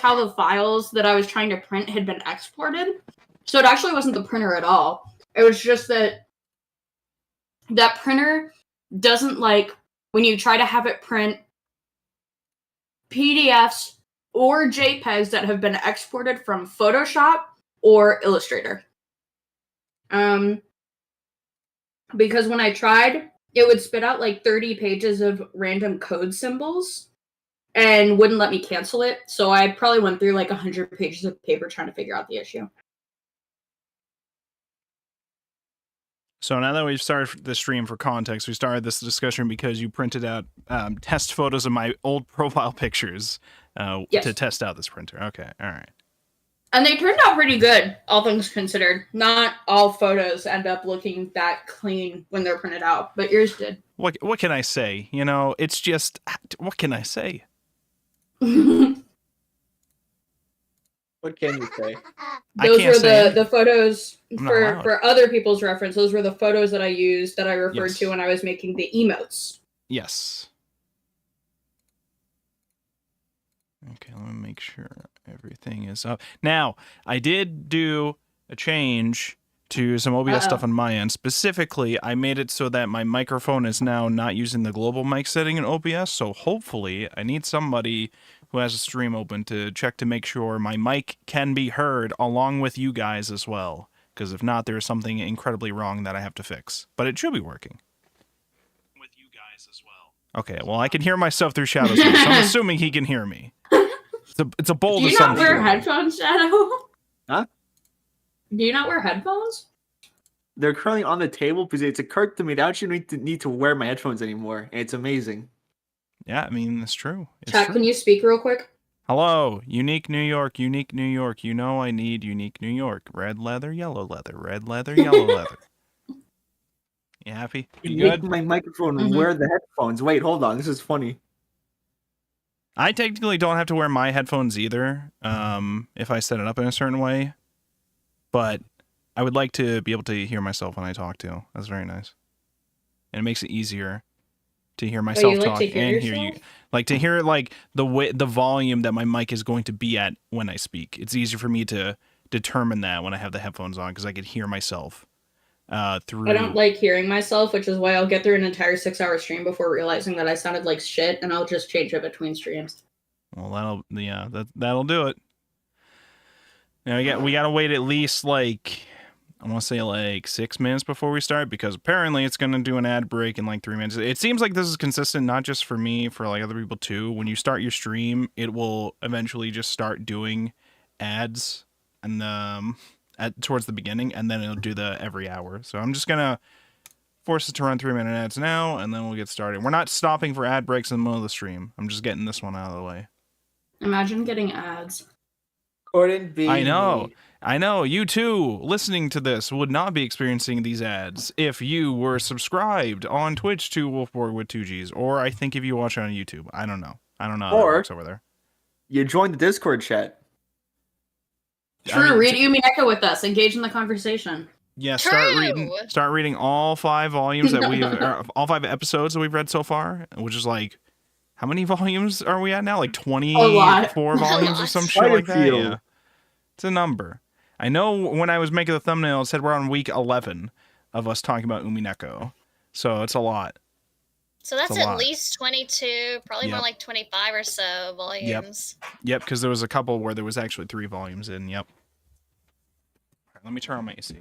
how the files that I was trying to print had been exported. So it actually wasn't the printer at all. It was just that printer doesn't like when you try to have it print PDFs or JPEGs that have been exported from Photoshop or Illustrator. Because when I tried, it would spit out like 30 pages of random code symbols and wouldn't let me cancel it. So I probably went through like 100 pages of paper trying to figure out the issue. So now that we've started the stream, for context, we started this discussion because you printed out test photos of my old profile pictures to test out this printer. Okay, all right. And they turned out pretty good, all things considered. Not all photos end up looking that clean when they're printed out, but yours did. What can I say? You know, it's just, what can I say? What can you say? Those were the photos for other people's reference. Those were the photos that I used that I referred to when I was making the emotes. Yes. Okay, let me make sure everything is up. Now, I did do a change to some OBS stuff on my end. Specifically, I made it so that my microphone is now not using the global mic setting in OBS, so hopefully I need somebody who has a stream open to check to make sure my mic can be heard along with you guys as well. Because if not, there's something incredibly wrong that I have to fix. But it should be working. With you guys as well. Okay, well, I can hear myself through Shadow's voice, so I'm assuming he can hear me. It's a bold assumption. Do you not wear headphones, Shadow? Huh? Do you not wear headphones? They're currently on the table because it's occurred to me that I actually need to wear my headphones anymore, and it's amazing. Yeah, I mean, it's true. Chat, can you speak real quick? Hello, unique New York, unique New York. You know I need unique New York. Red leather, yellow leather, red leather, yellow leather. You happy? You good? Make my microphone wear the headphones. Wait, hold on. This is funny. I technically don't have to wear my headphones either, if I set it up in a certain way. But I would like to be able to hear myself when I talk too. That's very nice. And it makes it easier to hear myself talk and hear you. Like to hear like the volume that my mic is going to be at when I speak. It's easier for me to determine that when I have the headphones on because I could hear myself through. I don't like hearing myself, which is why I'll get through an entire 6-hour stream before realizing that I sounded like shit, and I'll just change it between streams. Well, that'll do it. Now we gotta wait at least like I want to say like 6 minutes before we start because apparently it's gonna do an ad break in like 3 minutes. It seems like this is consistent, not just for me, for like other people too. When you start your stream, it will eventually just start doing ads and towards the beginning, and then it'll do the every hour. So I'm just gonna force it to run 3-minute ads now, and then we'll get started. We're not stopping for ad breaks in the middle of the stream. I'm just getting this one out of the way. Imagine getting ads. Couldn't be. I know. You too, listening to this, would not be experiencing these ads if you were subscribed on Twitch to Wolfborg with 2Gs, or I think if you watch it on YouTube. I don't know. How that works over there. You join the Discord chat. True. Read Umineko with us. Engage in the conversation. Yeah, start reading all 5 volumes that all 5 episodes that we've read so far, which is like, how many volumes are we at now? Like 24 volumes or some shit like that? Yeah. It's a number. I know when I was making the thumbnail, it said we're on week 11 of us talking about Umineko. So it's a lot. So that's at least 22, probably more like 25 or so volumes. Yep, because there was a couple where there was actually 3 volumes in, yep. All right, let me turn on my AC.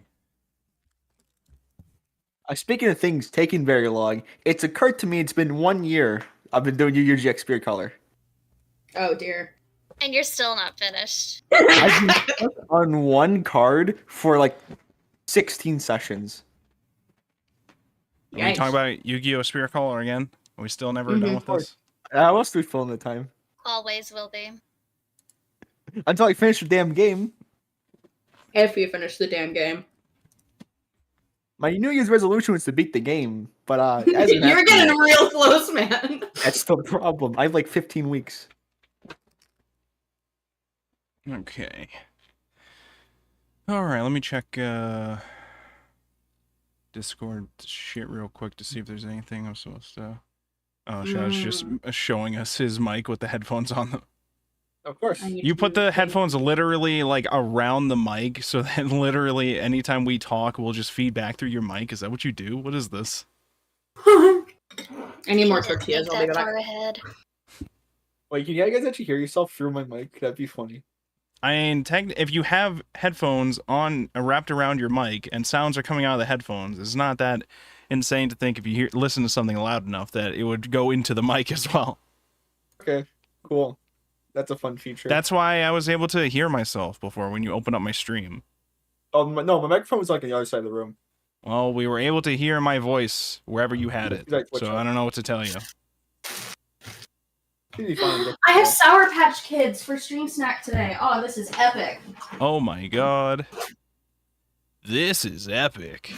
Speaking of things taking very long, it's occurred to me it's been 1 year I've been doing UGX Spear Color. Oh, dear. And you're still not finished. I've been stuck on one card for like 16 sessions. Are we talking about Yu-Gi-Oh! Spear Color again? Are we still never done with this? I was too full in the time. Always will be. Until I finish the damn game. If you finish the damn game. My New Year's resolution was to beat the game, but you're getting real close, man. That's the problem. I have like 15 weeks. Okay. All right, let me check Discord shit real quick to see if there's anything I'm supposed to. Oh, Shadow's just showing us his mic with the headphones on them. Of course. You put the headphones literally like around the mic, so that literally anytime we talk, we'll just feed back through your mic. Is that what you do? What is this? I need You more didn't tortillas. think I'll be that back. far ahead. Wait, can you guys actually hear yourself through my mic? That'd be funny. I mean, if you have headphones on wrapped around your mic and sounds are coming out of the headphones, it's not that insane to think if you listen to something loud enough that it would go into the mic as well. Okay, cool. That's a fun feature. That's why I was able to hear myself before when you open up my stream. Oh no, my microphone was like on the other side of the room. Well, we were able to hear my voice wherever you had it, so I don't know what to tell you. I have Sour Patch Kids for stream snack today. Oh, this is epic. Oh my god. This is epic.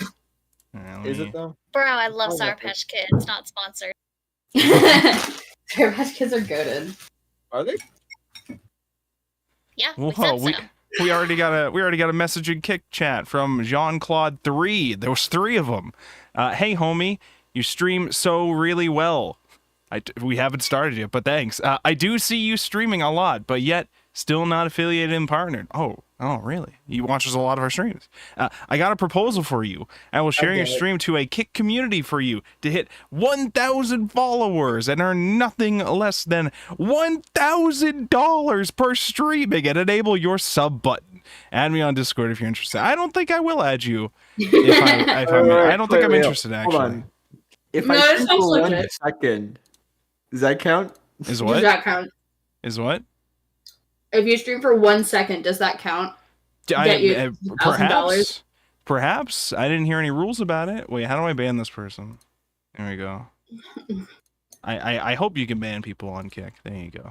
Is it though? Bro, I love Sour Patch Kids. Not sponsored. Sour Patch Kids are goated. Are they? Yeah, Whoa, we already got a message in Kick Chat from Jean-Claude 3. There was 3 of them. Hey homie, you stream so really well. We haven't started yet, but thanks. I do see you streaming a lot, but yet still not affiliated and partnered. Oh, really? You watches a lot of our streams. I got a proposal for you. I will share your stream to a Kick community for you to hit 1,000 followers and earn nothing less than $1,000 per streaming and enable your sub button. Add me on Discord if you're interested. I don't think I will add you. I don't think I'm interested, actually. Hold on. If I stream for 1 second, does that count? Is what? Does that count? Is what? If you stream for 1 second, does that count? Get you $1,000? Perhaps. I didn't hear any rules about it. Wait, how do I ban this person? There we go. I hope you can ban people on Kick. There you go.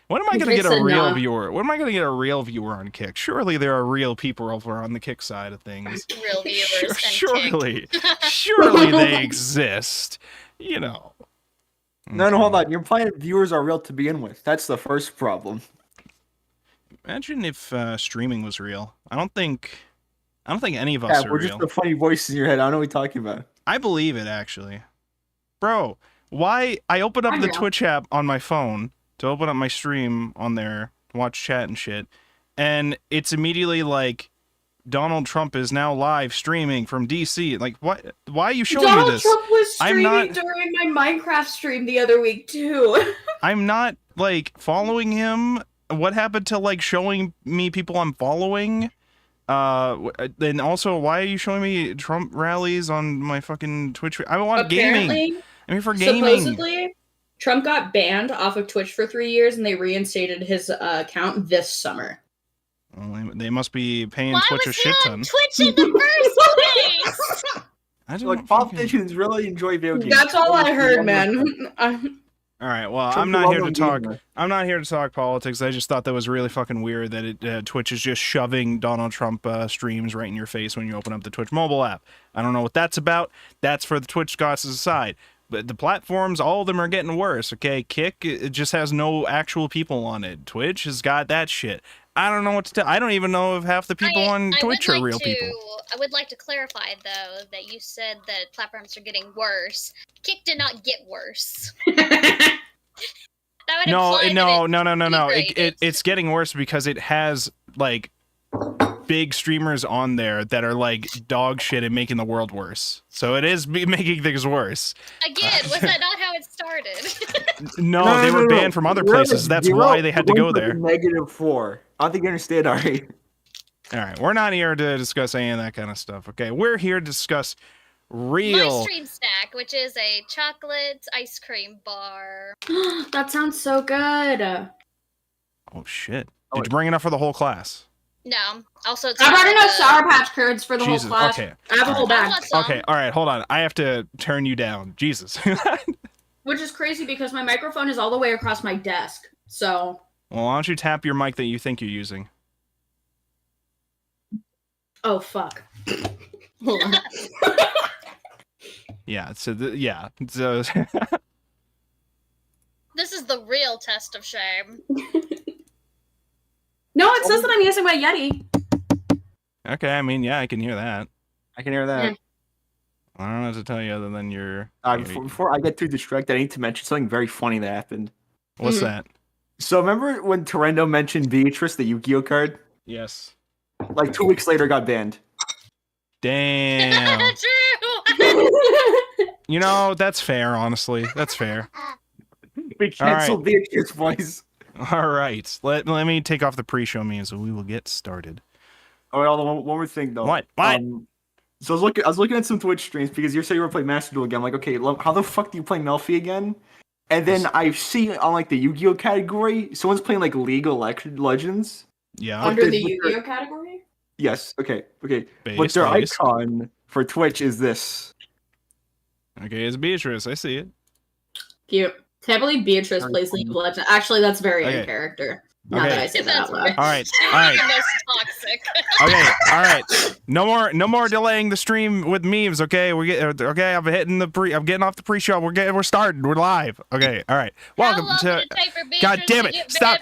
When am I going to get a real viewer? When am I going to get a real viewer on Kick? Surely there are real people over on the Kick side of things. Real viewers. Surely they exist. You know. No, hold on. Your planet viewers are real to begin with. That's the first problem. Imagine if streaming was real. I don't think any of us are we're real. just the funny voice in your head. I don't know what you're talking about. I believe it, actually. Bro, why? I opened up the Twitch app on my phone to open up my stream on there, to watch chat and shit, and it's immediately like, Donald Trump is now live streaming from DC. Like, what? Why are you showing me this? Donald Trump was streaming during my Minecraft stream the other week, too. I'm not, like, following him. What happened to, like, showing me people I'm following? And also, why are you showing me Trump rallies on my fucking Twitch? I want gaming. I'm here for gaming. Supposedly, Trump got banned off of Twitch for 3 years, and they reinstated his account this summer. Well, they must be paying Twitch a shit ton. Twitch in the first place? I don't like politicians really enjoy video games. That's all I heard, man. All right, well, I'm not here to talk. I'm not here to talk politics. I just thought that was really fucking weird that Twitch is just shoving Donald Trump streams right in your face when you open up the Twitch mobile app. I don't know what that's about. That's for the Twitch gods to decide. But the platforms, all of them are getting worse. Okay, Kick, it just has no actual people on it. Twitch has got that shit. I don't know what to tell. I don't even know if half the people on Twitch are real people. I would like to clarify, though, that you said that platforms are getting worse. Kick did not get worse. No. It's getting worse because it has, like, big streamers on there that are, like, dog shit and making the world worse. So it is making things worse. Again, was that not how it started? No, they were banned from other places. That's why they had to go there. -4. I don't think you understand, Ari. All right, we're not here to discuss any of that kind of stuff, okay? We're here to discuss real... My stream snack, which is a chocolate ice cream bar. That sounds so good. Oh, shit. Did you bring enough for the whole class? No. Also, it's I brought enough Sour Patch Kids for the whole class. Okay. I have a whole bag. Okay, all right, hold on. I have to turn you down. Jesus. Which is crazy because my microphone is all the way across my desk, so... Well, why don't you tap your mic that you think you're using? Oh, fuck. Hold on. Yeah, so, This is the real test of shame. No, it says that I'm using my Yeti. Okay, I mean, yeah, I can hear that. I can hear that. Yeah. I don't know what to tell you other than you're... Before I get too distracted, I need to mention something very funny that happened. What's that? So remember when Torrendo mentioned Beatrice, the Yu-Gi-Oh card? Yes. Like 2 weeks later, got banned. Damn. True. You know, that's fair, honestly. That's fair. We canceled Beatrice, boys. All right. Let me take off the pre-show memes and we will get started. Oh, one more thing though. What? So I was looking at some Twitch streams because you said you were playing Master Duel again. I'm like, okay, how the fuck do you play Melfi again? And then I see on like the Yu-Gi-Oh category, someone's playing like League of Legends. Yeah. Under the Yu-Gi-Oh category? Yes. Okay. Base, But their base. icon for Twitch is this. Okay, it's Beatrice. I see it. Cute. Can't believe Beatrice plays League of Legends. Actually, that's very Okay. in character. Now Okay. that I say that out loud. All right. All right. The most toxic. Okay. All right. No more delaying the stream with memes. Okay. Okay. I'm getting off the pre-show. We're started. We're live. Okay. All right. Welcome to. God damn it! Stop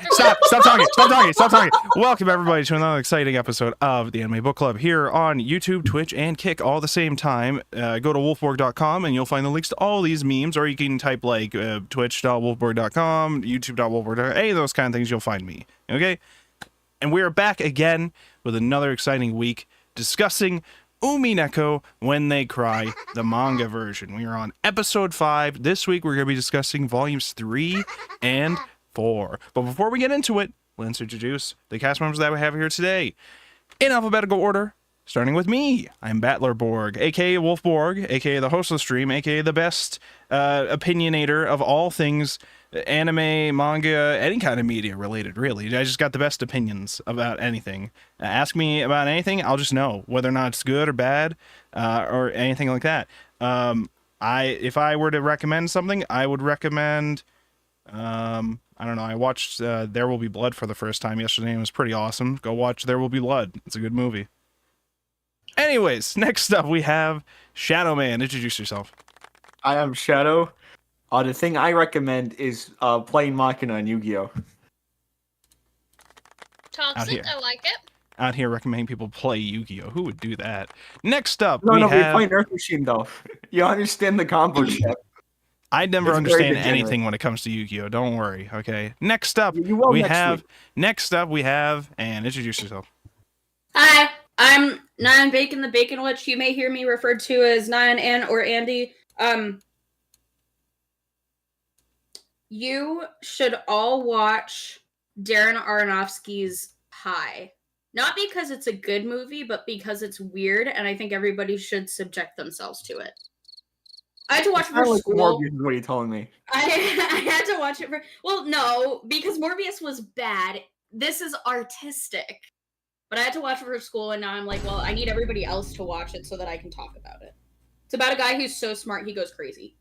talking. Welcome everybody to another exciting episode of the Anime Book Club here on YouTube, Twitch, and Kick all at the same time. Go to wolfborg.com and you'll find the links to all these memes, or you can type like twitch.wolfborg.com, youtube.wolfborg.com, any of those kind of things. You'll find me. Okay. And we are back again with another exciting week discussing Umineko When They Cry, the manga version. We are on episode 5. This week we're going to be discussing volumes 3 and 4. But before we get into it, let's introduce the cast members that we have here today. In alphabetical order, starting with me. I'm Battlerborg, aka Wolfborg, aka the host of the stream, aka the best opinionator of all things anime, manga, any kind of media related, really. I just got the best opinions about anything. Ask me about anything, I'll just know whether or not it's good or bad, or anything like that. If I were to recommend something, I would recommend, I don't know, I watched There Will Be Blood for the first time yesterday, and it was pretty awesome. Go watch There Will Be Blood. It's a good movie. Anyways, next up we have Shadow Man. Introduce yourself. I am Shadow. The thing I recommend is playing Machina on Yu-Gi-Oh. Toxic, I like it. Out here recommending people play Yu-Gi-Oh. Who would do that? Next up, No, we're playing Earth Machine though. You understand the combo step. I never It's understand very anything when it comes to Yu-Gi-Oh. Don't worry, okay? Next up, You will we next have. week. Next up, we have. And introduce yourself. Hi, I'm Nyan Bacon, the Bacon Witch. You may hear me referred to as Nyan and or Andy. You should all watch Darren Aronofsky's Pi. Not because it's a good movie, but because it's weird, and I think everybody should subject themselves to it. I had to watch it for school. Morbius is what you're telling me. I had to watch it for... Well, no, because Morbius was bad. This is artistic. But I had to watch it for school, and now I'm like, well, I need everybody else to watch it so that I can talk about it. It's about a guy who's so smart, he goes crazy.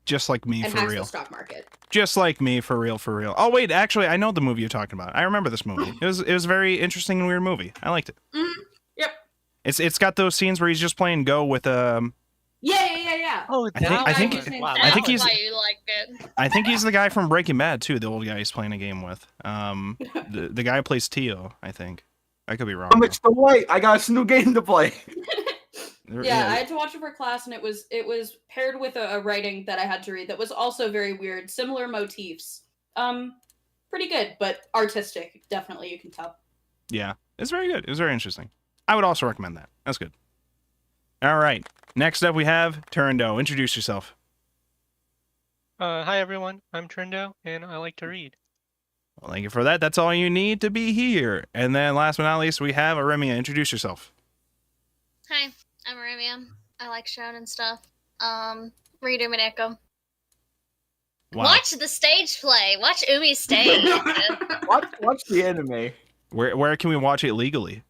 Just like me, And for hacks real. the stock market. Just like me, for real, for real. Oh wait, actually, I know the movie you're talking about. I remember this movie. It was a very interesting and weird movie. I liked it. Mm-hmm. Yep. It's got those scenes where he's just playing Go with Yeah. Oh, I think wow. I think That's he's why you like it. I think he's the guy from Breaking Bad too. The old guy he's playing a game with. The guy who plays Tio. I think. I could be wrong. It's the white. I got a new game to play. Yeah, I had to watch it for class, and it was paired with a writing that I had to read that was also very weird. Similar motifs. Pretty good, but artistic. Definitely, you can tell. Yeah, it's very good. It was very interesting. I would also recommend that. That's good. All right. Next up, we have Turndo. Introduce yourself. Hi everyone, I'm Trindo, and I like to read. Well, thank you for that. That's all you need to be here. And then last but not least, we have Aremia. Introduce yourself. Hi, I'm Aramia. I like shouting stuff. Read Umineko. Wow. Watch the stage play. Watch Umi's stage. Watch the anime. Where can we watch it legally?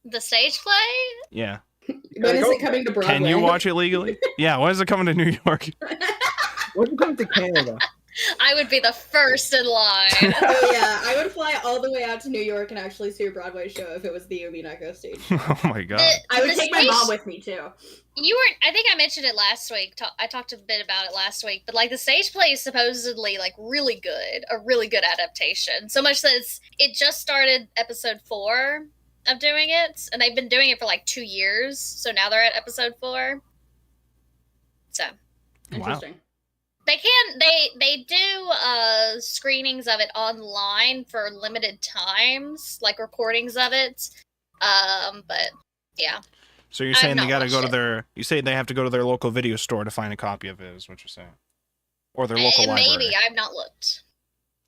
The stage play? Yeah. When is it coming to Broadway? Can you watch it legally? Yeah. When is it coming to New York? When's it coming to Canada? I would be the first in line. Oh yeah, I would fly all the way out to New York and actually see a Broadway show if it was the Umineko stage. Oh my god. I would The take my stage- mom with me too. You weren't. I think I mentioned it last week. I talked a bit about it last week. But like the stage play is supposedly like really good, a really good adaptation. So much that it just started episode 4 of doing it, and they've been doing it for like 2 years. So now they're at episode 4. So Interesting. They do screenings of it online for limited times, like recordings of it. But yeah. So you're saying they not got to watched go to it. their? You say they have to go to their local video store to find a copy of it? Is what you're saying? Or their local library? Maybe I've not looked.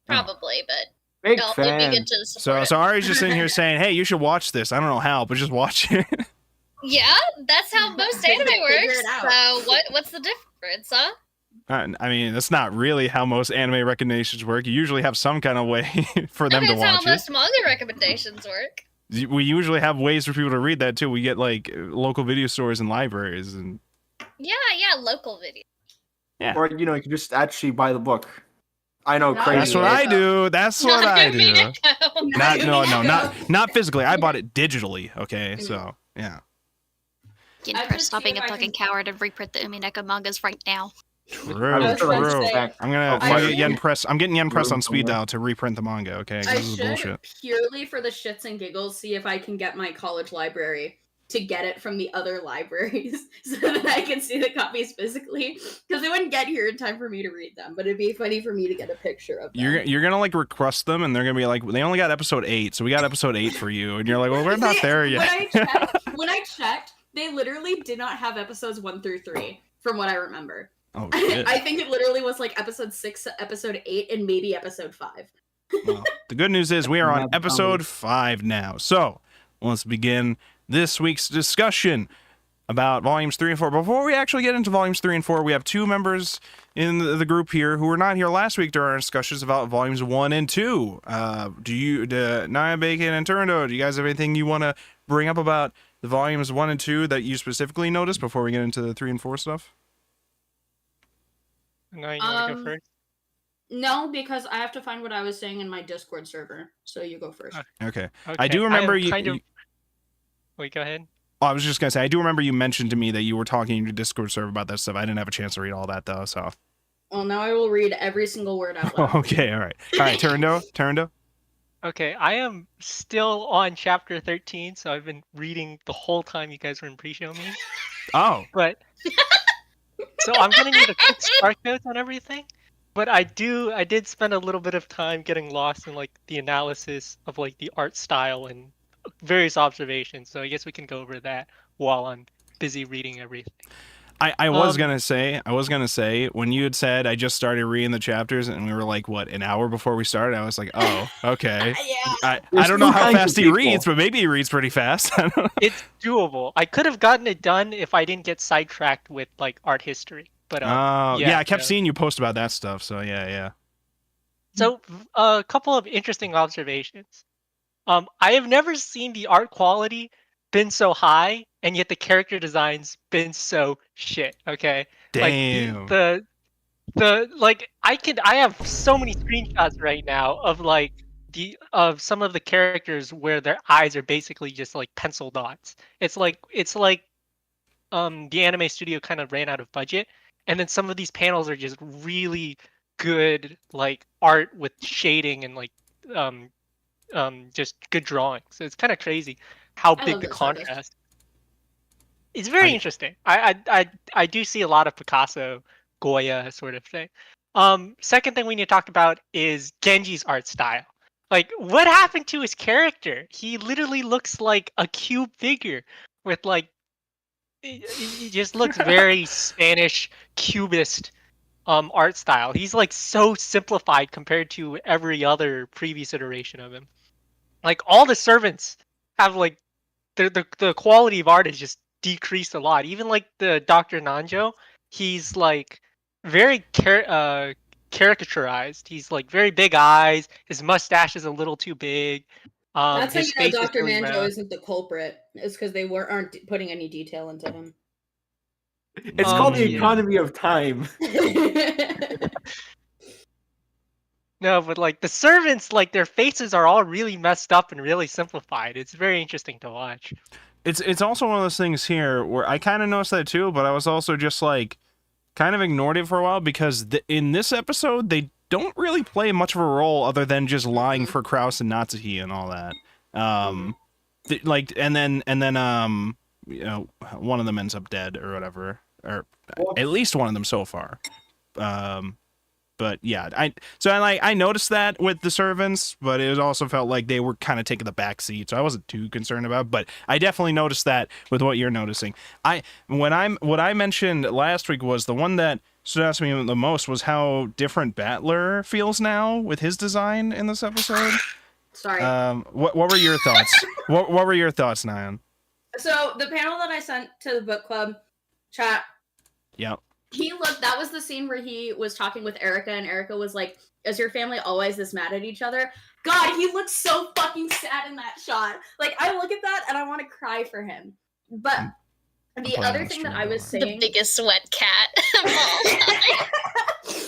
Probably, but Big it'd fan. be good to So support it. Ari's just sitting here saying, "Hey, you should watch this." I don't know how, but just watch it. Yeah, that's how most Figure anime it works. out. So what's the difference, huh? I mean, that's not really how most anime recommendations work. You usually have some kind of way for them to That's how watch it. most manga recommendations work. We usually have ways for people to read that too. We get like local video stores and libraries, and Yeah, local video. Or you can just actually buy the book. I know, No, crazy. that's what I do. That's what I do. Umineko. Not physically. I bought it digitally. Okay, so yeah. Getting I've pressed, just stop being seen a if I fucking can- coward and reprint the Umineko mangas right now. True. I was trying to True. say- I'm gonna I get should- Yen Press. I'm getting Yen Press on speed somewhere. dial to reprint the manga. Okay, 'cause I this is should bullshit. purely for the shits and giggles see if I can get my college library to get it from the other libraries so that I can see the copies physically, because they wouldn't get here in time for me to read them. But it'd be funny for me to get a picture of them. You're gonna like request them, and they're gonna be like, they only got episode 8, so we got episode 8 for you, and you're like, well, we're not there yet. When I checked, they literally did not have episodes 1 through 3, from what I remember. Oh shit. I think it literally was like episode 6, episode 8, and maybe episode 5. Well, the good news is we are on episode 5 now. So let's begin this week's discussion about volumes 3 and 4. Before we actually get into volumes 3 and 4, we have 2 members in the group here who were not here last week during our discussions about volumes 1 and 2. Naya, Bacon, and Turando, do you guys have anything you want to bring up about the volumes 1 and 2 that you specifically noticed before we get into the 3 and 4 stuff? No, you want to go first? No, because I have to find what I was saying in my Discord server. So you go first. Okay. I Okay, do remember am you. kind of- Wait, go ahead. Oh, I was just gonna say, I do remember you mentioned to me that you were talking in your Discord server about that stuff. I didn't have a chance to read all that though, so. Well, now I will read every single word out loud. Okay, all right. Turando. Okay, I am still on chapter 13, so I've been reading the whole time you guys were in pre-show me. Oh, But so I'm gonna need a quick spark notes on everything. But I did spend a little bit of time getting lost in like the analysis of like the art style and various observations. So I guess we can go over that while I'm busy reading everything. I was gonna say when you had said I just started reading the chapters and we were like, what, an hour before we started, I was like, oh, okay. Yeah. I There's don't know two how kinds of fast he people. reads, but maybe he reads pretty fast. I don't know. It's doable. I could have gotten it done if I didn't get sidetracked with like art history. But Yeah, I kept so- seeing you post about that stuff, so yeah. So a couple of interesting observations. I have never seen the art quality been so high, and yet the character designs been so shit. Okay, Damn. like the like I have so many screenshots right now of like of some of the characters where their eyes are basically just like pencil dots. It's like the anime studio kind of ran out of budget, and then some of these panels are just really good like art with shading and like just good drawing. So it's kind of crazy how I big love the this artist. contrast. It's very I- interesting. I do see a lot of Picasso, Goya sort of thing. Second thing we need to talk about is Genji's art style. Like, what happened to his character? He literally looks like a cube figure with like he just looks very Spanish cubist art style. He's like so simplified compared to every other previous iteration of him. Like all the servants have like the quality of art has just decreased a lot. Even like the Dr. Nanjo, he's like very caricaturized. He's like very big eyes. His mustache is a little too big. That's how his you know face is Dr. really Manjo round. isn't the culprit. It's because they aren't putting any detail into him. It's called the Yeah. economy of time. No, but like the servants, like their faces are all really messed up and really simplified. It's very interesting to watch. It's also one of those things here where I kind of noticed that too, but I was also just like kind of ignored it for a while because in this episode they don't really play much of a role other than just lying for Kraus and Natsuhi and all that. And then you know, one of them ends up dead or whatever, or at least one of them so far. But yeah, I noticed that with the servants, but it also felt like they were kind of taking the back seat, so I wasn't too concerned about it, but I definitely noticed that with what you're noticing. What I mentioned last week was the one that stood out to me the most was how different Battler feels now with his design in this episode. Sorry. What were your thoughts? what were your thoughts, Nyan? So the panel that I sent to the book club chat. Yep. That was the scene where he was talking with Erica, and Erica was like, is your family always this mad at each other? God, he looks so fucking sad in that shot. Like, I look at that and I want to cry for him. But the other thing that I was saying... The biggest sweat cat of all time.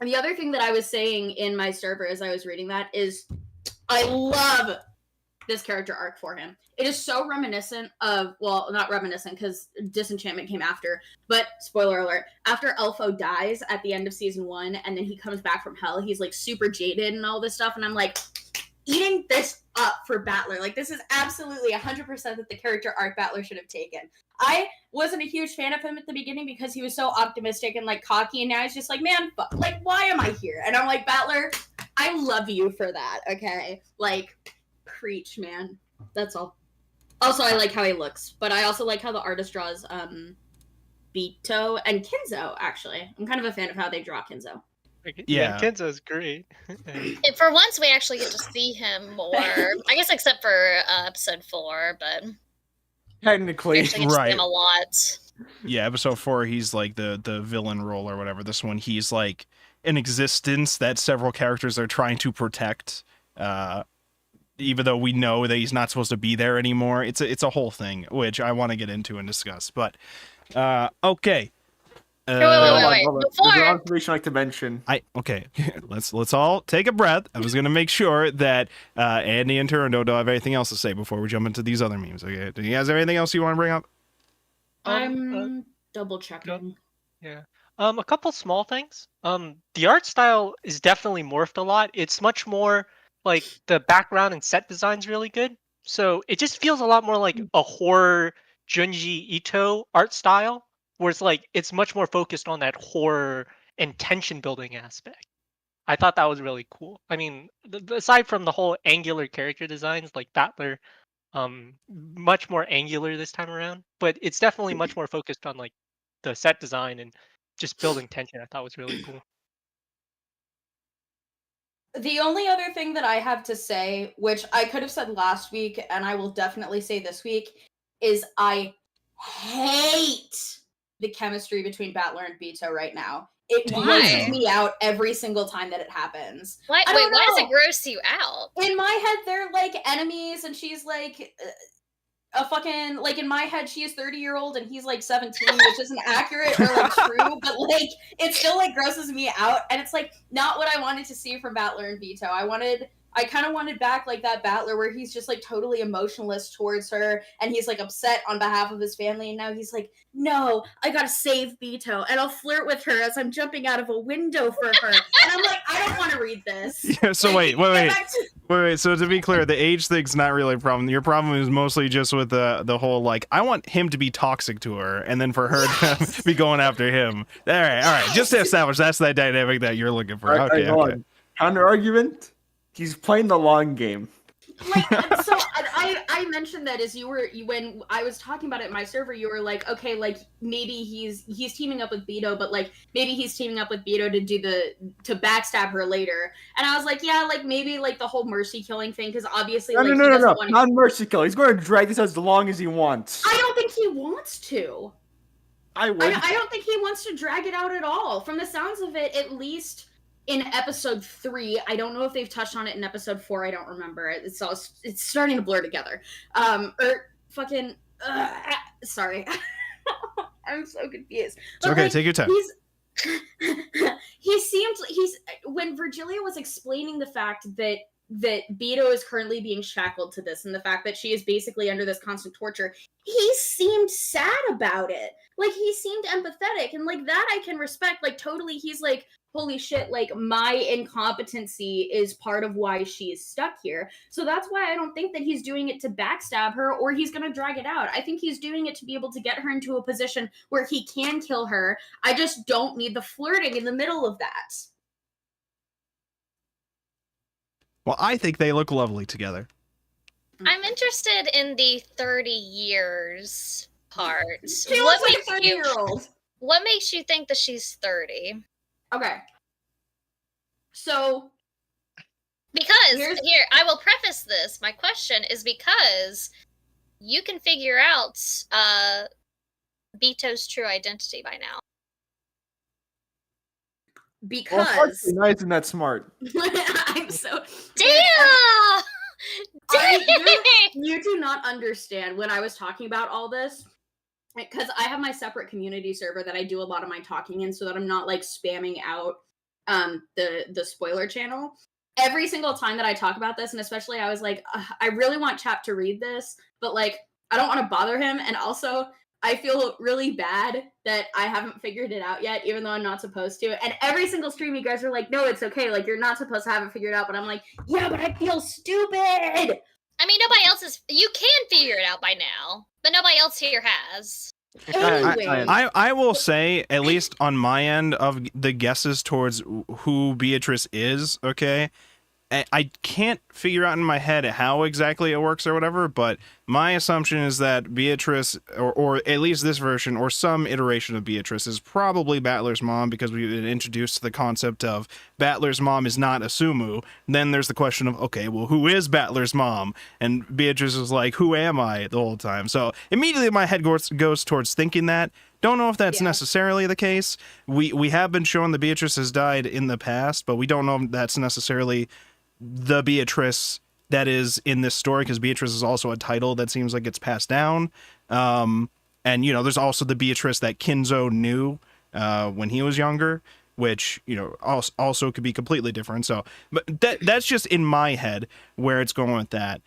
The other thing that I was saying in my server as I was reading that is I love this character arc for him. It is so reminiscent of, well, not reminiscent because Disenchantment came after, but spoiler alert, after Elfo dies at the end of season 1 and then he comes back from hell, he's like super jaded and all this stuff, and I'm like, eating this up for Battler. Like, this is absolutely 100% that the character arc Battler should have taken. I wasn't a huge fan of him at the beginning because he was so optimistic and like cocky, and now he's just like, man, like, why am I here? And I'm like, Battler, I love you for that, okay? Like, preach, man. That's all. Also, I like how he looks, but I also like how the artist draws Bito and Kinzo, actually. I'm kind of a fan of how they draw Kinzo. Yeah, Kinzo's great. And for once, we actually get to see him more. I guess except for episode 4, but technically, we actually get to see him a lot. Yeah, episode 4, he's like the villain role or whatever. This one, he's like an existence that several characters are trying to protect. Even though we know that he's not supposed to be there anymore. It's a whole thing, which I want to get into and discuss. But, okay. Wait. There's an observation I'd like to mention. Okay, let's all take a breath. I was going to make sure that Andy and Turando don't have anything else to say before we jump into these other memes. Okay, do you guys have anything else you want to bring up? I'm double checking. Yeah. A couple small things. The art style is definitely morphed a lot. It's much more... like, the background and set design's really good. So it just feels a lot more like a horror Junji Ito art style, where it's like, it's much more focused on that horror and tension building aspect. I thought that was really cool. I mean, aside from the whole angular character designs, like Battler, much more angular this time around, but it's definitely much more focused on like the set design and just building tension. I thought was really cool. The only other thing that I have to say, which I could have said last week, and I will definitely say this week, is I hate the chemistry between Battler and Bito right now. It grosses me out every single time that it happens. Why does it gross you out? In my head, they're like enemies, and she's like a fucking, like, in my head, she is 30-year-old and he's like 17, which isn't accurate or like true, but like it still like grosses me out, and it's like not what I wanted to see from Battler and Bito. I kind of wanted back like that Battler where he's just like totally emotionless towards her, and he's like upset on behalf of his family, and now he's like, no, I gotta save Bito, and I'll flirt with her as I'm jumping out of a window for her. And I'm like, I don't want to read this. Yeah, so like, wait. So to be clear, the age thing's not really a problem. Your problem is mostly just with the whole like, I want him to be toxic to her, and then for her to be going after him. All right. Just to establish that's the dynamic that you're looking for. Okay. Counter argument. He's playing the long game. Like, so I mentioned that as when I was talking about it in my server, you were like, okay, like maybe he's teaming up with Bito, but like maybe he's teaming up with Bito to backstab her later. And I was like, yeah, like maybe like the whole mercy killing thing, because obviously no, not mercy kill. He's going to drag this as long as he wants. I don't think he wants to. I would. I don't think he wants to drag it out at all. From the sounds of it, at least. In episode 3, I don't know if they've touched on it in episode 4. I don't remember. It's starting to blur together. Sorry, I'm so confused. It's okay. Like, take your time. When Virgilia was explaining the fact that Bito is currently being shackled to this, and the fact that she is basically under this constant torture, he seemed sad about it. Like, he seemed empathetic, and like that I can respect. Like, totally, he's like, holy shit, like my incompetency is part of why she is stuck here. So that's why I don't think that he's doing it to backstab her or he's going to drag it out. I think he's doing it to be able to get her into a position where he can kill her. I just don't need the flirting in the middle of that. Well, I think they look lovely together. I'm interested in the 30 years part. She looks like a 30-year-old. What makes you think that she's 30? Okay. So, because here, I will preface this. My question is because you can figure out Bito's true identity by now. Because Nice and that smart. I'm so damn. You do not understand when I was talking about all this, because I have my separate community server that I do a lot of my talking in, so that I'm not like spamming out the spoiler channel. Every single time that I talk about this, and especially I was like, I really want Chap to read this, but like I don't want to bother him, and also I feel really bad that I haven't figured it out yet, even though I'm not supposed to. And every single stream, you guys are like, no, it's okay. Like, you're not supposed to have it figured out. But I'm like, yeah, but I feel stupid. I mean, nobody else is... You can figure it out by now, but nobody else here has. Anyway. I will say, at least on my end of the guesses towards who Beatrice is, okay, I can't figure out in my head how exactly it works or whatever, but my assumption is that Beatrice, or at least this version, or some iteration of Beatrice, is probably Battler's mom, because we've been introduced to the concept of Battler's mom is not a Sumu. Then there's the question of, okay, well, who is Battler's mom? And Beatrice is like, who am I the whole time? So immediately my head goes towards thinking that. Don't know if that's necessarily the case. We have been shown that Beatrice has died in the past, but we don't know if that's necessarily the Beatrice that is in this story, because Beatrice is also a title that seems like it's passed down. And, you know, there's also the Beatrice that Kinzo knew when he was younger, which, you know, also could be completely different. So, but that's just in my head where it's going with that.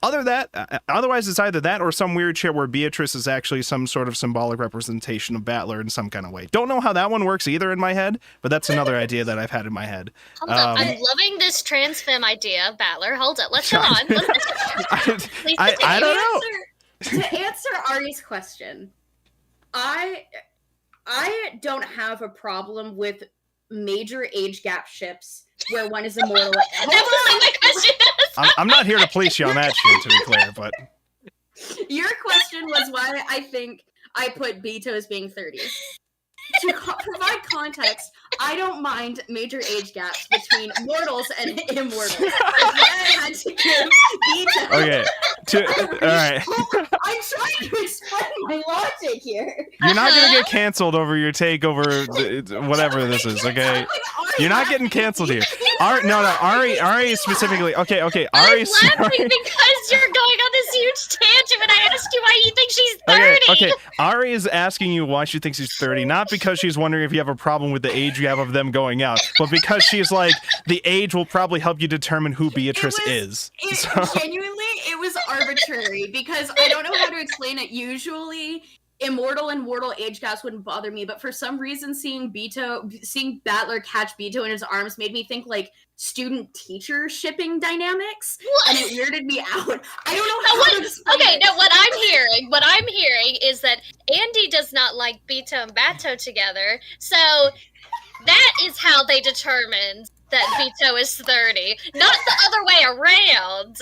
Otherwise, it's either that or some weird shit where Beatrice is actually some sort of symbolic representation of Battler in some kind of way. Don't know how that one works either in my head, but that's another idea that I've had in my head. Hold up. I'm loving this trans femme idea of Battler. Hold up. Let's go on. I don't know. To answer Ari's question, I don't have a problem with major age gap ships where one is immortal. That was my question. I'm not here to police you on that shit, to be clear, but your question was why I think I put Bito as being 30. To provide context, I don't mind major age gaps between mortals and immortals. That's why I had to give Bito. Okay. All right. I'm trying to explain my logic here. You're not gonna get canceled over your take over whatever this is, okay? You're not getting canceled here. Ari specifically. Okay. Ari. I'm laughing because you're going on this huge tangent when I asked you why you think she's 30. Okay. Ari is asking you why she thinks she's 30, not because she's wondering if you have a problem with the age gap of them going out, but because she's like, the age will probably help you determine who Beatrice is. Genuinely, it was arbitrary because I don't know how to explain it. Usually, immortal and mortal age gaps wouldn't bother me, but for some reason, seeing Battler catch Bito in his arms made me think like student-teacher shipping dynamics, and it weirded me out. I don't know how to explain it. No, what I'm hearing is that Andy does not like Bito and Bato together, so that is how they determined that Bito is 30, not the other way around.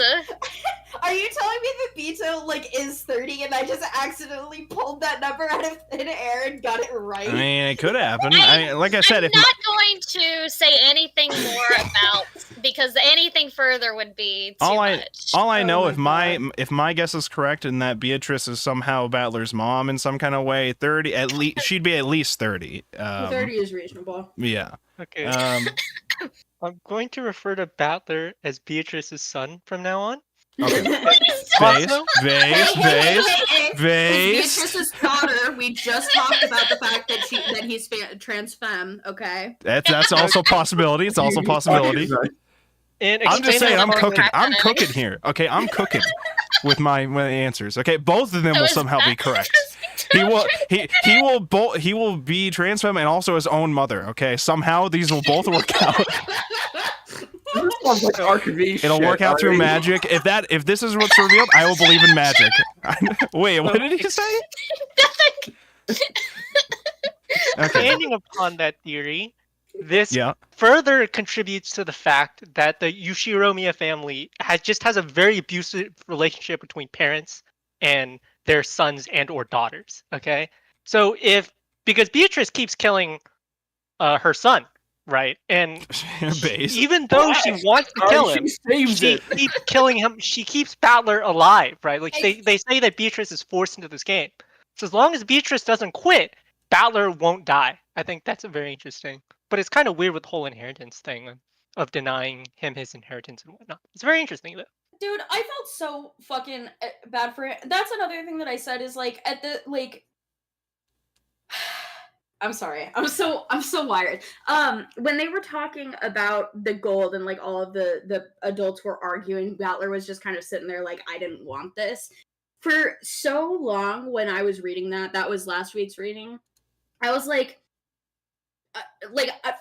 Are you telling me that Bito like is 30 and I just accidentally pulled that number out of thin air and got it right? I mean, it could happen. Like I said, I'm not going to say anything more about, because anything further would be too much. All I know, if my guess is correct, and that Beatrice is somehow Battler's mom in some kind of way, 30 at least, she'd be at least 30. 30 is reasonable. Yeah. Okay. I'm going to refer to Battler as Beatrice's son from now on. Okay. Vase. Beatrice's daughter. We just talked about the fact that he's trans femme. Okay. That's also a possibility. It's also a possibility. And I'm just saying, I'm cooking. I'm happening. cooking here. Okay, I'm cooking with my answers. Okay, both of them will somehow be correct. he will be trans femme and also his own mother. Okay, somehow these will both work out. This sounds like RKV It'll shit work out through already. magic. If this is what's revealed, I will believe in magic. Wait, what did he say? Okay. Expanding upon that theory, this Yeah. further contributes to the fact that the Yoshiromiya family has a very abusive relationship between parents and their sons and or daughters. Okay, so because Beatrice keeps killing her son, right, and Base. even though she wants to kill him, She saves she it. keeps killing him. She keeps Battler alive, right? Like they say that Beatrice is forced into this game. So as long as Beatrice doesn't quit, Battler won't die. I think that's very interesting. But it's kind of weird with the whole inheritance thing of denying him his inheritance and whatnot. It's very interesting though. Dude, I felt so fucking bad for it. That's another thing that I said is like at the like. I'm sorry. I'm so wired. When they were talking about the gold and like all of the adults were arguing, Battler was just kind of sitting there like, I didn't want this. For so long when I was reading that was last week's reading, I was like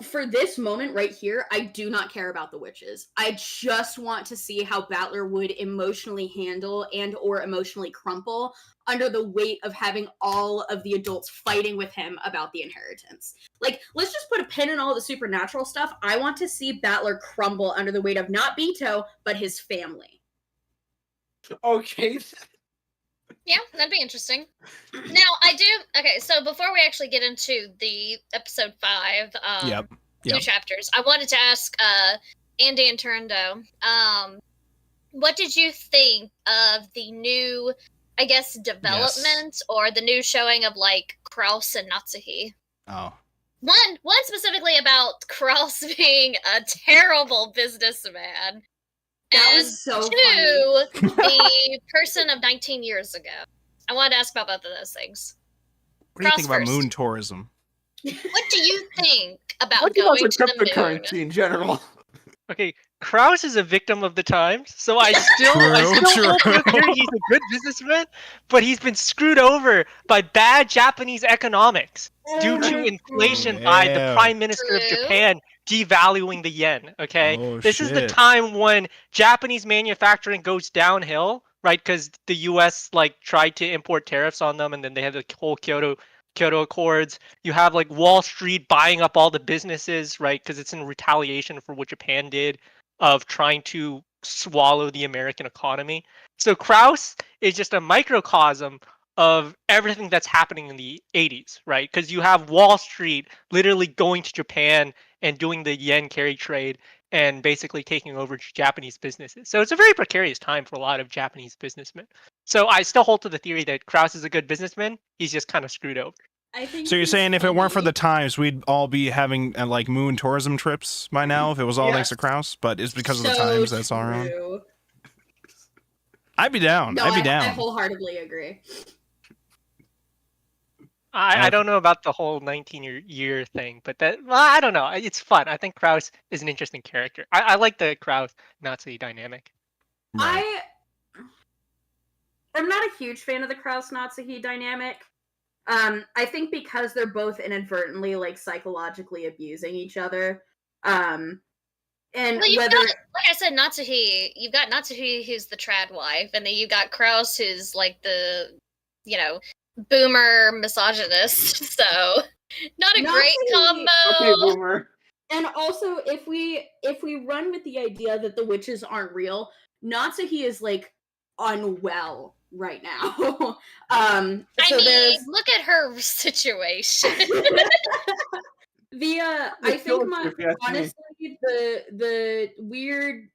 for this moment right here, I do not care about the witches. I just want to see how Battler would emotionally handle and or emotionally crumple under the weight of having all of the adults fighting with him about the inheritance. Like, let's just put a pin in all the supernatural stuff. I want to see Battler crumble under the weight of not Beto, but his family. Okay. Yeah, that'd be interesting. Now, okay, so before we actually get into the episode 5, Yep. new chapters, I wanted to ask Andy and Turando, what did you think of the new, I guess, development or the new showing of, like, Kraus and Natsuhi? Oh. One specifically about Kraus being a terrible businessman. That And was so two, the person of 19 years ago. I wanted to ask about both of those things. What do you Kraus think about first. moon tourism? What do you think about What about going the to the moon? cryptocurrency in general? Okay, Kraus is a victim of the times, so I still hold to the theory he's a good businessman, but he's been screwed over by bad Japanese economics due to inflation by the Yeah. Prime Minister of True. Japan devaluing the yen. Okay, Oh, this is the shit. time when Japanese manufacturing goes downhill, right? Because the U.S. like tried to import tariffs on them, and then they had the whole Kyoto Accords. You have like Wall Street buying up all the businesses, right? Because it's in retaliation for what Japan did of trying to swallow the American economy. So Kraus is just a microcosm of everything that's happening in the 80s, right? Because you have Wall Street literally going to Japan and doing the yen carry trade and basically taking over Japanese businesses. So it's a very precarious time for a lot of Japanese businessmen. So I still hold to the theory that Kraus is a good businessman. He's just kind of screwed over. I think So you're he's saying if it weren't for funny. the times, we'd all be having like moon tourism trips by now if it was all thanks to Kraus, but it's because of the So times that's all around. true. I'd be down. No, I'd be I down. wholeheartedly agree. I don't know about the whole 19-year thing, but I don't know. It's fun. I think Kraus is an interesting character. I like the Kraus Nazi dynamic. Right. I'm not a huge fan of the Kraus Natsuhi dynamic. I think because they're both inadvertently like psychologically abusing each other. And Well, you've whether got, like I said, Natsuhi. You've got Natsuhi, who's the trad wife, and then you've got Kraus, who's like the, boomer misogynist. So, not a great Natsuhi- combo. Okay, boomer. and also if we run with the idea that the witches aren't real, Natsuhi is like unwell right now. I so mean, there's look at her situation. I think if you ask me. honestly the weird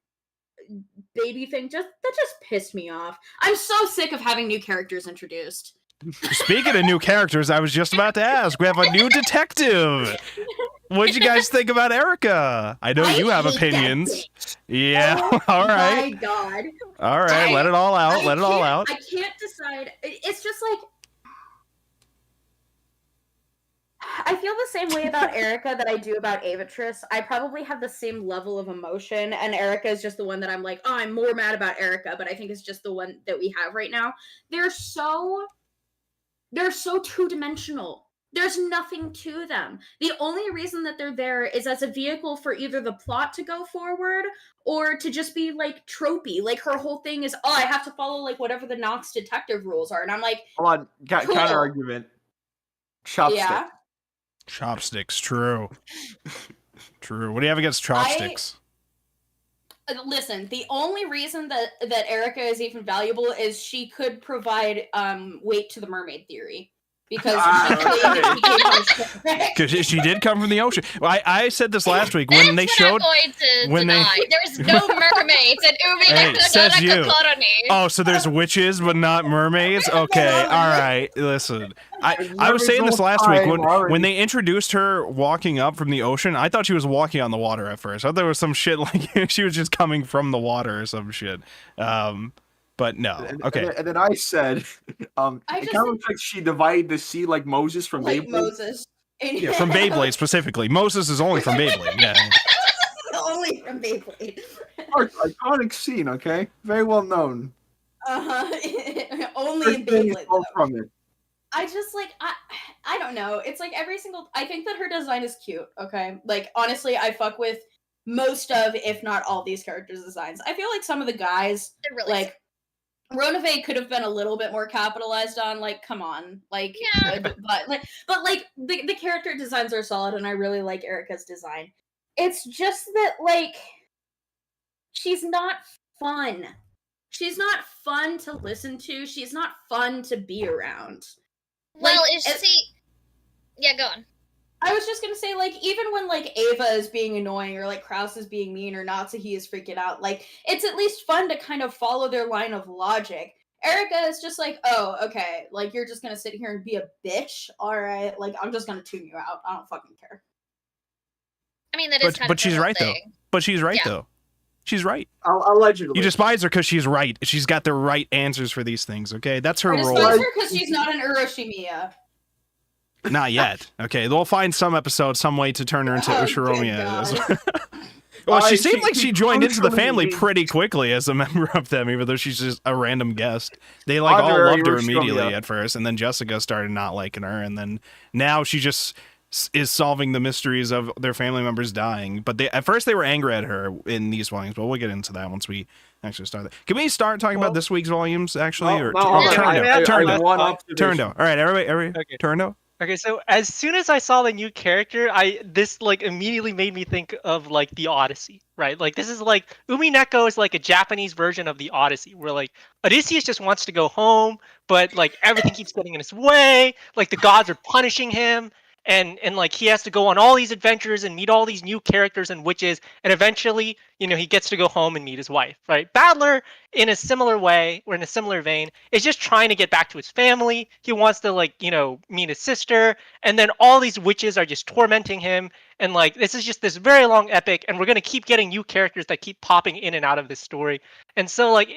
baby thing just pissed me off. I'm so sick of having new characters introduced. Speaking of new characters, I was just about to ask. We have a new detective. What'd you guys think about Erica? I know you have hate that opinions. bitch. Yeah. Oh All right. my god. All right. Let it all out. Let it all out. I can't decide. It's just like I feel the same way about Erica that I do about Avatris. I probably have the same level of emotion, and Erica is just the one that I'm like, oh, I'm more mad about Erica, but I think it's just the one that we have right now. They're so they're so two-dimensional. There's nothing to them. The only reason that they're there is as a vehicle for either the plot to go forward or to just be like tropey. Like her whole thing is, oh, I have to follow like whatever the Knox detective rules are, and I'm like, Hold on, Cool. counter argument. Chopstick. yeah. Chopsticks, true. True. What do you have against chopsticks? Listen, the only reason that Erica is even valuable is she could provide weight to the mermaid theory. Because she did come from the ocean. Well, I said this last week when they showed. I'm going to deny. There's no mermaids in Umineko says you. Colony. Oh, so there's witches but not mermaids? Okay, all right. Listen, I was saying this last week when they introduced her walking up from the ocean. I thought she was walking on the water at first. I thought there was some shit like she was just coming from the water or some shit. But no. Okay. And then I said, it kind of looks like she divided the sea like Moses from like Beyblade. Moses. Yeah, from Beyblade specifically. Moses is only from Beyblade. Yeah. Only from Beyblade. Iconic scene, okay? Very well known. Only in Beyblade. From it. I just like I don't know. It's like every single. I think that her design is cute. Okay, like honestly, I fuck with most of, if not all, these characters' designs. I feel like some of the guys, Really like. Ronave could have been a little bit more capitalized on, like, come on, like, Yeah. but the character designs are solid, and I really like Erica's design. It's just that, like, she's not fun. She's not fun to listen to. She's not fun to be around. Well, Like, is she? Yeah, go on. I was just gonna say, like, even when, like, Ava is being annoying, or, like, Kraus is being mean, or Natsuki is freaking out, like, it's at least fun to kind of follow their line of logic. Erica is just like, oh, okay, like, you're just gonna sit here and be a bitch? Alright, like, I'm just gonna tune you out. I don't fucking care. I mean, that is kind of but she's her right, though. thing. But she's right, Yeah. though. She's right. Allegedly. You despise her because she's right. She's got the right answers for these things, okay? That's her I role. despise her because she's not an Uroshimiya. Not yet. Okay, they'll find some episode, some way to turn her into Oh, Ushiromiya. Well, she seemed like she joined into the family pretty quickly as a member of them, even though she's just a random guest. They like all loved her immediately at first, and then Jessica started not liking her, and then now she just is solving the mysteries of their family members dying. But at first they were angry at her in these volumes, but we'll get into that once we actually start. Can we start talking about this week's volumes actually? Turndo. All right, everybody, Okay. Turndo. Okay, so as soon as I saw the new character, this like immediately made me think of like the Odyssey, right? Like this is like Umineko is like a Japanese version of the Odyssey, where like Odysseus just wants to go home, but like everything keeps getting in his way. Like the gods are punishing him, and like he has to go on all these adventures and meet all these new characters and witches, and eventually, you know, he gets to go home and meet his wife, right? Battler, in a similar way or in a similar vein, is just trying to get back to his family. He wants to, like, you know, meet his sister, and then all these witches are just tormenting him, and like this is just this very long epic, and we're gonna keep getting new characters that keep popping in and out of this story. And so like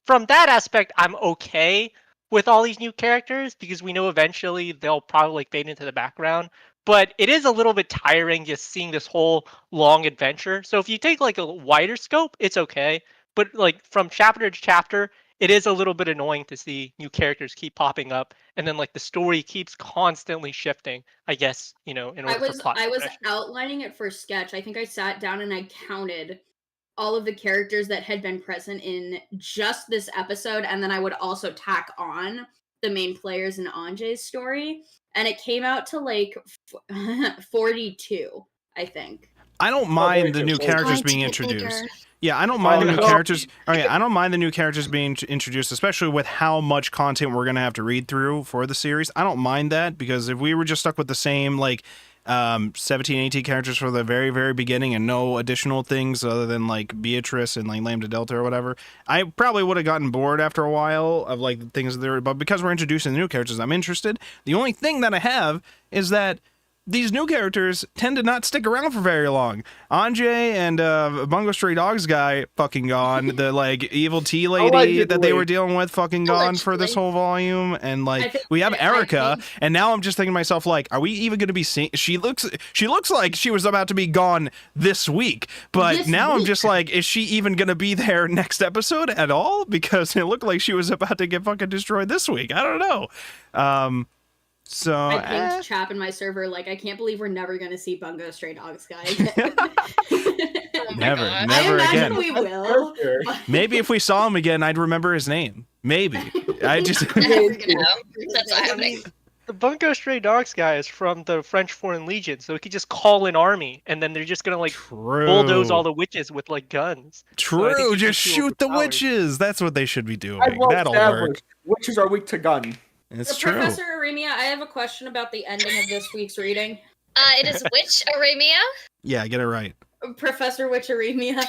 from that aspect, I'm okay with all these new characters because we know eventually they'll probably like fade into the background. But it is a little bit tiring just seeing this whole long adventure. So if you take like a wider scope, it's okay. But like from chapter to chapter, it is a little bit annoying to see new characters keep popping up, and then like the story keeps constantly shifting, I guess, you know, in order for plot I was progression. outlining it for sketch. I think I sat down and I counted all of the characters that had been present in just this episode, and then I would also tack on the main players in Anjay's story, and it came out to like 42, I think. I don't mind the new characters being introduced. Yeah, I don't mind the new characters. Okay, I don't mind the new characters being introduced, especially with how much content we're gonna have to read through for the series. I don't mind that, because if we were just stuck with the same like 17, 18 characters for the very, very beginning and no additional things other than like Beatrice and like Lambda Delta or whatever, I probably would have gotten bored after a while of like the things there. But because we're introducing the new characters, I'm interested. The only thing that I have is that these new characters tend to not stick around for very long. Anjay and Bungo Stray Dogs guy fucking gone. The like evil tea lady that they were dealing with fucking gone for this whole volume. And like we have Erica, and now I'm just thinking to myself, like, are we even going to be seeing? She looks like she was about to be gone this week, but now I'm just like, is she even going to be there next episode at all? Because it looked like she was about to get fucking destroyed this week. I don't know. So I pinged Chap in my server, like, I can't believe we're never gonna see Bungo Stray Dogs guy again. Never I imagine again. we will. Maybe if we saw him again, I'd remember his name. Maybe. I just Never gonna know. That's not happening. The Bungo Stray Dogs guy is from the French Foreign Legion, so he could just call an army, and then they're just gonna like bulldoze all the witches with like guns. True, just shoot the witches. That's what they should be doing. That'll work. Witches are weak to gun. It's true. Professor Aremia, I have a question about the ending of this week's reading. It is Witch Aremia. Yeah, get it right. Professor Witch Aremia.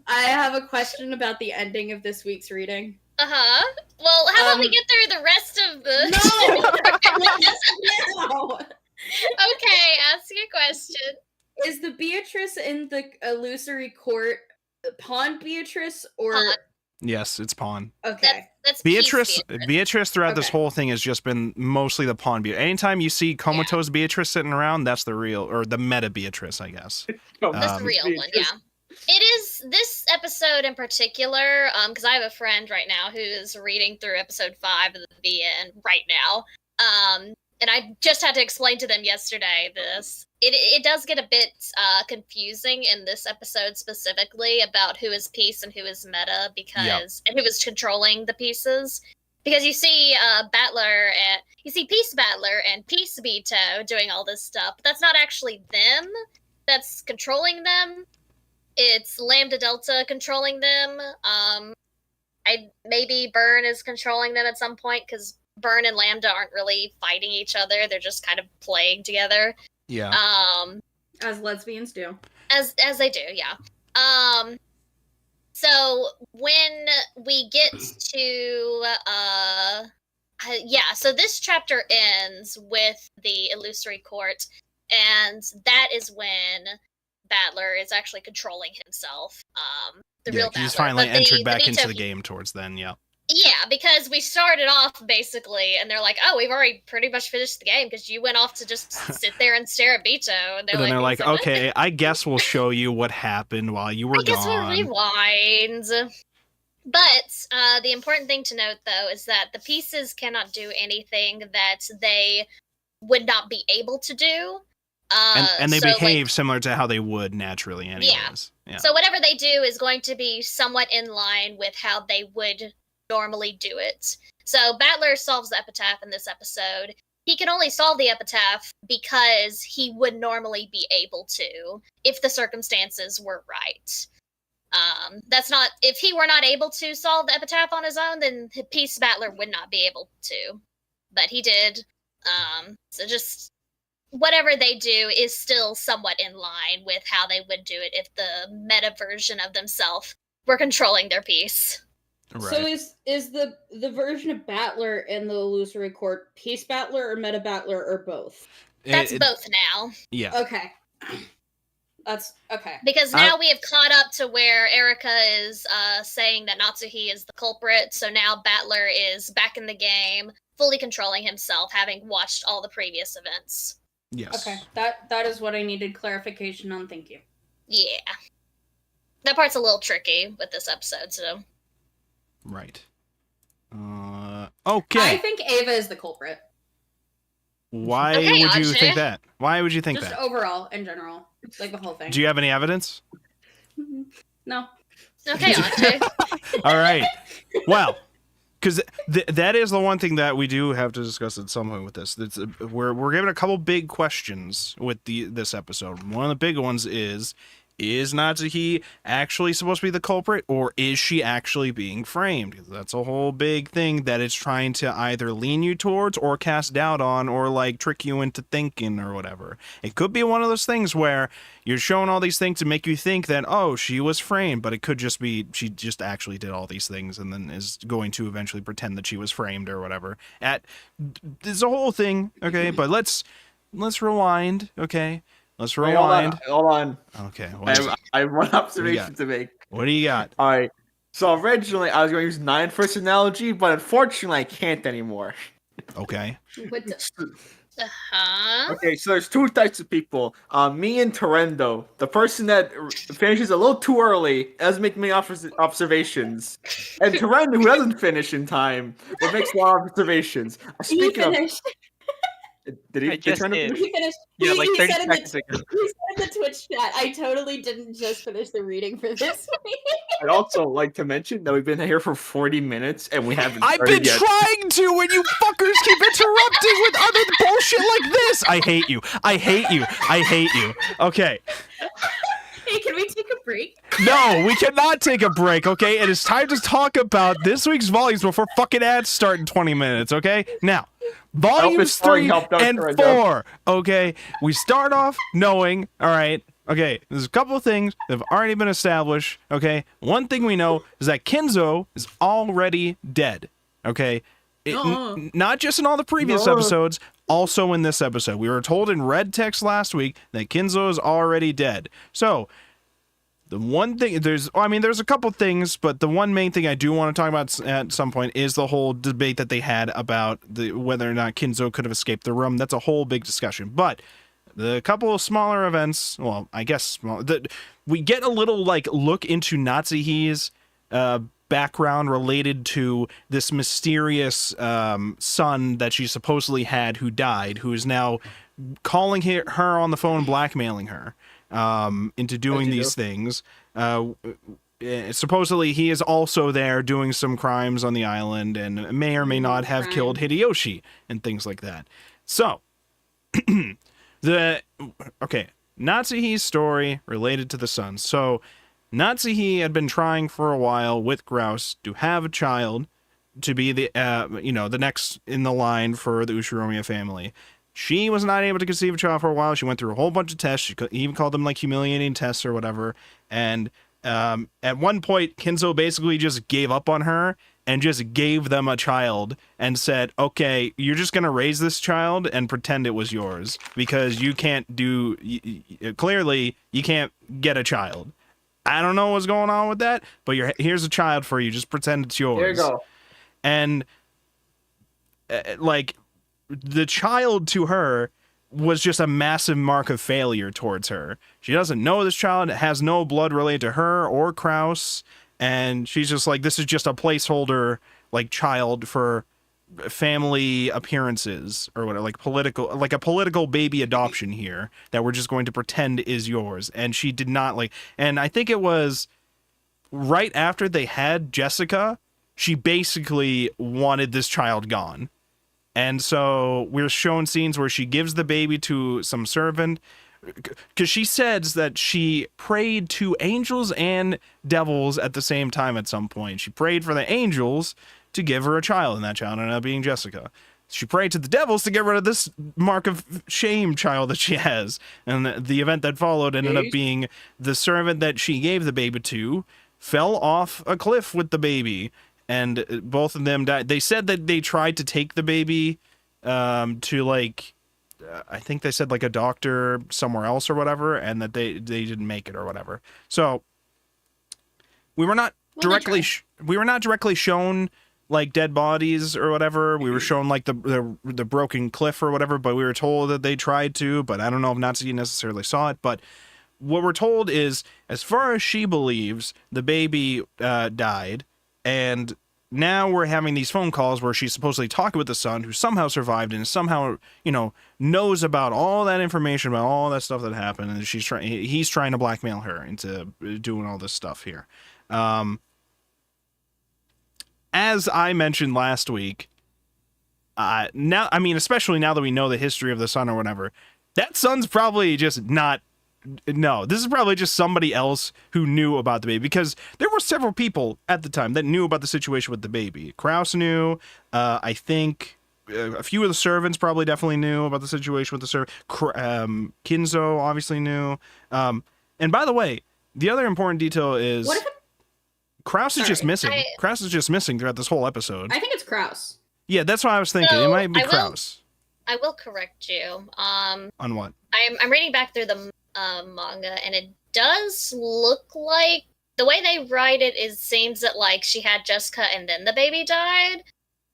I have a question about the ending of this week's reading. Well, how about we get through the rest of the... No! Okay, ask your question. Is the Beatrice in the illusory court Pawn Beatrice or... Pawn. Yes, it's pawn. Okay. That's Beatrice throughout this Okay. whole thing has just been mostly the pawn Beatrice. Anytime you see comatose Beatrice sitting around, that's the real, or the meta Beatrice, I guess. That's the real one, yeah. It is this episode in particular, because I have a friend right now who is reading through episode 5 of the VN right now. And I just had to explain to them yesterday this. It does get a bit confusing in this episode specifically about who is Peace and who is Meta, because and who is controlling the pieces. Because you see Battler and you see Peace Battler and Peace Beto doing all this stuff, but that's not actually them that's controlling them. It's Lambda Delta controlling them. Maybe Burn is controlling them at some point, because Burn and Lambda aren't really fighting each other. They're just kind of playing together. Yeah. As lesbians do. As they do, yeah. So when we get to so this chapter ends with the illusory court, and that is when Battler is actually controlling himself. The real Battler. He's finally entered back into Beto, the game towards then, yeah. Yeah, because we started off basically, and they're like, "Oh, we've already pretty much finished the game because you went off to just sit there and stare at Beto." And then they're like, "Okay, I guess we'll show you what happened while you were gone." I guess we'll rewind. But the important thing to note, though, is that the pieces cannot do anything that they would not be able to do. And they behave similar to how they would naturally, anyways. Yeah. So whatever they do is going to be somewhat in line with how they would normally do it. So Battler solves the epitaph in this episode. He can only solve the epitaph because he would normally be able to if the circumstances were right. That's not, if he were not able to solve the epitaph on his own, then Peace Battler would not be able to. But he did. So just whatever they do is still somewhat in line with how they would do it if the meta version of themselves were controlling their piece. Right. So is the version of Battler in the illusory court Peace Battler or Meta Battler or both? That's both now. Yeah. Okay. That's okay. Because now we have caught up to where Erica is saying that Natsuhi is the culprit, so now Battler is back in the game, fully controlling himself, having watched all the previous events. Yes. Okay. That is what I needed clarification on. Thank you. Yeah. That part's a little tricky with this episode, so. Right. Okay. I think Ava is the culprit. Why would you think that? Why would you think that? Just overall, in general. Like the whole thing. Do you have any evidence? No. Okay, Andre. All right. Well, because that is the one thing that we do have to discuss at some point with this. We're given a couple big questions with this episode. One of the big ones is is Natsuhi actually supposed to be the culprit, or is she actually being framed? Because that's a whole big thing that it's trying to either lean you towards or cast doubt on, or like trick you into thinking or whatever. It could be one of those things where you're showing all these things to make you think that, oh, she was framed, but it could just be she just actually did all these things and then is going to eventually pretend that she was framed or whatever. It's a whole thing, okay? But let's rewind, okay? Let's rewind. Hold on. Okay. I have one observation to make. What do you got? All right. So originally I was going to use 9 for this analogy, but unfortunately I can't anymore. Okay. What the- Okay, so there's 2 types of people. Me and Torrendo. The person that finishes a little too early doesn't make many observations. And Torrendo, who doesn't finish in time, but makes a lot of observations. He Speaking of... finished. Did he? I just did. He finished. Yeah, He- like he 30 said in the- seconds ago. He said in the Twitch chat, I totally didn't just finish the reading for this week. I'd also like to mention that we've been here for 40 minutes and we haven't I've started been yet. trying to, and you fuckers keep interrupting with other bullshit like this. I hate you. I hate you. I hate you. Okay. Hey, can we take a break? No, we cannot take a break, okay? It is time to talk about this week's volumes before fucking ads start in 20 minutes, okay? Now, volumes 3 and 4, okay? We start off knowing, all right, okay, there's a couple of things that have already been established, okay? One thing we know is that Kinzo is already dead, okay? Not just in all the previous episodes, also in this episode. We were told in red text last week that Kinzo is already dead. So, the one thing, there's a couple things, but the one main thing I do want to talk about at some point is the whole debate that they had about whether or not Kinzo could have escaped the room. That's a whole big discussion. But the couple of smaller events, well, I guess small, we get a little like look into Natsuhi's background related to this mysterious son that she supposedly had who died, who is now calling her on the phone, blackmailing her into doing these things. Supposedly he is also there doing some crimes on the island and may or may not have killed Hideyoshi and things like that. So Natsuhi's story related to the son. So Natsuhi had been trying for a while with Grouse to have a child, to be the the next in the line for the Ushiromiya family. She was not able to conceive a child for a while. She went through a whole bunch of tests. She even called them like humiliating tests or whatever. And at one point, Kinzo basically just gave up on her and just gave them a child and said, okay, you're just going to raise this child and pretend it was yours because you can't clearly you can't get a child. I don't know what's going on with that, but here's a child for you. Just pretend it's yours. There you go. And the child to her was just a massive mark of failure towards her. She doesn't know this child, has no blood related to her or Kraus, and she's just like, this is just a placeholder like child for family appearances or whatever, like a political baby adoption here that we're just going to pretend is yours. And she did not and I think it was right after they had Jessica, she basically wanted this child gone. And so we're shown scenes where she gives the baby to some servant, because she says that she prayed to angels and devils at the same time at some point. She prayed for the angels to give her a child, and that child ended up being Jessica. She prayed to the devils to get rid of this mark of shame child that she has. And the event that followed ended up being the servant that she gave the baby to fell off a cliff with the baby. And both of them died. They said that they tried to take the baby to I think they said like a doctor somewhere else or whatever, and that they didn't make it or whatever. So we were not directly shown like dead bodies or whatever. We were shown like the broken cliff or whatever, but we were told that they tried to. But I don't know if Natsuki necessarily saw it. But what we're told is, as far as she believes, the baby died. And now we're having these phone calls where she's supposedly talking with the son who somehow survived and somehow, knows about all that information, about all that stuff that happened. And he's trying to blackmail her into doing all this stuff here. As I mentioned last week, especially now that we know the history of the son or whatever, that son's probably just not No, this is probably just somebody else who knew about the baby, because there were several people at the time that knew about the situation with the baby. Kraus knew. I think a few of the servants probably definitely knew about the situation with the servant. Kinzo obviously knew. And by the way, the other important detail is Kraus is just missing. Kraus is just missing throughout this whole episode. I think it's Kraus. Yeah, that's what I was thinking. So, it might be Kraus. I will correct you. On what? I'm reading back through the manga, and it does look like the way they write it seems that like she had Jessica and then the baby died.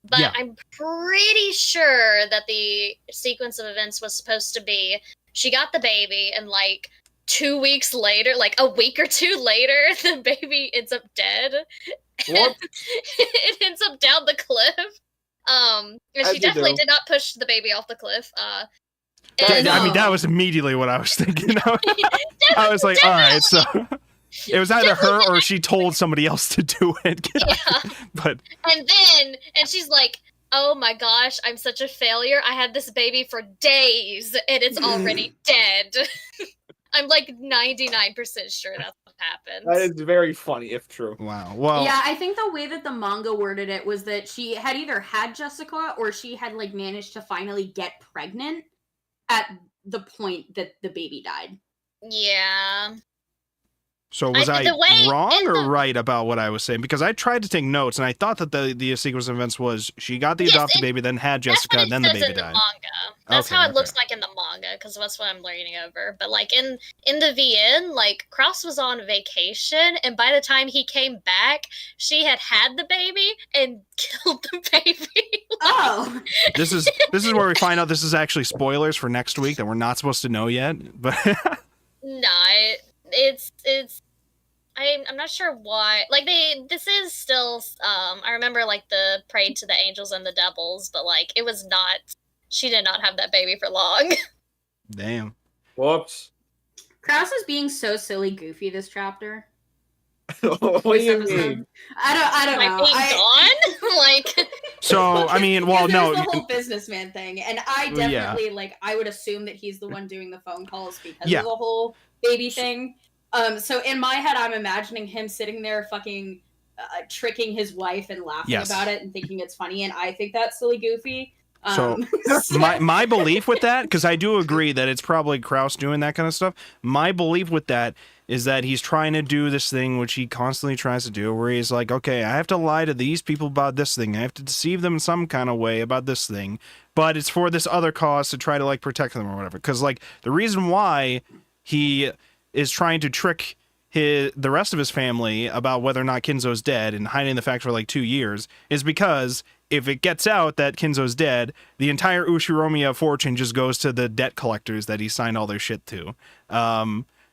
But Yeah. I'm pretty sure that the sequence of events was supposed to be she got the baby, and like 2 weeks later, like a week or two later, the baby ends up dead. What? It ends up down the cliff. And As she you definitely do. did not push the baby off the cliff. I mean, that was immediately what I was thinking of. I was like, all right, so it was either her or she told somebody else to do it. Yeah. But And she's like, oh my gosh, I'm such a failure. I had this baby for days and it's already dead. I'm like 99% sure that's what happened. That is very funny, if true. wow. Well, Yeah, I think the way that the manga worded it was that she had either had Jessica or she had like managed to finally get pregnant at the point that the baby died. Yeah. so was I the way- wrong in or the- right about what I was saying? Because I tried to take notes, and I thought that the sequence of events was she got the Yes, adopted baby, then had That's Jessica, what and it then the says baby in the died. manga. That's Okay, how it okay. looks like in the manga, because that's what I'm learning over. But like in the VN, like Cross was on vacation, and by the time he came back, she had the baby and killed the baby. Oh, This is where we find out this is actually spoilers for next week that we're not supposed to know yet. But No, it's I'm not sure why. Like this is still I remember like the prayed to the angels and the devils, but like it was not. She did not have that baby for long. damn. Whoops. Kraus is being so silly goofy this chapter. What do you This episode. mean? I don't Like know. being gone, like So I mean, well, Because no. there's the whole businessman thing, and I Well, yeah. definitely like. I would assume that he's the one doing the phone calls because Yeah. of the whole baby thing. So in my head, I'm imagining him sitting there, fucking tricking his wife and laughing Yes. about it and thinking it's funny, and I think that's silly goofy. So, my belief with that, because I do agree that it's probably Kraus doing that kind of stuff. My belief with that is that he's trying to do this thing which he constantly tries to do, where he's like, okay, I have to lie to these people about this thing. I have to deceive them in some kind of way about this thing, but it's for this other cause to try to like protect them or whatever. Because like the reason why he is trying to trick the rest of his family about whether or not Kinzo's dead and hiding the fact for like 2 years is because if it gets out that Kinzo's dead, the entire Ushiromiya fortune just goes to the debt collectors that he signed all their shit to.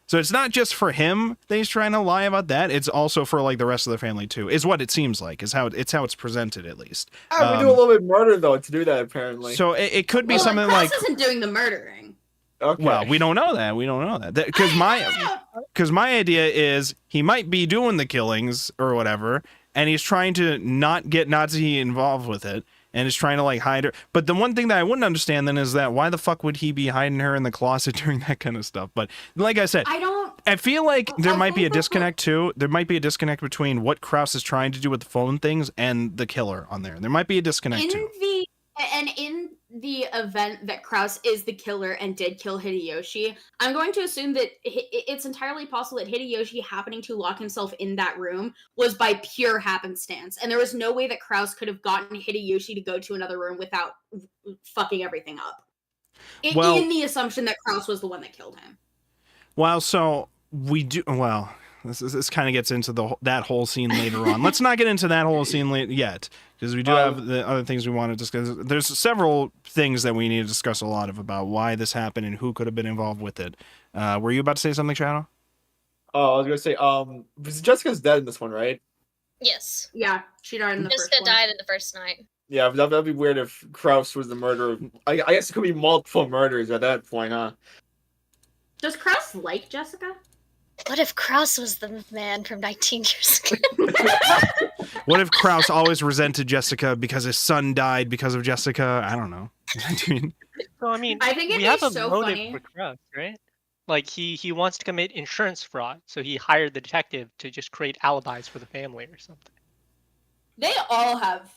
So it's not just for him that he's trying to lie about that. It's also for like the rest of the family too. Is what it seems like. Is how it's presented at least. We do a little bit of murder though to do that apparently. So it could be well, something Kraus like. isn't doing the murdering. Okay. Well, we don't know that. We don't know that because my idea is he might be doing the killings or whatever, and he's trying to not get Nazi involved with it, and is trying to like hide her. But the one thing that I wouldn't understand then is that why the fuck would he be hiding her in the closet doing that kind of stuff? But like I said, I feel like there might be a disconnect too. There might be a disconnect between what Kraus is trying to do with the phone things and the killer on there. There might be a disconnect too. In the event that Kraus is the killer and did kill Hideyoshi, I'm going to assume that it's entirely possible that Hideyoshi happening to lock himself in that room was by pure happenstance, and there was no way that Kraus could have gotten Hideyoshi to go to another room without fucking everything up. In the assumption that Kraus was the one that killed him. Well, so we do. Well, this kind of gets into that whole scene later on. Let's not get into that whole scene yet, because we do have the other things we want to discuss. There's several things that we need to discuss a lot of about why this happened and who could have been involved with it. Were you about to say something, Shadow? Oh, I was gonna say, Jessica's dead in this one, right? yes, Yeah, she died in the Jessica first one. died in the first night. Yeah, that'd be weird if Kraus was the murderer. I guess it could be multiple murders at that point, huh? Does Kraus like Jessica? What if Kraus was the man from 19 years ago? What if Kraus always resented Jessica because his son died because of Jessica? I don't know. So I mean, I think it'd we be have a so motive funny. for Kraus, right? Like he wants to commit insurance fraud, so he hired the detective to just create alibis for the family or something. They all have.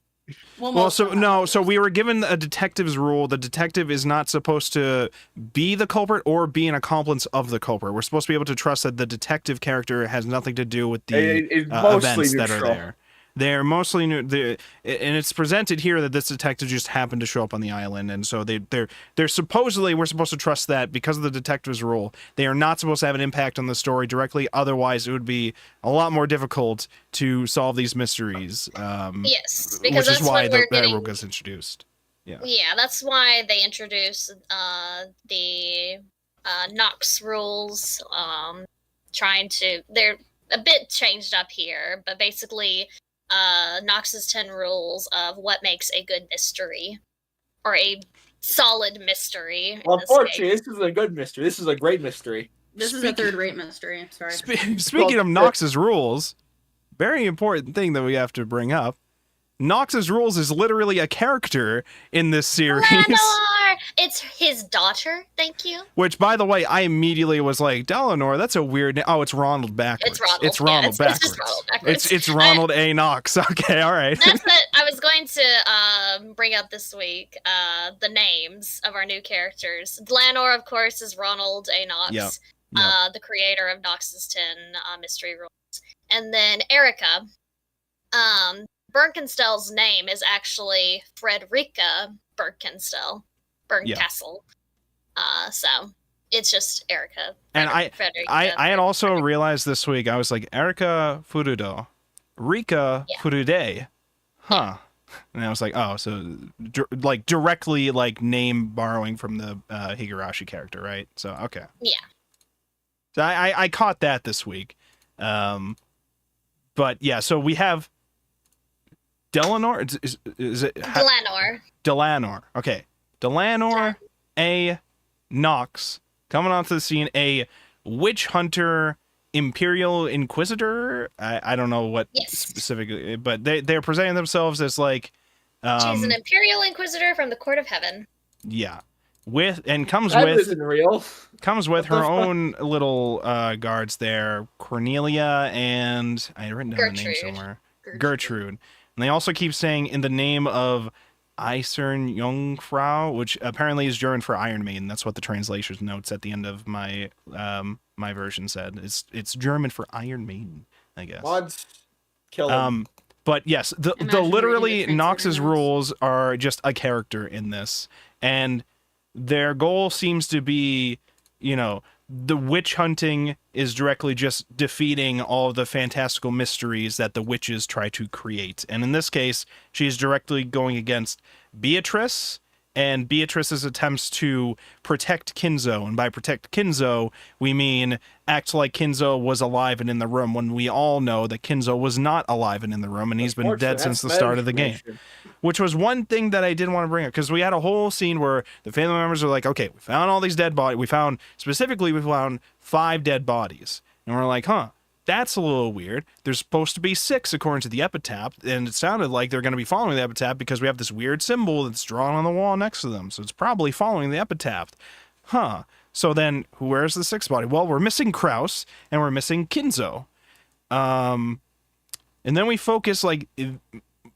Well, so we were given a detective's rule. The detective is not supposed to be the culprit or be an accomplice of the culprit. We're supposed to be able to trust that the detective character has nothing to do with the events that are there. They're mostly new, and it's presented here that this detective just happened to show up on the island, and so they're supposedly, we're supposed to trust that because of the detective's role. They are not supposed to have an impact on the story directly. Otherwise, it would be a lot more difficult to solve these mysteries. Yes, because which that's is why when that rule gets introduced. Yeah, that's why they introduced the Knox rules. They're a bit changed up here, but basically. Knox's 10 rules of what makes a good mystery or a solid mystery. Well, unfortunately, this is a good mystery. This is a great mystery. This is a third-rate mystery. Sorry. Speaking of Knox's rules, very important thing that we have to bring up. Knox's rules is literally a character in this series. Lenore! It's his daughter, thank you. Which, by the way, I immediately was like, Delanor, that's a weird name. Oh, it's Ronald backwards. It's Ronald. Backwards. It's just Ronald backwards. It's Ronald A. Knox. Okay, all right. That's what I was going to bring up this week, the names of our new characters. Delanor, of course, is Ronald A. Knox, Yep. the creator of Knox's 10 mystery rules. And then Erica, Bernkastel's name is actually Frederica Bernkastel. Bernkastel. So it's just Erica. And I had also realized this week, I was like, Erica Furudo, Rika Furude. Huh. And I was like, oh, so directly name borrowing from the Higurashi character, right? So, okay. Yeah. So I caught that this week. But yeah, so we have Delanor. Is it Delanor? Delanor. Okay. Delanor A. Knox coming onto the scene. A witch hunter, Imperial Inquisitor. I don't know what specifically, but they're presenting themselves as like. She's an Imperial Inquisitor from the Court of Heaven. Yeah. Comes with her own little guards there, Cornelia and I written down the name somewhere. Gertrude. And they also keep saying in the name of Eisern Jungfrau, which apparently is German for Iron Maiden. That's what the translation notes at the end of my my version said. It's German for Iron Maiden, I guess. Mods kill him. But yes, the literally Knox's rules are just a character in this, and their goal seems to be, the witch hunting is directly just defeating all of the fantastical mysteries that the witches try to create. And in this case, she's directly going against Beatrice and Beatrice's attempts to protect Kinzo. And by protect Kinzo, we mean act like Kinzo was alive and in the room, when we all know that Kinzo was not alive and in the room, and he's been dead since the start of the game. Which was one thing that I did want to bring up, because we had a whole scene where the family members are like, okay, we found all these dead bodies. We found 5 dead bodies. And we're like, that's a little weird. There's supposed to be 6 according to the epitaph, and it sounded like they're going to be following the epitaph because we have this weird symbol that's drawn on the wall next to them. So it's probably following the epitaph. So then, where's the 6th body? Well, we're missing Kraus, and we're missing Kinzo. And then we focus,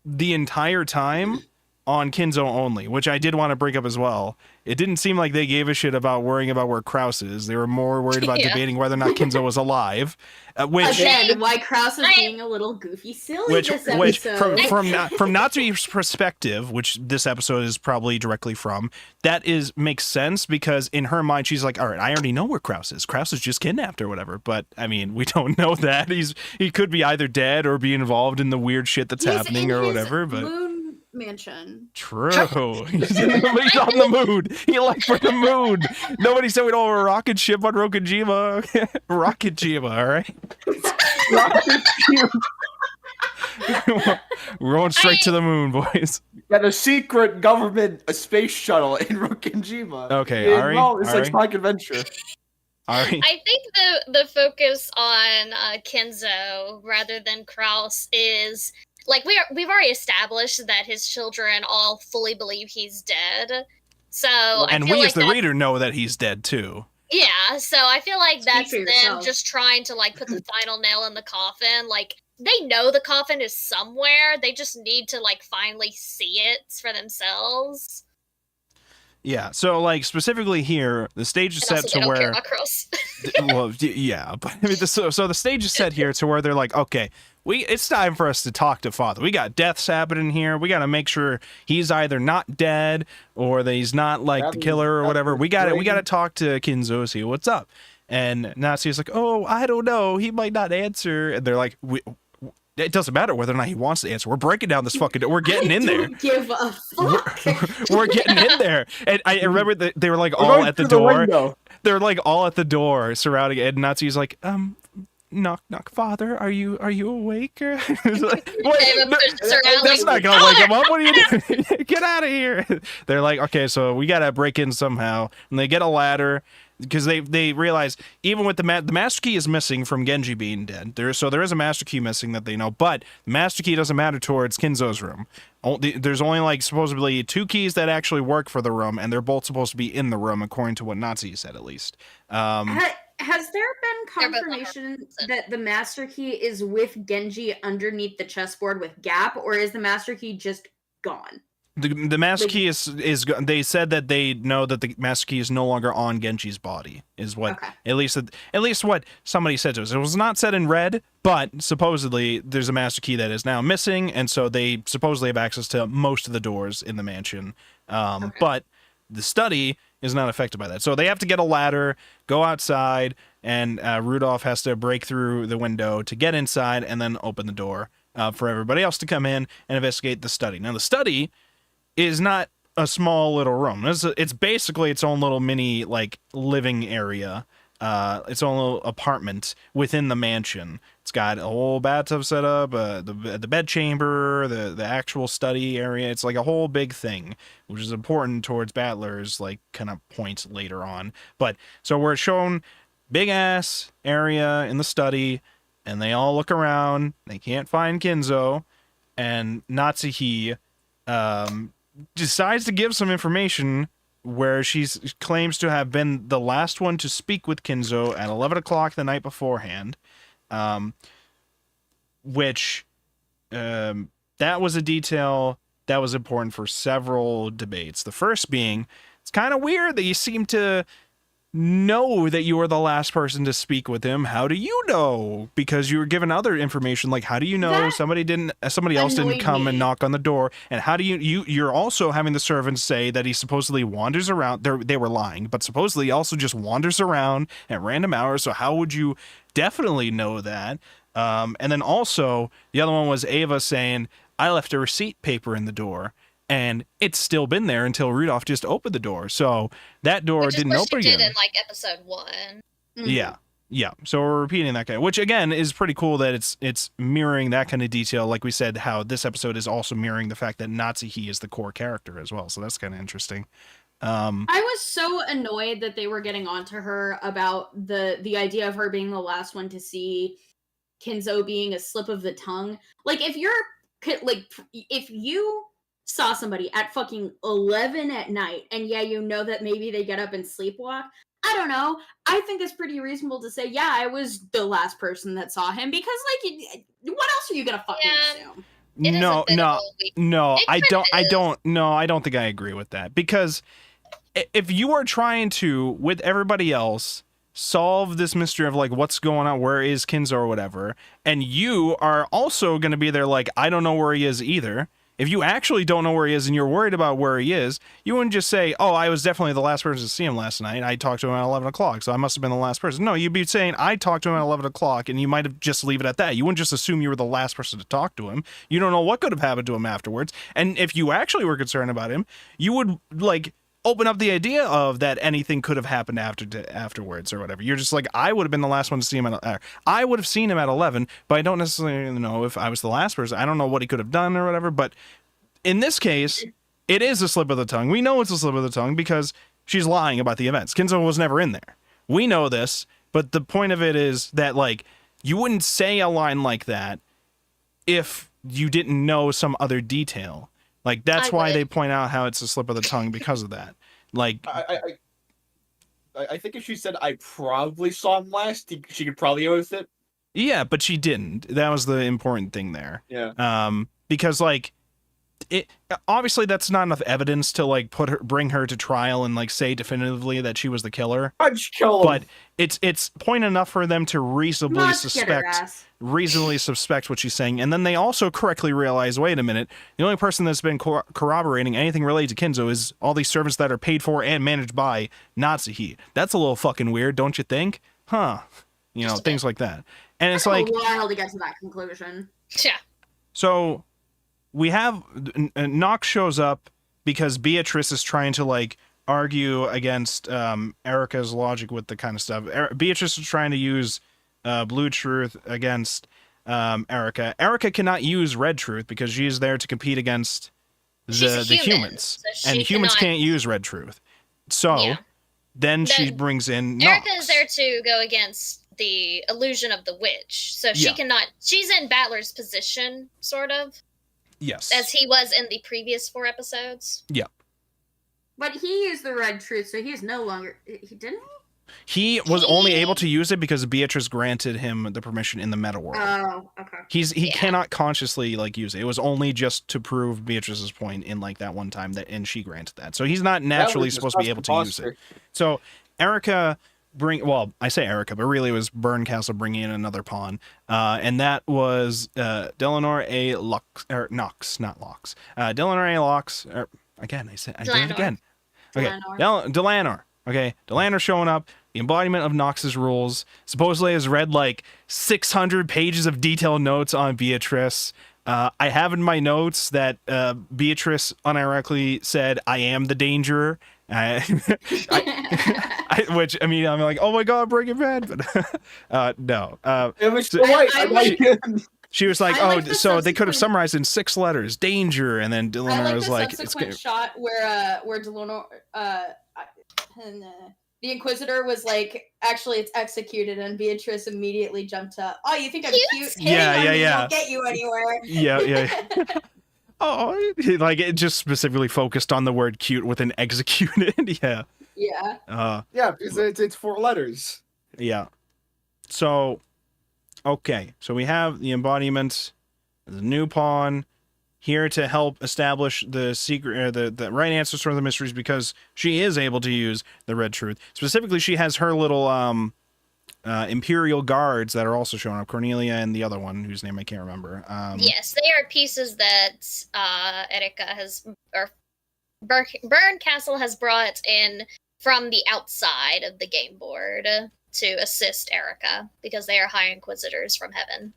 the entire time on Kinzo only, which I did want to bring up as well. It didn't seem like they gave a shit about worrying about where Kraus is. They were more worried about debating whether or not Kinzo was alive. Again, why Kraus is being a little goofy silly this episode. From Natsui's perspective, which this episode is probably directly from, makes sense, because in her mind she's like, all right, I already know where Kraus is. Kraus is just kidnapped or whatever. But I mean, we don't know that. He could be either dead or be involved in the weird shit that's happening or whatever. But moon mansion. True. He's on the moon. He left for the moon. Nobody said we don't have a rocket ship on Rokujima. Rocketjima, all right? We're going straight to the moon, boys. Got a secret government space shuttle in Rokujima. Okay, Ari. It's like Sonic Adventure. Ari. I think the focus on Kinzo rather than Kraus is we've already established that his children all fully believe he's dead. So and we as the reader know that he's dead too. Yeah, so I feel like that's for them yourself. just trying to like put the final nail in the coffin. Like they know the coffin is somewhere. They just need to like finally see it for themselves. Yeah, so like specifically here, the stage is And set also, to they don't care where, about girls. well, yeah, but I mean, so the stage is set here to where they're like, okay, it's time for us to talk to Father. We got deaths happening here. We got to make sure he's either not dead or that he's not like the killer or whatever. We got to talk to Kinzo, see what's up. And Natsu's like, oh, I don't know, he might not answer. And they're like, it doesn't matter whether or not he wants to answer. We're breaking down this fucking door. We're getting in there. Give a fuck. We're getting in there. And I remember that they were like all at the door. They're like all at the door surrounding it. And Natsu's like, knock, knock, Father, are you awake? Or like, that's not gonna wake him up. What are you doing? Get out of here. They're like, okay, so we gotta break in somehow. And they get a ladder. Because they realize even with the master key is missing from Genji being dead. There is a master key missing that they know, but the master key doesn't matter towards Kinzo's room. There's only like supposedly 2 keys that actually work for the room, and they're both supposed to be in the room according to what Natsu said at least. Has there been confirmation that the master key is with Genji underneath the chessboard with Gap, or is the master key just gone? The master key is they said that they know that the master key is no longer on Genji's body, is what at least what somebody said to us. It was not said in red, but supposedly there's a master key that is now missing, and so they supposedly have access to most of the doors in the mansion. But the study is not affected by that. So they have to get a ladder, go outside, and Rudolph has to break through the window to get inside and then open the door for everybody else to come in and investigate the study. Now the study is not a small little room. It's basically its own little mini like living area, its own little apartment within the mansion. It's got a whole bathtub set up, the bed chamber, the actual study area. It's like a whole big thing, which is important towards Battler's like kind of points later on. But so we're shown big ass area in the study, and they all look around. They can't find Kinzo, and Natsuhi decides to give some information where she claims to have been the last one to speak with Kinzo at 11 o'clock the night beforehand, which that was a detail that was important for several debates. The first being, it's kind of weird that you seem to know that you were the last person to speak with him. How do you know? Because you were given other information, like how do you know that somebody else didn't come and knock on the door? And how do you're also having the servants say that he supposedly wanders around. They were lying, but supposedly he also just wanders around at random hours. So how would you definitely know that? And then also the other one was Ava saying, I left a receipt paper in the door. And it's still been there until Rudolph just opened the door. So that door didn't open again. Did in like episode 1. Mm-hmm. Yeah. So we're repeating that kind, which again is pretty cool that it's mirroring that kind of detail. Like we said, how this episode is also mirroring the fact that Natsuhi is the core character as well. So that's kind of interesting. I was so annoyed that they were getting onto her about the idea of her being the last one to see Kinzo being a slip of the tongue. Like if you saw somebody at fucking 11 at night, and you know that maybe they get up and sleepwalk, I don't know. I think it's pretty reasonable to say, yeah, I was the last person that saw him, because like, what else are you gonna fucking assume? No, I don't think I agree with that, because if you are trying to, with everybody else, solve this mystery of like what's going on, where is Kinzo or whatever, and you are also going to be there like, I don't know where he is either. If you actually don't know where he is and you're worried about where he is, you wouldn't just say, oh, I was definitely the last person to see him last night. I talked to him at 11 o'clock, so I must have been the last person. No, you'd be saying, I talked to him at 11 o'clock, and you might have just leave it at that. You wouldn't just assume you were the last person to talk to him. You don't know what could have happened to him afterwards. And if you actually were concerned about him, you would, like, open up the idea of that anything could have happened afterwards or whatever. You're just like, I would have been the last one to see him I would have seen him at 11, but I don't necessarily know if I was the last person. I don't know what he could have done or whatever, but in this case, it is a slip of the tongue. We know it's a slip of the tongue because she's lying about the events. Kinzo was never in there. We know this, but the point of it is that, like, you wouldn't say a line like that if you didn't know some other detail. Like, that's why they point out how it's a slip of the tongue because of that. Like, I think if she said I probably saw him last, she could probably go with it. Yeah, but she didn't. That was the important thing there. Yeah. Because like, it obviously that's not enough evidence to like bring her to trial and like say definitively that she was the killer. I'd just kill him. But it's point enough for them to reasonably suspect what she's saying, and then they also correctly realize, wait a minute, the only person that's been corroborating anything related to Kinzo is all these servants that are paid for and managed by Natsuhi. That's a little fucking weird, don't you think? Huh? You know, things like that. And it's like a while to get to that conclusion. Yeah. So we have Nox shows up because Beatrice is trying to like argue against Erica's logic with the kind of stuff. Beatrice is trying to use blue truth against Erica. Erica cannot use red truth because she's there to compete against the humans, so and humans can't use red truth. So then she brings in Nox. Erica is there to go against the illusion of the witch, so she cannot. She's in Battler's position, sort of. Yes. As he was in the previous 4 episodes. Yeah. But he used the red truth, so he's no longer. He didn't. He was only able to use it because Beatrice granted him the permission in the meta world. Oh, okay. He cannot consciously like use it. It was only just to prove Beatrice's point in like that one time that, and she granted that. So he's not naturally supposed to be able to use it. So Erica I say Erica, but really it was Berncastle bringing in another pawn, and that was Delanor A. Nox, not Lox. Delanor A. Lox. Again, I did it again. Okay, Delanor. Okay, Delanor showing up. The embodiment of Nox's rules. Supposedly has read like 600 pages of detailed notes on Beatrice. I have in my notes that Beatrice unironically said, "I am the danger." Which I mean, I'm like, oh my god, Breaking Bad, but no. It was so white. She was like, so they could have summarized in 6 letters, danger, and then Delanor was like, it's a shot where Delanor and the Inquisitor was like, actually, it's executed, and Beatrice immediately jumped up. Oh, you think I'm cute? Yeah. Won't get you anywhere. Yeah. Oh, like it just specifically focused on the word cute with an executed. Yeah. Because it's 4 letters. Yeah. So, okay. So we have the embodiment, the new pawn, here to help establish the secret, the right answers for the mysteries, because she is able to use the red truth. Specifically, she has her little Imperial guards that are also showing up. Cornelia and the other one, whose name I can't remember. Yes, they are pieces that Erika or Berncastle has brought in from the outside of the game board to assist Erika, because they are High Inquisitors from heaven.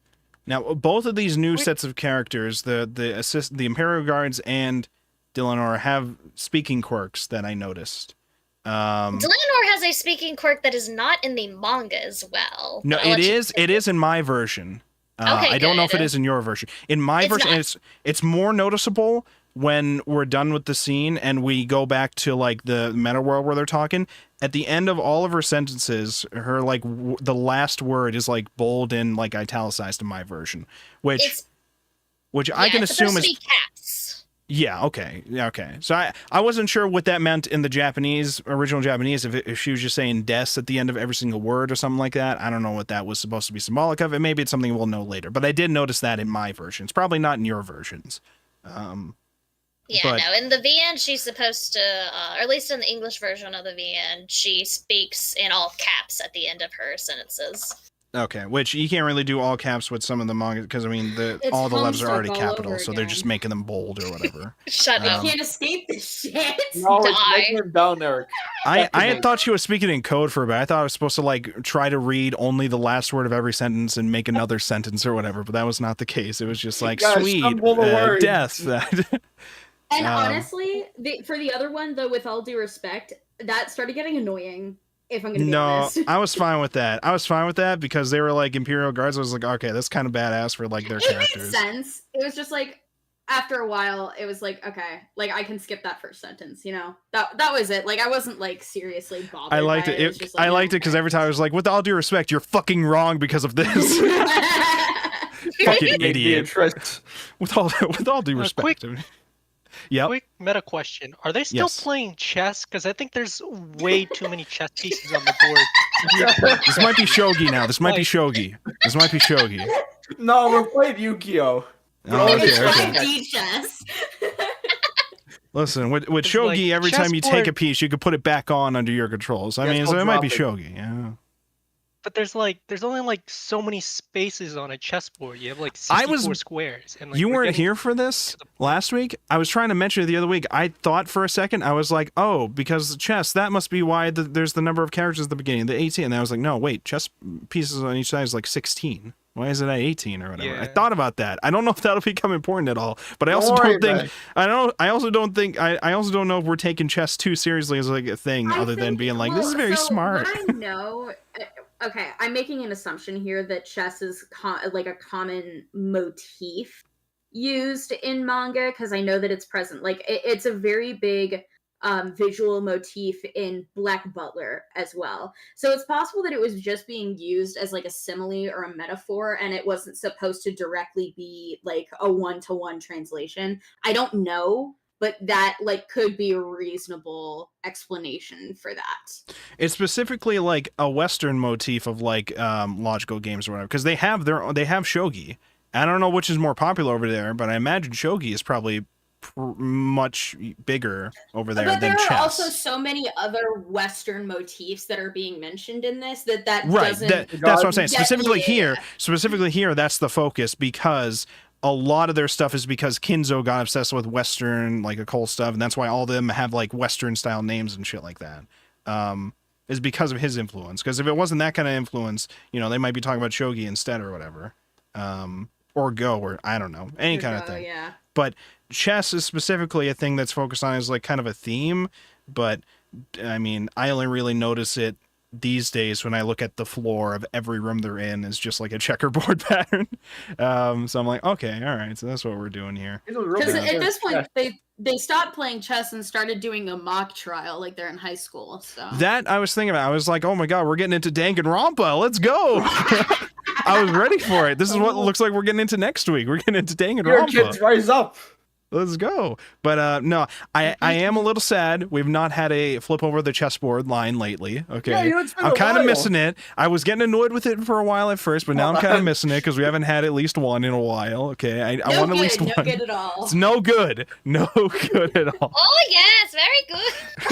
Now, both of these new sets of characters, the Imperial Guards and Delanor, have speaking quirks that I noticed. Delanor has a speaking quirk that is not in the manga as well. No, it is. It is in my version. Okay, I don't know if it is in your version. In my version, it's more noticeable when we're done with the scene and we go back to like the meta world where they're talking. At the end of all of her sentences, her like the last word is like bold and like italicized in my version, which I can assume is caps. Yeah. Okay. So I wasn't sure what that meant in the original Japanese. If she was just saying "des" at the end of every single word or something like that. I don't know what that was supposed to be symbolic of. And maybe it's something we'll know later. But I did notice that in my version. It's probably not in your versions. No. In the VN, she's supposed to, or at least in the English version of the VN, she speaks in all caps at the end of her sentences. Okay, which you can't really do all caps with some of the manga, because I mean all the letters are already capital, so they're just making them bold or whatever. Shut up! You can't escape this shit. No, it's her down, Eric. I had thought she was speaking in code for a bit. I thought I was supposed to like try to read only the last word of every sentence and make another sentence or whatever, but that was not the case. It was just like sweet death. And honestly, for the other one, though, with all due respect, that started getting annoying. If I'm gonna be honest. I was fine with that. Because they were like Imperial Guards. I was like, okay, that's kind of badass for like their characters. It made sense. It was just like, after a while, it was like, okay, like I can skip that first sentence, you know? That was it. Like I wasn't like seriously bothered. I liked it. I liked it because every time I was like, with all due respect, you're fucking wrong because of this. Fucking idiot. With all due respect. Yep. Quick meta question: are they still Yes. playing chess? Because I think there's way too many chess pieces on the board. This might be shogi now. This might be Like- shogi. This might be shogi. No, we're playing Yu-Gi-Oh. Oh, okay, It's okay. 5D chess. Listen, with It's shogi, like every time you take a chessboard- piece, you could put it back on under your controls. I Yeah, mean, it's so it called might be dropping. shogi. Yeah. But there's only like so many spaces on a chessboard. You have like I 64 was- squares. And like, You we're weren't getting here for this last week. I was trying to mention it the other week. I thought for a second, I was like, oh, because chess, that must be why there's the number of characters at the beginning, the 18. And I was like, no, wait, chess pieces on each side is like 16. Why is it at 18 or whatever? I Yeah. thought about that. I don't know if that'll become important at all. But I Don't also worry don't think about it. I also don't think I also don't know if we're taking chess too seriously as like a thing, I other than think- being like, this is well, very so smart. What I know, okay, I'm making an assumption here that chess is like a common motif used in manga because I know that it's present. Like it's a very big visual motif in Black Butler as well. So it's possible that it was just being used as like a simile or a metaphor, and it wasn't supposed to directly be like a one-to-one translation. I don't know. But that like could be a reasonable explanation for that. It's specifically like a Western motif of like logical games or whatever, because they have shogi. I don't know which is more popular over there, but I imagine shogi is probably much bigger over there But than there are chess. also so many other Western motifs that are being mentioned in this that Right, doesn't. that's what I'm saying. Yeah, Specifically here, that's the focus, because a lot of their stuff is because Kinzo got obsessed with Western, like occult stuff, and that's why all of them have like Western style names and shit like that. Is because of his influence. Because if it wasn't that kind of influence, you know, they might be talking about shogi instead or whatever, or go, or I don't know, any kind of thing. Yeah. But chess is specifically a thing that's focused on as like kind of a theme. But I mean, I only really notice it these days when I look at the floor of every room they're in is just like a checkerboard pattern. So I'm like, okay, all right, so that's what we're doing here. Because at this point, they stopped playing chess and started doing a mock trial like they're in high school. So That I was thinking about. I was like, oh my god, we're getting into Danganronpa. Let's go. I was ready for it. This is what it looks like we're getting into next week. We're getting into Here, Danganronpa. kids, rise up. Let's go. But no, I am a little sad. We've not had a flip over the chessboard line lately. Okay. Yeah, you know, it's been I'm a kind of while. missing it. I was getting annoyed with it for a while at first, but now I'm kind of missing it because we haven't had at least one in a while. Okay. I no want at good, least no one. good at all. It's no good. No good at all. Oh yes, very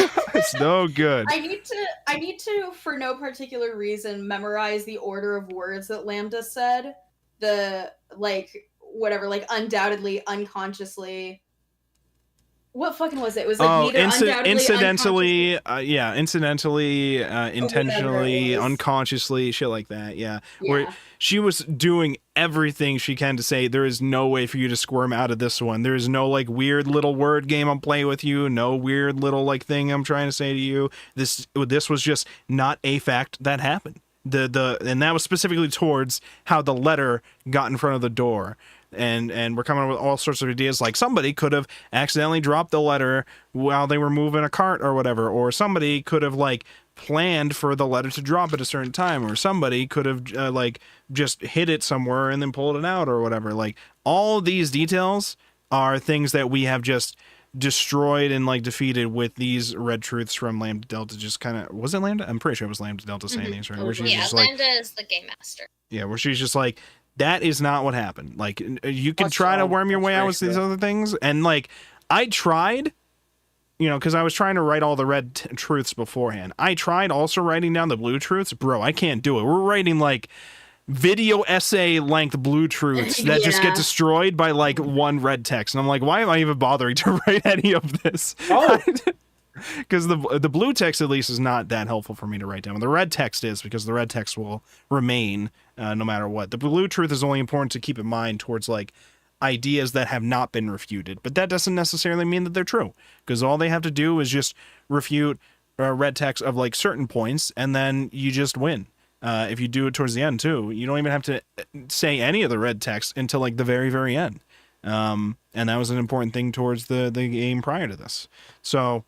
good. It's no good. I need to, for no particular reason, memorize the order of words that Lambda said. The like whatever, like undoubtedly, unconsciously. What fucking was it? It was like neither undoubtedly, incidentally, incidentally, intentionally, is. unconsciously, shit like that. Yeah. Where Yeah. she was doing everything she can to say there is no way for you to squirm out of this one. There is no like weird little word game I'm playing with you. No weird little like thing I'm trying to say to you. This was just not a fact that happened. And that was specifically towards how the letter got in front of the door. And we're coming up with all sorts of ideas, like somebody could have accidentally dropped the letter while they were moving a cart or whatever, or somebody could have like planned for the letter to drop at a certain time, or somebody could have like just hid it somewhere and then pulled it out or whatever. Like all of these details are things that we have just destroyed and like defeated with these red truths from Lambda Delta. Just kind of, was it Lambda? I'm pretty sure it was Lambda Delta saying these, right? Where she's Yeah, just like, Lambda is the game master. yeah, where she's just like, that is not what happened. Like, you can That's try to all- worm your that's way out very with these true. other things. And, like, I tried, you know, because I was trying to write all the red truths beforehand. I tried also writing down the blue truths. Bro, I can't do it. We're writing, like, video essay length blue truths that just get Yeah. destroyed by, like, one red text. And I'm like, why am I even bothering to write any of this? Oh. Because the blue text at least is not that helpful for me to write down. The red text is, because the red text will remain no matter what. The blue truth is only important to keep in mind towards like ideas that have not been refuted, but that doesn't necessarily mean that they're true, because all they have to do is just refute red text of like certain points, and then you just win. If you do it towards the end too, you don't even have to say any of the red text until like the very, very end. And that was an important thing towards the game prior to this. So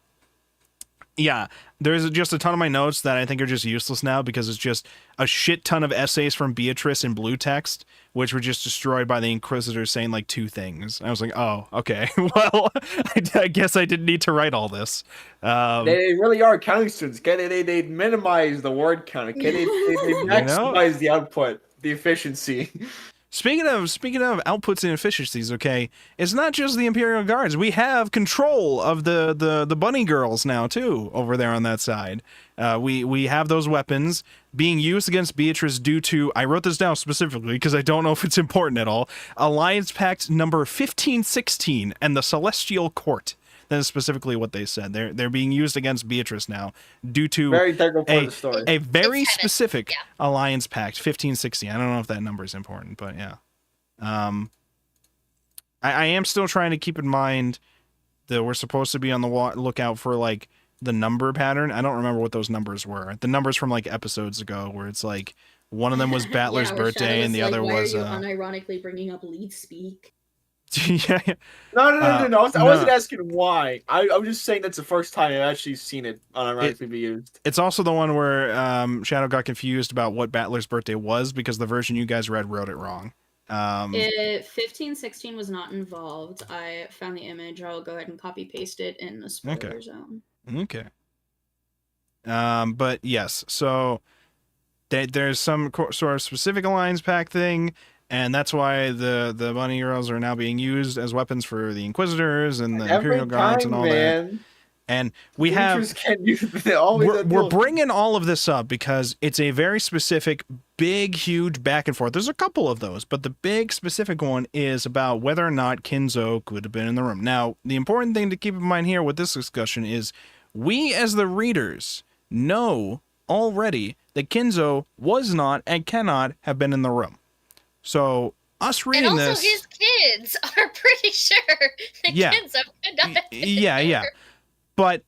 Yeah, there's just a ton of my notes that I think are just useless now because it's just a shit ton of essays from Beatrice in blue text, which were just destroyed by the Inquisitors saying like 2 things. I was like, oh, okay. Well, I guess I didn't need to write all this. They really are counting students. Okay, they minimize the word count. Okay, they maximize the output, the efficiency. Speaking of outputs and efficiencies, okay, it's not just the Imperial Guards. We have control of the bunny girls now too over there on that side. We have those weapons being used against Beatrice due to, I wrote this down specifically because I don't know if it's important at all, Alliance Pact number 1516 and the Celestial Court. That is specifically what they said. They're being used against Beatrice now due to very technical part of the story. A very specific Alliance Pact 1560. I don't know if that number is important, but yeah. I am still trying to keep in mind that we're supposed to be on the lookout for like the number pattern. I don't remember what those numbers were. The numbers from like episodes ago, where it's like one of them was Battler's birthday and the other was. Why are you unironically bringing up lead speak? Yeah. No. I wasn't asking why. I was just saying that's the first time I've actually seen it unironically be used. It's also the one where Shadow got confused about what Battler's birthday was because the version you guys read wrote it wrong. 1516 was not involved. I found the image. I'll go ahead and copy paste it in the spoiler zone. Okay. But yes, so there's some sort of specific Alliance Pact thing. And that's why the bunny girls are now being used as weapons for the Inquisitors and the Imperial Guards and all that. And we're bringing all of this up because it's a very specific, big, huge back and forth. There's a couple of those, but the big specific one is about whether or not Kinzo could have been in the room. Now, the important thing to keep in mind here with this discussion is we as the readers know already that Kinzo was not and cannot have been in the room. So us reading and also this, his kids are pretty sure that Kinzo could not have been there. But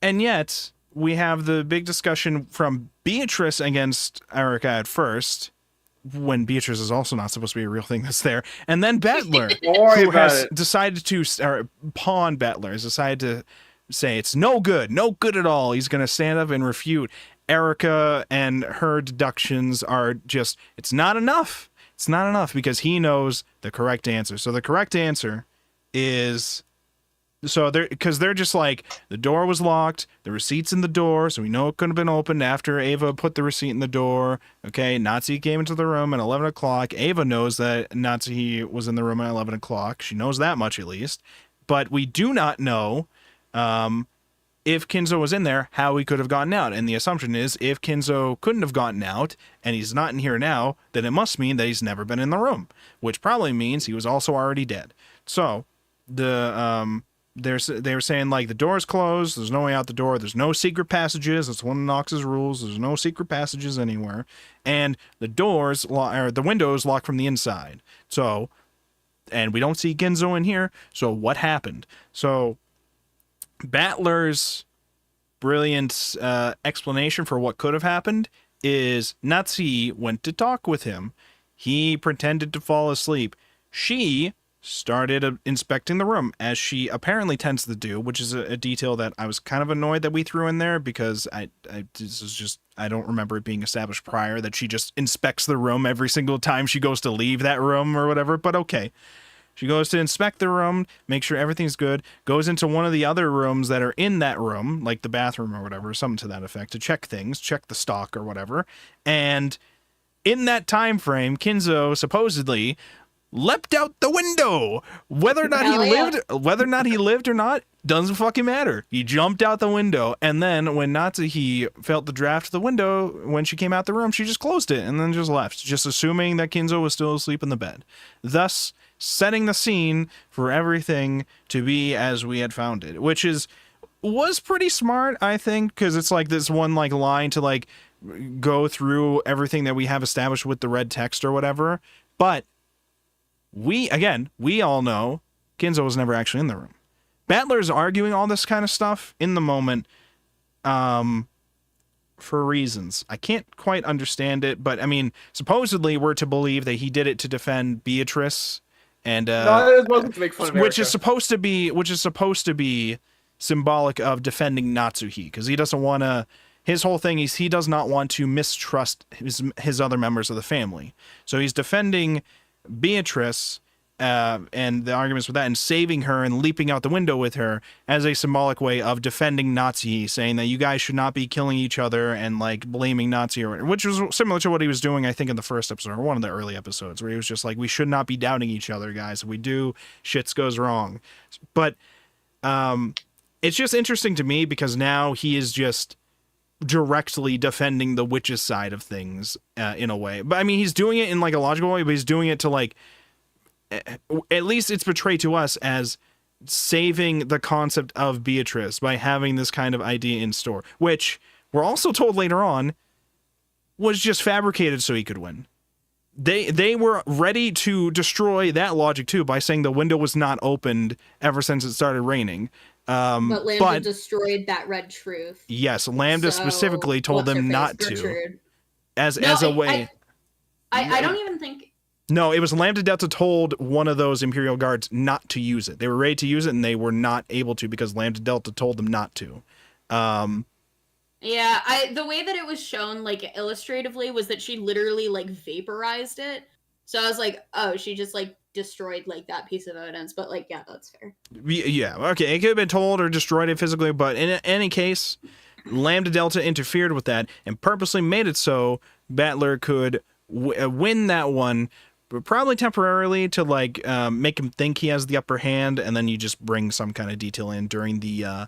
and yet we have the big discussion from Beatrice against Erica at first, when Beatrice is also not supposed to be a real thing that's there, and then Battler, who has decided to, or Pawn Battler has decided to say it's no good at all. He's going to stand up and refute. Erica and her deductions are just, it's not enough. It's not enough because he knows the correct answer. So the correct answer is, because they're just like, the door was locked, the receipt's in the door, so we know it couldn't have been opened after Ava put the receipt in the door. Okay, Nazi came into the room at 11 o'clock. Ava knows that Nazi was in the room at 11 o'clock. She knows that much at least. But we do not know if Kinzo was in there, how he could have gotten out. And the assumption is, if Kinzo couldn't have gotten out, and he's not in here now, then it must mean that he's never been in the room, which probably means he was also already dead. So, they were saying, like, the door's closed, there's no way out the door, there's no secret passages, that's one of Nox's rules, there's no secret passages anywhere, and the the windows locked from the inside. So, and we don't see Kinzo in here, so what happened? So, Battler's brilliant explanation for what could have happened is Nazi went to talk with him. He pretended to fall asleep. She started inspecting the room, as she apparently tends to do, which is a detail that I was kind of annoyed that we threw in there because I don't remember it being established prior that she just inspects the room every single time she goes to leave that room or whatever, but okay. She goes to inspect the room, make sure everything's good, goes into one of the other rooms that are in that room, like the bathroom or whatever, something to that effect, to check things, check the stock or whatever. And in that time frame, Kinzo supposedly leapt out the window. Whether or not he lived or not doesn't fucking matter. He jumped out the window, and then when Natsuhi felt the draft of the window, when she came out the room, she just closed it and then just left, just assuming that Kinzo was still asleep in the bed. Thus, setting the scene for everything to be as we had found it, which was pretty smart, I think, because it's like this one like line to like go through everything that we have established with the red text or whatever. But we all know Kinzo was never actually in the room. Battler's arguing all this kind of stuff in the moment for reasons. I can't quite understand it, but I mean, supposedly we're to believe that he did it to defend Beatrice. And no, it wasn't to make fun of Erica. which is supposed to be symbolic of defending Natsuhi, because he doesn't want to. His whole thing is he does not want to mistrust his other members of the family. So he's defending Beatrice and the arguments with that, and saving her and leaping out the window with her as a symbolic way of defending Natsuhi, saying that you guys should not be killing each other and like blaming Nazi, or which was similar to what he was doing, I think, in the first episode or one of the early episodes, where he was just like, we should not be doubting each other, guys. If we do, shit goes wrong. But it's just interesting to me because now he is just directly defending the witch's side of things in a way. But I mean, he's doing it in like a logical way, but he's doing it to like, at least it's portrayed to us as saving the concept of Beatrice by having this kind of idea in store, which we're also told later on was just fabricated so he could win. They were ready to destroy that logic too by saying the window was not opened ever since it started raining. But Lambda destroyed that red truth. Yes, Lambda specifically told them not to. As a way. I don't even think. No, it was Lambda Delta told one of those Imperial Guards not to use it. They were ready to use it, and they were not able to because Lambda Delta told them not to. Yeah, the way that it was shown, like, illustratively, was that she literally, like, vaporized it. So I was like, oh, she just, like, destroyed, like, that piece of evidence. But, like, yeah, that's fair. Yeah, okay, it could have been told or destroyed it physically, but in any case, Lambda Delta interfered with that and purposely made it so Battler could win that one, but probably temporarily to like make him think he has the upper hand, and then you just bring some kind of detail in during the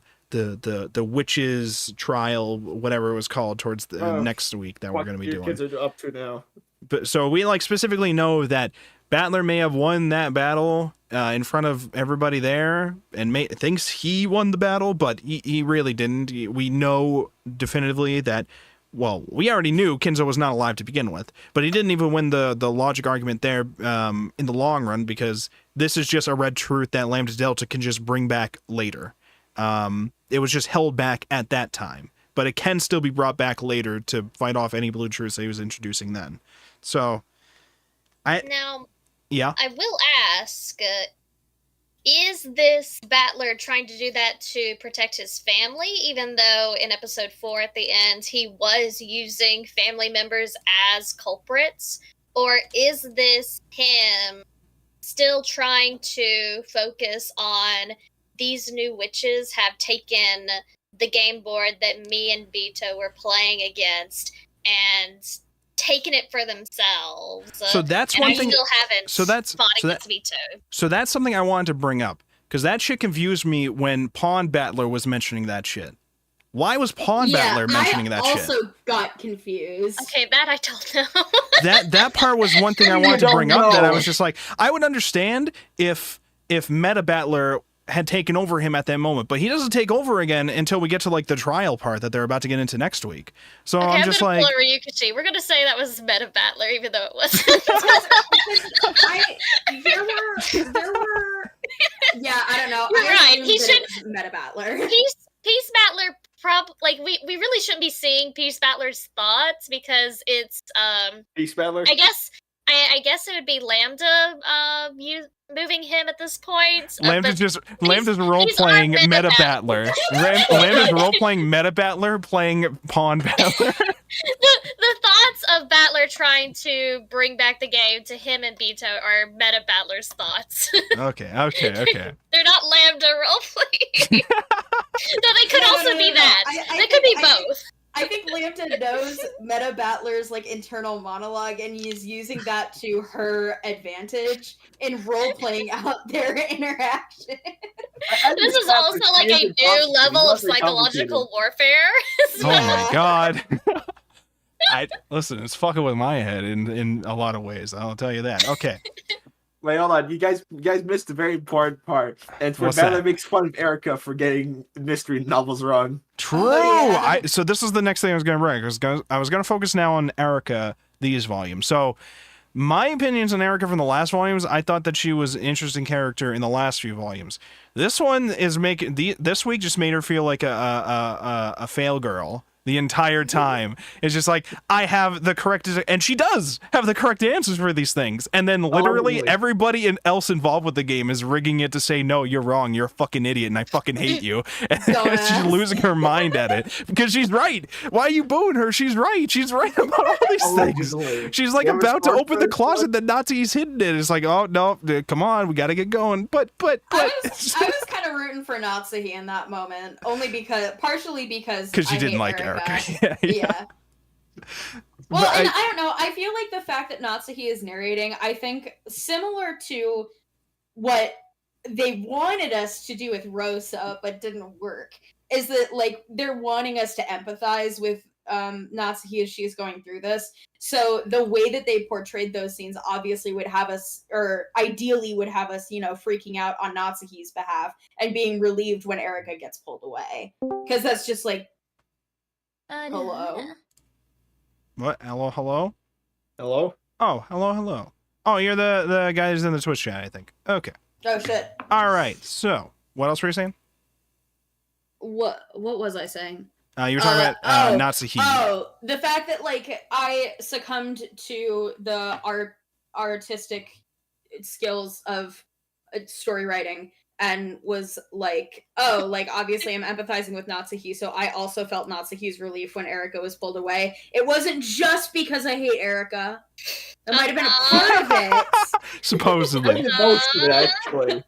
witches trial, whatever it was called, towards the next week that we're going to be doing. Kids are up to now. But so we like specifically know that Battler may have won that battle in front of everybody there, and thinks he won the battle, but he really didn't. We know definitively that. Well, we already knew Kinzo was not alive to begin with, but he didn't even win the logic argument there in the long run, because this is just a red truth that Lambda Delta can just bring back later. It was just held back at that time, but it can still be brought back later to fight off any blue truths that he was introducing then. So, I will ask, is this Battler trying to do that to protect his family, even though in episode 4 at the end he was using family members as culprits? Or is this him still trying to focus on these new witches have taken the game board that me and Vito were playing against and taken it for themselves? So that's one thing. Still haven't fought against Vito. So that's something I wanted to bring up, because that shit confused me when Pawn Battler was mentioning that shit. Why was Pawn Battler mentioning that shit? I also got confused. Okay, that I don't know. that part was one thing I wanted to bring up. That I was just like, I would understand if Meta Battler had taken over him at that moment, but he doesn't take over again until we get to like the trial part that they're about to get into next week. So okay, I'm just like, we're gonna say that was Meta Battler, even though it wasn't. There were. Yeah, I don't know. You're right. He should Meta Battler. Peace Battler. We really shouldn't be seeing Peace Battler's thoughts, because it's Peace Battler. I guess it would be Lambda moving him at this point. Lambda's role playing Meta Battler. Lambda's role playing Meta Battler playing Pawn Battler. The thoughts of Battler trying to bring back the game to him and Vito are Meta Battler's thoughts. Okay. They're not Lambda role playing. No, they could also be that. They could be both. I think Lambda knows Meta Battler's like internal monologue, and he's using that to her advantage in role playing out their interaction. This is also like a new level of psychological warfare. Oh my god. Listen, it's fucking with my head in a lot of ways. I'll tell you that. Okay. Wait, hold on. You guys missed a very important part. And for Battler makes fun of Erica for getting mystery novels wrong. True. Oh, yeah. So this is the next thing I was going to bring. I was going to focus now on Erica, these volumes. So my opinions on Erica from the last volumes, I thought that she was an interesting character in the last few volumes. This one is this week just made her feel like a fail girl. the entire time. It's just like, I have the correct, and she does have the correct answers for these things. And then literally really? everybody else involved with the game is rigging it to say, no, you're wrong. You're a fucking idiot. And I fucking hate you. And she's losing her mind at it because she's right. Why are you booing her? She's right. She's right about all these things. She's like about to open the closet that Nazi's hidden in. It's like, oh no, come on. We got to get going. But. I was kind of rooting for Natsuhi in that moment. Partially because she didn't like Erica. Yeah. Well, and I don't know. I feel like the fact that Natsuhi is narrating, I think similar to what they wanted us to do with Rosa, but didn't work, is that like they're wanting us to empathize with Natsuhi as she's going through this. So the way that they portrayed those scenes obviously would have us, or ideally would have us, freaking out on Natsuhi's behalf and being relieved when Erica gets pulled away. Because that's just like, hello. What? Hello? Hello? Hello? Oh, hello. Oh, you're the guy who's in the Twitch chat, I think. Okay. Oh, shit. All right. So, what else were you saying? What was I saying? You were talking about Natsuhi. Oh, the fact that, like, I succumbed to the artistic skills of story writing and was like, oh, like, obviously I'm empathizing with Natsuhi, so I also felt Natsuhi's relief when Erica was pulled away. It wasn't just because I hate Erica. It might have been a part of it. Supposedly. Most of it, actually.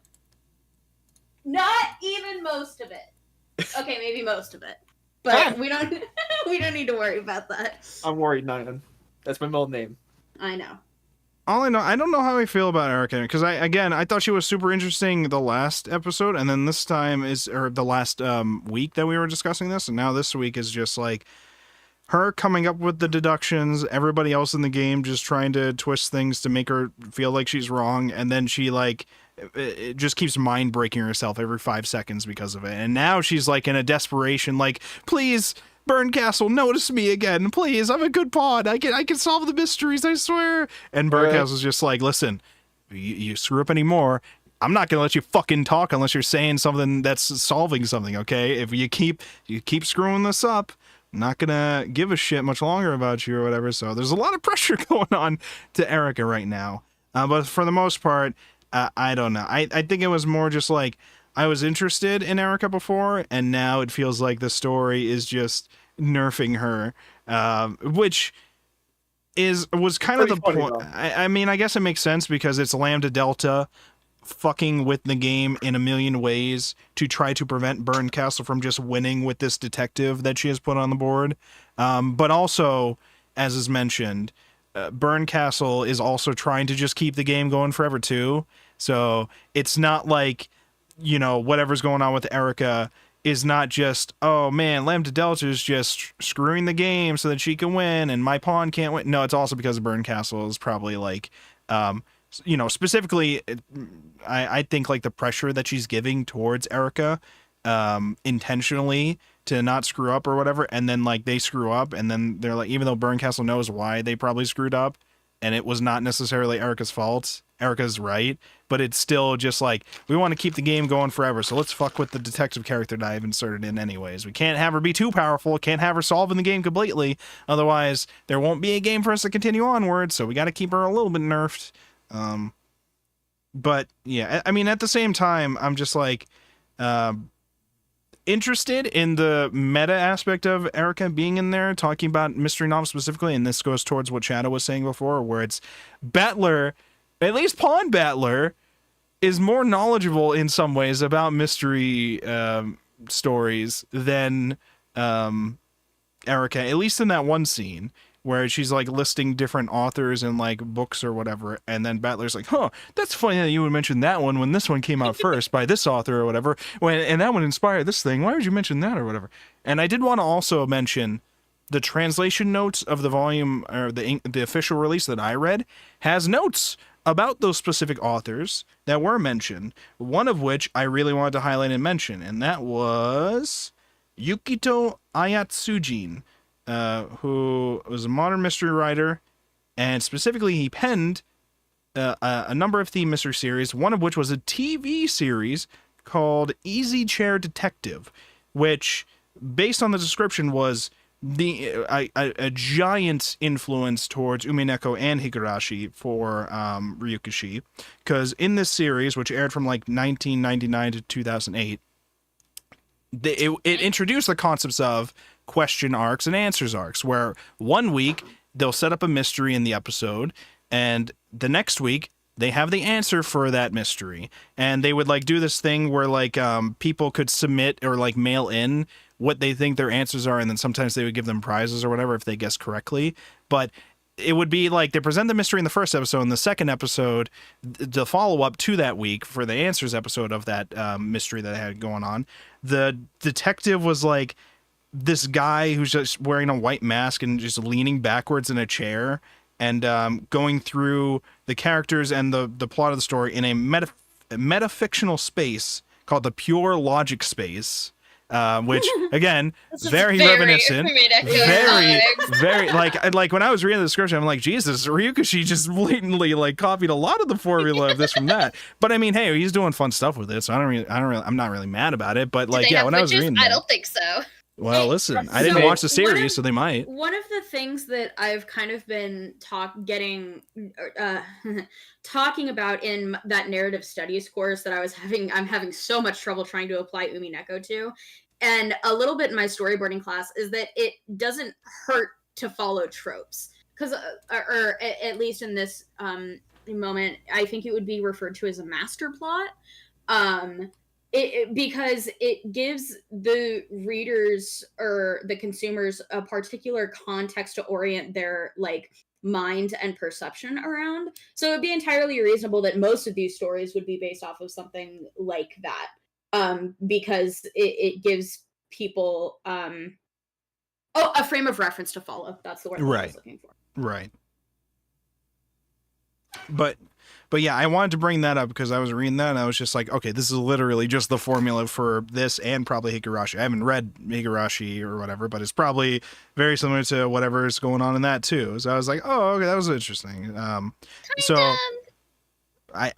Not even most of it. Okay, maybe most of it. But we don't need to worry about that. I'm worried, Nyan. That's my middle name. I know. All I know, I don't know how I feel about Erica, because I thought she was super interesting the last episode, and then this time or the last week that we were discussing this, and now this week is just like her coming up with the deductions, everybody else in the game just trying to twist things to make her feel like she's wrong, and then she like it just keeps mind breaking herself every 5 seconds because of it. And now she's like in a desperation, like, please, Burncastle, notice me again, please. I'm a good pawn. I can solve the mysteries, I swear. And Burncastle's just like, listen, you screw up anymore, I'm not gonna let you fucking talk unless you're saying something that's solving something. Okay, if you keep screwing this up, I'm not gonna give a shit much longer about you or whatever. So there's a lot of pressure going on to Erica right now. But for the most part, I don't know. I think it was more just like I was interested in Erica before, and now it feels like the story is just nerfing her, which was kind of the point. I mean, I guess it makes sense because it's Lambda Delta fucking with the game in a million ways to try to prevent Burncastle from just winning with this detective that she has put on the board. But also, as is mentioned, Burncastle is also trying to just keep the game going forever too. So it's not like, whatever's going on with Erica is not just, oh man, Lambda Delta is just screwing the game so that she can win and my pawn can't win. No, it's also because Burncastle is probably like, specifically, I think like the pressure that she's giving towards Erica intentionally to not screw up or whatever, and then like they screw up, and then they're like, even though Burncastle knows why they probably screwed up, and it was not necessarily Erica's fault, Erica's right, but it's still just like, we want to keep the game going forever, so let's fuck with the detective character that I've inserted in anyways. We can't have her be too powerful, can't have her solving the game completely, otherwise there won't be a game for us to continue onward, so we got to keep her a little bit nerfed. But yeah, I mean, at the same time, I'm just like, interested in the meta aspect of Erica being in there, talking about mystery novels specifically, and this goes towards what Shadow was saying before, where it's Battler, at least Pawn Battler, is more knowledgeable in some ways about mystery stories than Erica, at least in that one scene where she's like listing different authors and like books or whatever, and then Battler's like, huh, that's funny that you would mention that one when this one came out first by this author or whatever, and that one inspired this thing, why would you mention that or whatever. And I did want to also mention the translation notes of the volume, or the official release that I read, has notes about those specific authors that were mentioned, one of which I really wanted to highlight and mention, and that was Yukito Ayatsujin, who was a modern mystery writer, and specifically he penned a number of theme mystery series, one of which was a TV series called Easy Chair Detective, which, based on the description, was a giant influence towards Umineko and Higurashi for Ryukishi, because in this series, which aired from like 1999 to 2008, it introduced the concepts of question arcs and answers arcs, where one week they'll set up a mystery in the episode, and the next week they have the answer for that mystery, and they would like do this thing where like people could submit or like mail in what they think their answers are, and then sometimes they would give them prizes or whatever if they guess correctly. But it would be like they present the mystery in the first episode, and the second episode, the follow-up to that week for the answers episode of that mystery that they had going on, the detective was like this guy who's just wearing a white mask and just leaning backwards in a chair and going through the characters and the plot of the story in a metafictional space called the pure logic space. Which again, very reminiscent, very like when I was reading the description, I'm like, Jesus, Ryukishi just blatantly like copied a lot of the formula of this from that. But I mean, hey, he's doing fun stuff with it, so I'm not really mad about it. But like, yeah, when I was reading, I don't think so. Well, listen, I didn't watch the series, so they might. One of the things that I've kind of been talking about in that narrative studies course that I'm having so much trouble trying to apply Umineko to, and a little bit in my storyboarding class, is that it doesn't hurt to follow tropes, because, or at least in this moment, I think it would be referred to as a master plot. Because it gives the readers or the consumers a particular context to orient their like mind and perception around. So it'd be entirely reasonable that most of these stories would be based off of something like that, because it gives people a frame of reference to follow. That's the word I was looking for. Right. But yeah, I wanted to bring that up because I was reading that and I was just like, okay, this is literally just the formula for this and probably Higurashi. I haven't read Higurashi or whatever, but it's probably very similar to whatever is going on in that too. So I was like, oh, okay, that was interesting. So I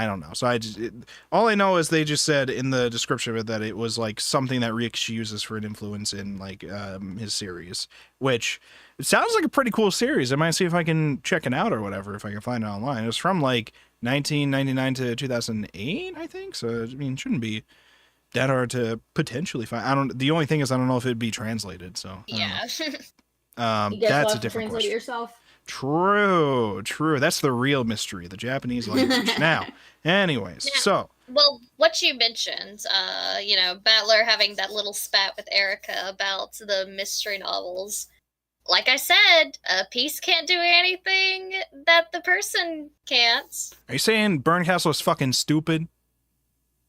don't know. So all I know is they just said in the description of it that it was like something that Ryukishi uses for an influence in like his series, which it sounds like a pretty cool series. I might see if I can check it out or whatever, if I can find it online. It was from like 1999 to 2008, I think. So, I mean, it shouldn't be that hard to potentially find. The only thing is I don't know if it'd be translated. So, yeah. That's a different question. Yourself. True. That's the real mystery, the Japanese language. Now, anyways, so. Well, what you mentioned, Battler having that little spat with Erica about the mystery novels. Like I said, a piece can't do anything that the person can't. Are you saying Berncastle is fucking stupid?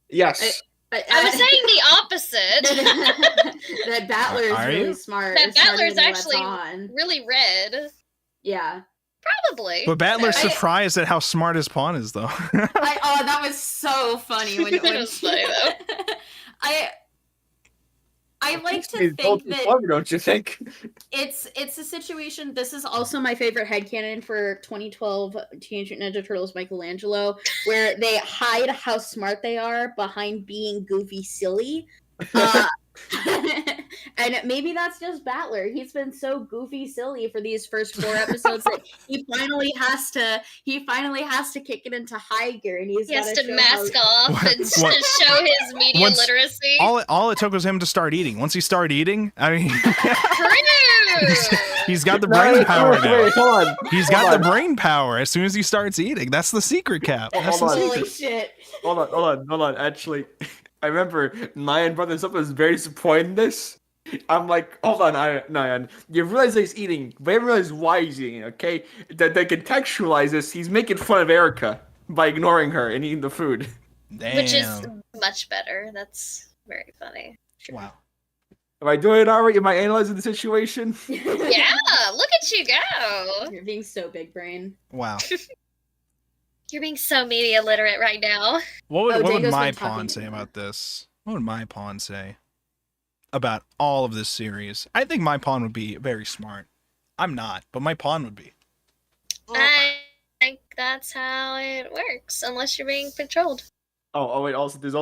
Yes. I was saying the opposite. That Battler is really smart. That Battler is actually really read. Yeah. Probably. But Battler's surprised at how smart his pawn is, though. That was so funny when I like to think that don't you think? It's a situation. This is also my favorite headcanon for 2012 Teenage Mutant Ninja Turtles Michelangelo, where they hide how smart they are behind being goofy silly. And maybe that's just Battler. He's been so goofy silly for these first 4 episodes that he finally has to kick it into high gear, and he has to mask off and show his media literacy. All it took was him to start eating. Once he started eating, I mean, he's got the brain power now. Wait, hold on. He's got the brain power as soon as he starts eating. That's the secret, Cap. Holy shit. Hold on. Actually, I remember my brother was very disappointed in this. I'm like, hold on, Nyan. You realize that he's eating, but you realize why he's eating, okay? That they contextualize this, he's making fun of Erica by ignoring her and eating the food. Damn. Which is much better. That's very funny. Wow. Am I doing it alright? Am I analyzing the situation? Yeah, look at you go. You're being so big brain. Wow. You're being so media literate right now. What would my pawn say about this? What would my pawn say about all of this series? I think my pawn would be very smart. I'm not, but my pawn would be. I think that's how it works, unless you're being controlled. Oh wait, also there's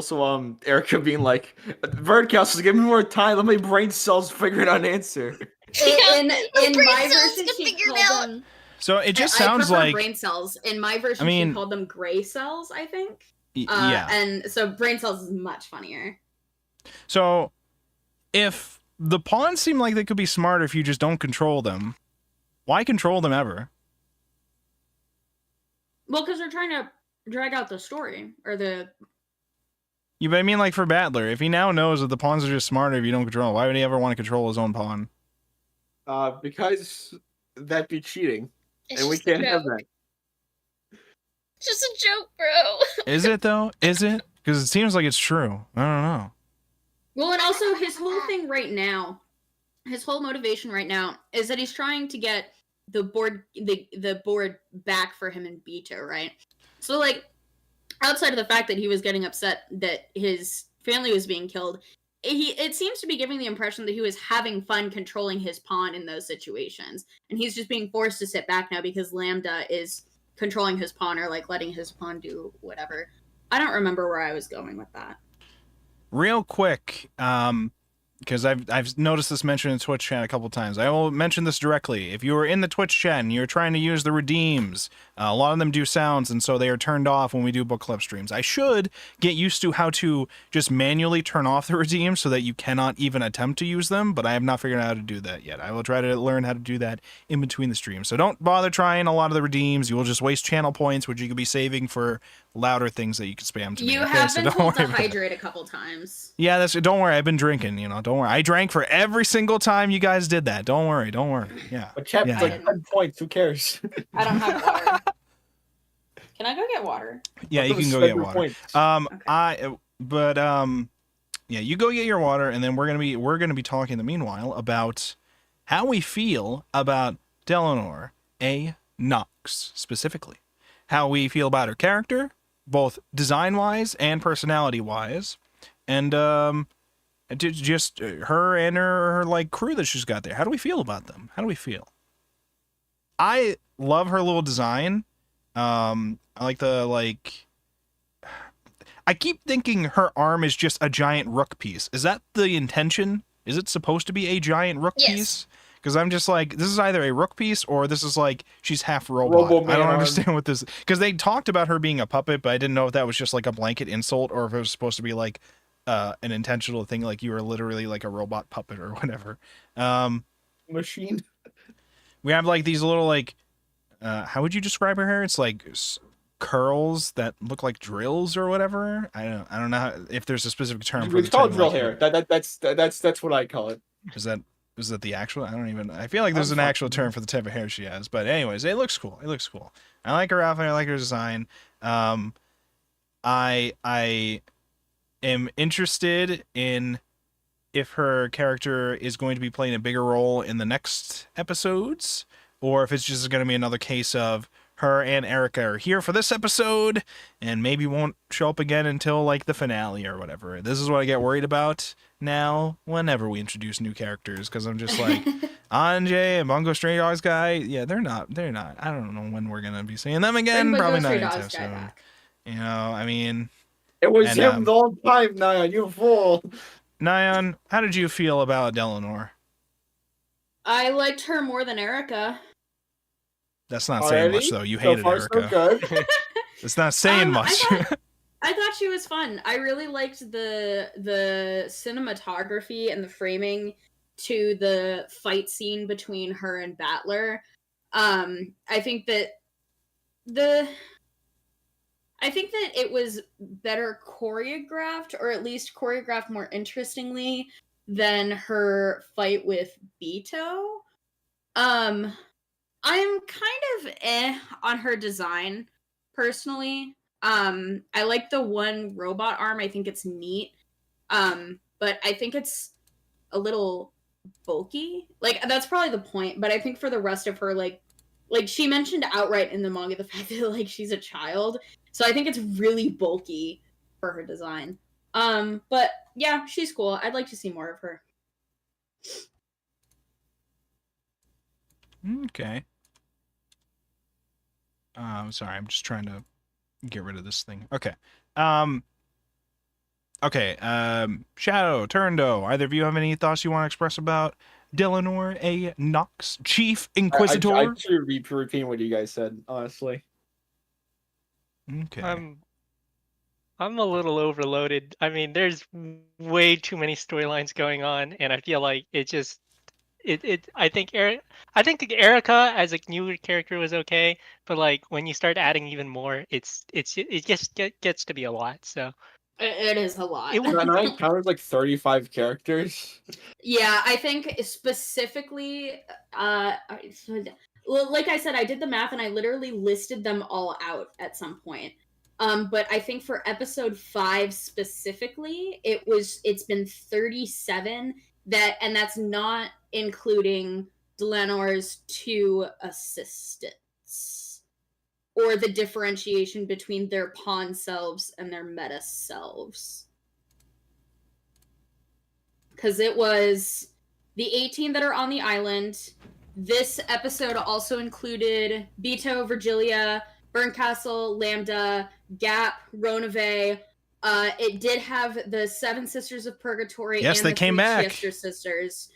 Erica being like, Birdcastles, give me more time, let my brain cells figure out an answer. In brain my cells version, to she figure it called out. them. So it just I sounds prefer like brain cells. In my version, I mean- she called them gray cells, I think. yeah. And so brain cells is much funnier. So if the pawns seem like they could be smarter if you just don't control them, why control them ever? Well, because they're trying to drag out the story or the. Yeah, but I mean, like for Battler, if he now knows that the pawns are just smarter if you don't control them, why would he ever want to control his own pawn? Because that'd be cheating, It's and we just a can't have joke. that. It's just a joke, bro. Is it though? Is it? Because it seems like it's true. I don't know. Well, and also his whole thing right now, his whole motivation right now is that he's trying to get the board back for him in Bito, right? So like outside of the fact that he was getting upset that his family was being killed, it seems to be giving the impression that he was having fun controlling his pawn in those situations, and he's just being forced to sit back now because Lambda is controlling his pawn or like letting his pawn do whatever. I don't remember where I was going with that. Real quick, because I've noticed this mentioned in Twitch chat a couple times. I will mention this directly. If you are in the Twitch chat and you're trying to use the redeems, a lot of them do sounds, and so they are turned off when we do book club streams. I should get used to how to just manually turn off the redeems so that you cannot even attempt to use them, but I have not figured out how to do that yet. I will try to learn how to do that in between the streams. So don't bother trying a lot of the redeems. You will just waste channel points, which you could be saving for louder things that you can spam to me. You Okay, have so been don't told to worry about that. hydrate a couple times. Yeah, don't worry. I've been drinking, don't worry. I drank for every single time you guys did that. Don't worry. Yeah. But chat, Yeah. like 10 points. Who cares? I don't have water. Can I go get water? Yeah, you can go get water. Yeah, you go get your water, and then we're gonna be talking in the meanwhile about how we feel about Delano A. Knox specifically. How we feel about her character, both design-wise and personality-wise, and just her and her like crew that she's got there. How do we feel about them? How do we feel? I love her little design. I like I keep thinking her arm is just a giant rook piece. Is that the intention? Is it supposed to be a giant rook Yes. piece? Because I'm just like, this is either a rook piece or this is like she's half robot. I don't understand what this. Because they talked about her being a puppet, but I didn't know if that was just like a blanket insult or if it was supposed to be like an intentional thing, like you were literally like a robot puppet or whatever. Machine. We have like these little like, how would you describe her hair? It's like curls that look like drills or whatever. I don't know if there's a specific term for It's the called type drill of hair. hair. That's what I call it. Is that the actual? I feel like there's an actual term for the type of hair she has. But anyways, it looks cool. I like her outfit. I like her design. I am interested in if her character is going to be playing a bigger role in the next episodes, or if it's just going to be another case of her and Erica are here for this episode and maybe won't show up again until like the finale or whatever. This is what I get worried about now whenever we introduce new characters, because I'm just like, Anjay and Bungo Stray Dogs guy, yeah, they're not. I don't know when we're going to be seeing them again. Bring Probably Bungo not Stray anytime Dogs guy soon. back. I mean, It was And, him the whole time, Nyan. You fool. Nyan, how did you feel about Delano? I liked her more than Erica. That's not saying much, though. You hated so far, Erica. So good. It's not saying much. I thought she was fun. I really liked the cinematography and the framing to the fight scene between her and Battler. I think that it was better choreographed, or at least choreographed more interestingly than her fight with Bito. I'm kind of on her design, personally. I like the one robot arm. I think it's neat. But I think it's a little bulky. Like, that's probably the point. But I think for the rest of her, like she mentioned outright in the manga the fact that like she's a child. So I think it's really bulky for her design. But yeah, she's cool. I'd like to see more of her. Okay. Sorry, I'm just trying to get rid of this thing. Okay. Okay. Shadow, Turndo, either of you have any thoughts you want to express about Delanor A. Nox, Chief I Inquisitor. should be repeating what you guys said, honestly. Okay. I'm a little overloaded. I mean, there's way too many storylines going on, and I feel like it just I think Erica as a new character was okay, but like when you start adding even more, it just gets to be a lot. So It is a lot. And I encountered like 35 characters. Yeah, I think specifically, well, like I said, I did the math and I literally listed them all out at some point. But I think for episode 5 specifically, it's been 37 and that's not including Delanor's 2 assistants or the differentiation between their pawn selves and their meta selves. Because it was the 18 that are on the island. This episode also included Beto, Virgilia, Burncastle, Lambda, Gap, Ronave. It did have the 7 Sisters of Purgatory. Yes, and they the came 3 back. Siester Sisters.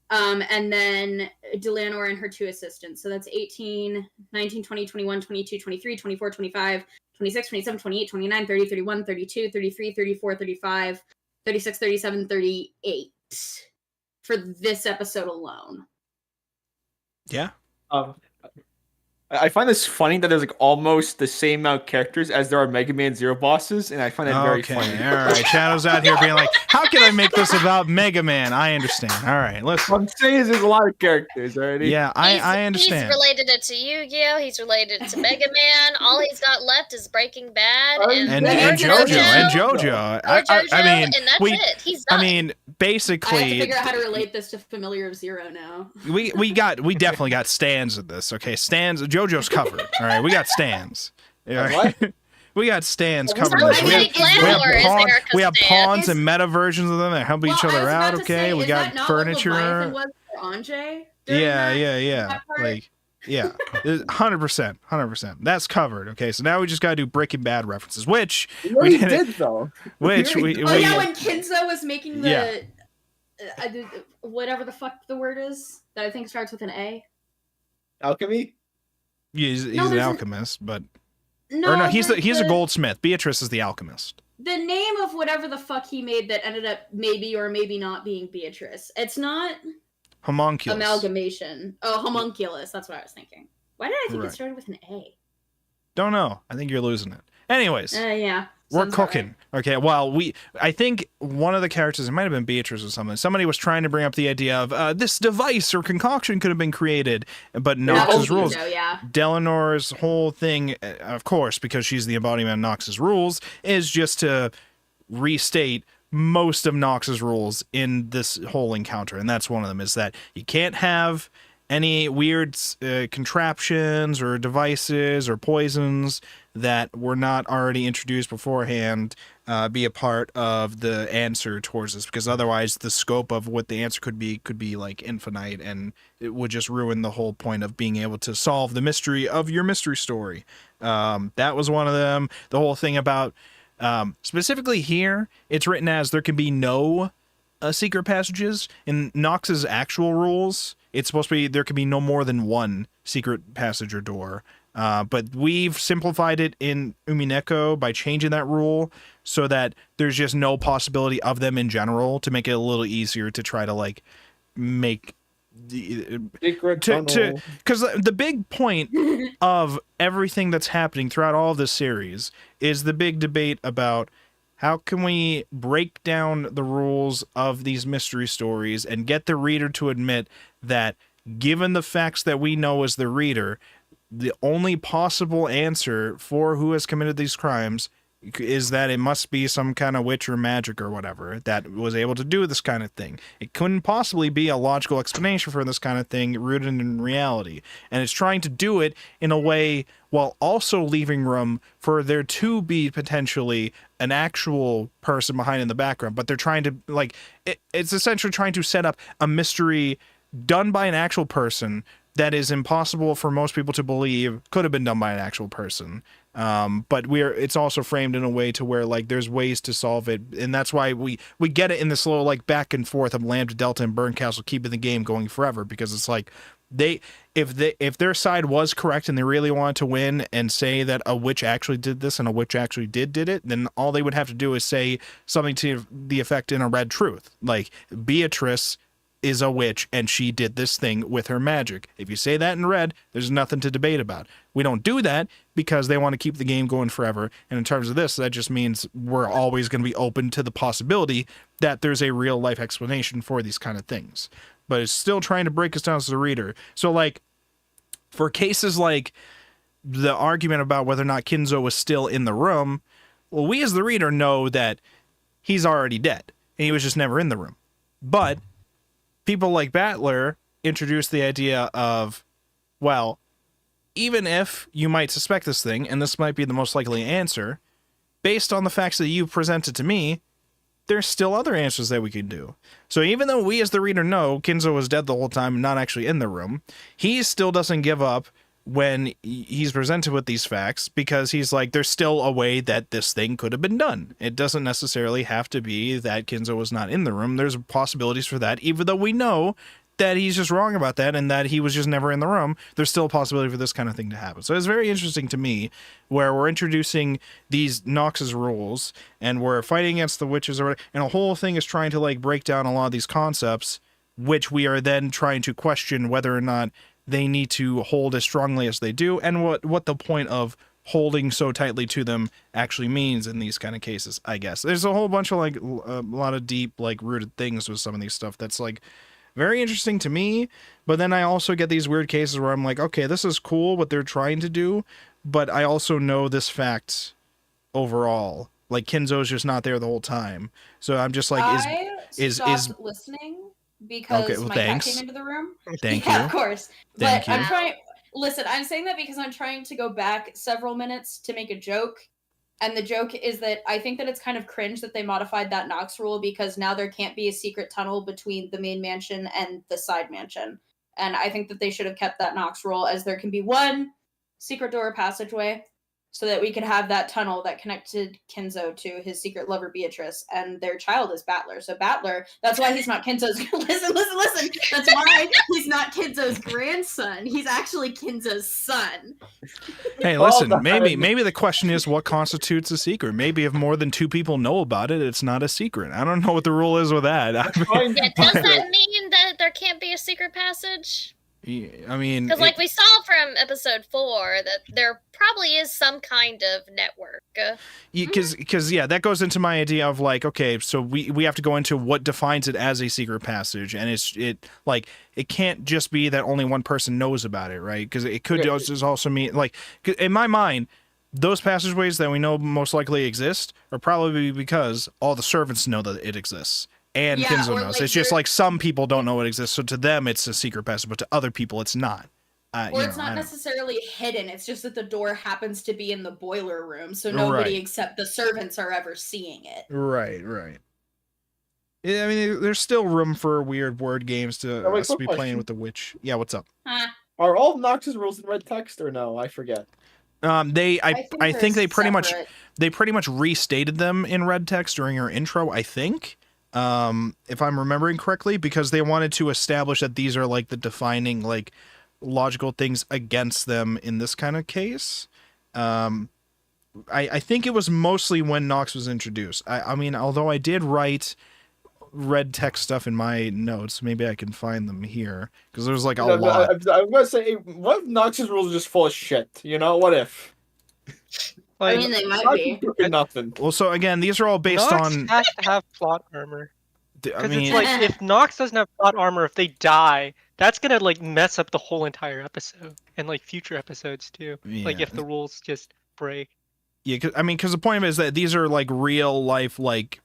And then Delanor and her 2 assistants. So that's 18, 19, 20, 21, 22, 23, 24, 25, 26, 27, 28, 29, 30, 31, 32, 33, 34, 35, 36, 37, 38 for this episode alone. Yeah. I find this funny that there's like almost the same amount of characters as there are Mega Man Zero bosses, and I find that very funny. All right. Shadow's out here being like, how can I make this about Mega Man? I understand. All right. Let's. What I'm saying is there's a lot of characters already. Yeah, I understand. He's related it to Yu-Gi-Oh! He's related to Mega Man. All he's got left is Breaking Bad and JoJo. I mean, and that's it. He's done. I mean, basically, I have to figure out how to relate this to Familiar of Zero now. we definitely got stands of this. Okay, stands. JoJo's covered. All right, we got stands. What? We got stands Well, covered. I This. think We have pawns Is- and meta versions of them that help each other out. Okay, we got furniture. Was for Anjay Yeah. that part? Like, yeah, 100%. That's covered. Okay, so now we just gotta do Breaking Bad references, which We did though. which we yeah, when Kinzo was making the whatever the fuck the word is that I think starts with an A. Alchemy. he's No, an there's alchemist, but No, or no, he's a goldsmith. Beatrice is the alchemist. The name of whatever the fuck he made that ended up maybe or maybe not being Beatrice. It's not Homunculus. amalgamation. Oh, homunculus. That's what I was thinking. Why did I think Right. it started with an A? Don't know. I think you're losing it. Anyways. Yeah. We're Sounds about cooking. Okay, well, I think one of the characters, it might have been Beatrice or something, somebody was trying to bring up the idea of this device or concoction could have been created, but Nox's rules. Yeah. Delanor's whole thing, of course, because she's the embodiment of Nox's rules, is just to restate most of Nox's rules in this whole encounter. And that's one of them, is that you can't have any weird contraptions or devices or poisons that were not already introduced beforehand be a part of the answer towards this, because otherwise the scope of what the answer could be like infinite, and it would just ruin the whole point of being able to solve the mystery of your mystery story. That was one of them. The whole thing about specifically here, it's written as there can be no secret passages. In Nox's actual rules, it's supposed to be there can be no more than one secret passage or door. But we've simplified it in Umineko by changing that rule so that there's just no possibility of them in general, to make it a little easier to try to like make Secret tunnel. because the big point of everything that's happening throughout all of this series is the big debate about how can we break down the rules of these mystery stories and get the reader to admit that, given the facts that we know as the reader, the only possible answer for who has committed these crimes is that it must be some kind of witch or magic or whatever that was able to do this kind of thing. It couldn't possibly be a logical explanation for this kind of thing rooted in reality. And it's trying to do it in a way while also leaving room for there to be potentially an actual person behind in the background. But they're trying to, like, it's essentially trying to set up a mystery done by an actual person that is impossible for most people to believe could have been done by an actual person. But it's also framed in a way to where like there's ways to solve it, and that's why we get it in this little like back and forth of Lambda, Delta, and Burn Castle keeping the game going forever, because it's like if their side was correct and they really wanted to win and say that a witch actually did this and a witch actually did it, then all they would have to do is say something to the effect in a red truth, like Beatrice is a witch and she did this thing with her magic. If you say that in red, there's nothing to debate about. We don't do that because they want to keep the game going forever. And in terms of this, that just means we're always going to be open to the possibility that there's a real life explanation for these kind of things. But it's still trying to break us down as a reader. So like for cases like the argument about whether or not Kinzo was still in the room, well, we as the reader know that he's already dead and he was just never in the room. But people like Battler introduced the idea of, well, even if you might suspect this thing, and this might be the most likely answer, based on the facts that you presented to me, there's still other answers that we can do. So even though we as the reader know Kinzo was dead the whole time and not actually in the room, he still doesn't give up when he's presented with these facts, because he's like, there's still a way that this thing could have been done. It doesn't necessarily have to be that Kinzo was not in the room. There's possibilities for that, even though we know that he's just wrong about that and that he was just never in the room. There's still a possibility for this kind of thing to happen. So it's very interesting to me where we're introducing these Nox's rules and we're fighting against the witches, and the whole thing is trying to like break down a lot of these concepts, which we are then trying to question whether or not they need to hold as strongly as they do, and what the point of holding so tightly to them actually means in these kind of cases, I guess. There's a whole bunch of like a lot of deep like rooted things with some of these stuff that's like very interesting to me, but then I also get these weird cases where I'm like, okay, this is cool what they're trying to do, but I also know this fact overall. Like Kinzo's just not there the whole time. So I'm just like, is listening because okay, well, my thanks. cat came into the room. Thank Yeah, you. of course. Thank But I'm you. trying. Listen, I'm saying that because I'm trying to go back several minutes to make a joke. And the joke is that I think that it's kind of cringe that they modified that Nox rule, because now there can't be a secret tunnel between the main mansion and the side mansion. And I think that they should have kept that Nox rule, as there can be one secret door passageway, so that we could have that tunnel that connected Kinzo to his secret lover Beatrice, and their child is Battler. So Battler, that's why he's not Kinzo's listen. That's why he's not Kinzo's grandson. He's actually Kinzo's son. Hey, listen, maybe the question is what constitutes a secret. Maybe if more than two people know about it, it's not a secret. I don't know what the rule is with that. Yeah, does that mean that there can't be a secret passage? I mean, because like we saw from episode 4 that there probably is some kind of network. Because yeah, that goes into my idea of like, okay, so we have to go into what defines it as a secret passage, and it can't just be that only one person knows about it, right? Because it could just also mean like, in my mind, those passageways that we know most likely exist are probably because all the servants know that it exists. And Kinzo knows. Like, it's just like some people don't know it exists, so to them it's a secret passage, but to other people it's not. Or it's not necessarily hidden. It's just that the door happens to be in the boiler room, so nobody except the servants are ever seeing it. Right. Yeah, I mean, there's still room for weird word games to us be playing with the witch. Yeah, what's up? Are all of Nox's rules in red text or no? I forget. I think they pretty much restated them in red text during her intro, I think. If I'm remembering correctly, because they wanted to establish that these are like the defining like logical things against them in this kind of case. I think it was mostly when Nox was introduced. I mean, although I did write red text stuff in my notes, maybe I can find them here, because there's like a lot. I'm gonna say, what if Nox's rules are just full of shit? You know, what if? Like, I mean, they might be. Nothing. Well, so again, these are all based Nox on. Has to have plot armor. I mean, it's like if Nox doesn't have plot armor, if they die, that's gonna like mess up the whole entire episode and like future episodes too. Yeah. Like if the rules just break. Yeah, because the point is that these are like real life like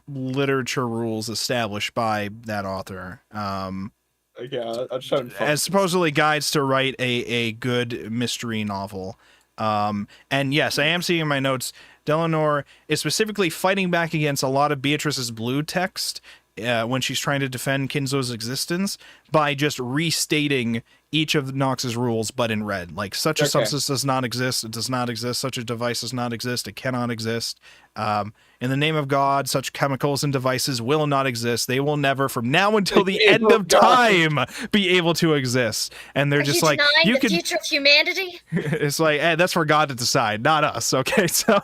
literature rules established by that author. Yeah, I'll try to as supposedly guides to write a good mystery novel. And yes, I am seeing in my notes, Delanor is specifically fighting back against a lot of Beatrice's blue text when she's trying to defend Kinzo's existence by just restating each of Nox's rules, but in red. Like, such a Okay. substance does not exist. It does not exist. Such a device does not exist. It cannot exist. In the name of God, such chemicals and devices will not exist. They will never, from now until the end of time, be able to exist. And they're Are just you like, denying you the can. future of humanity? It's like, hey, that's for God to decide, not us. Okay, so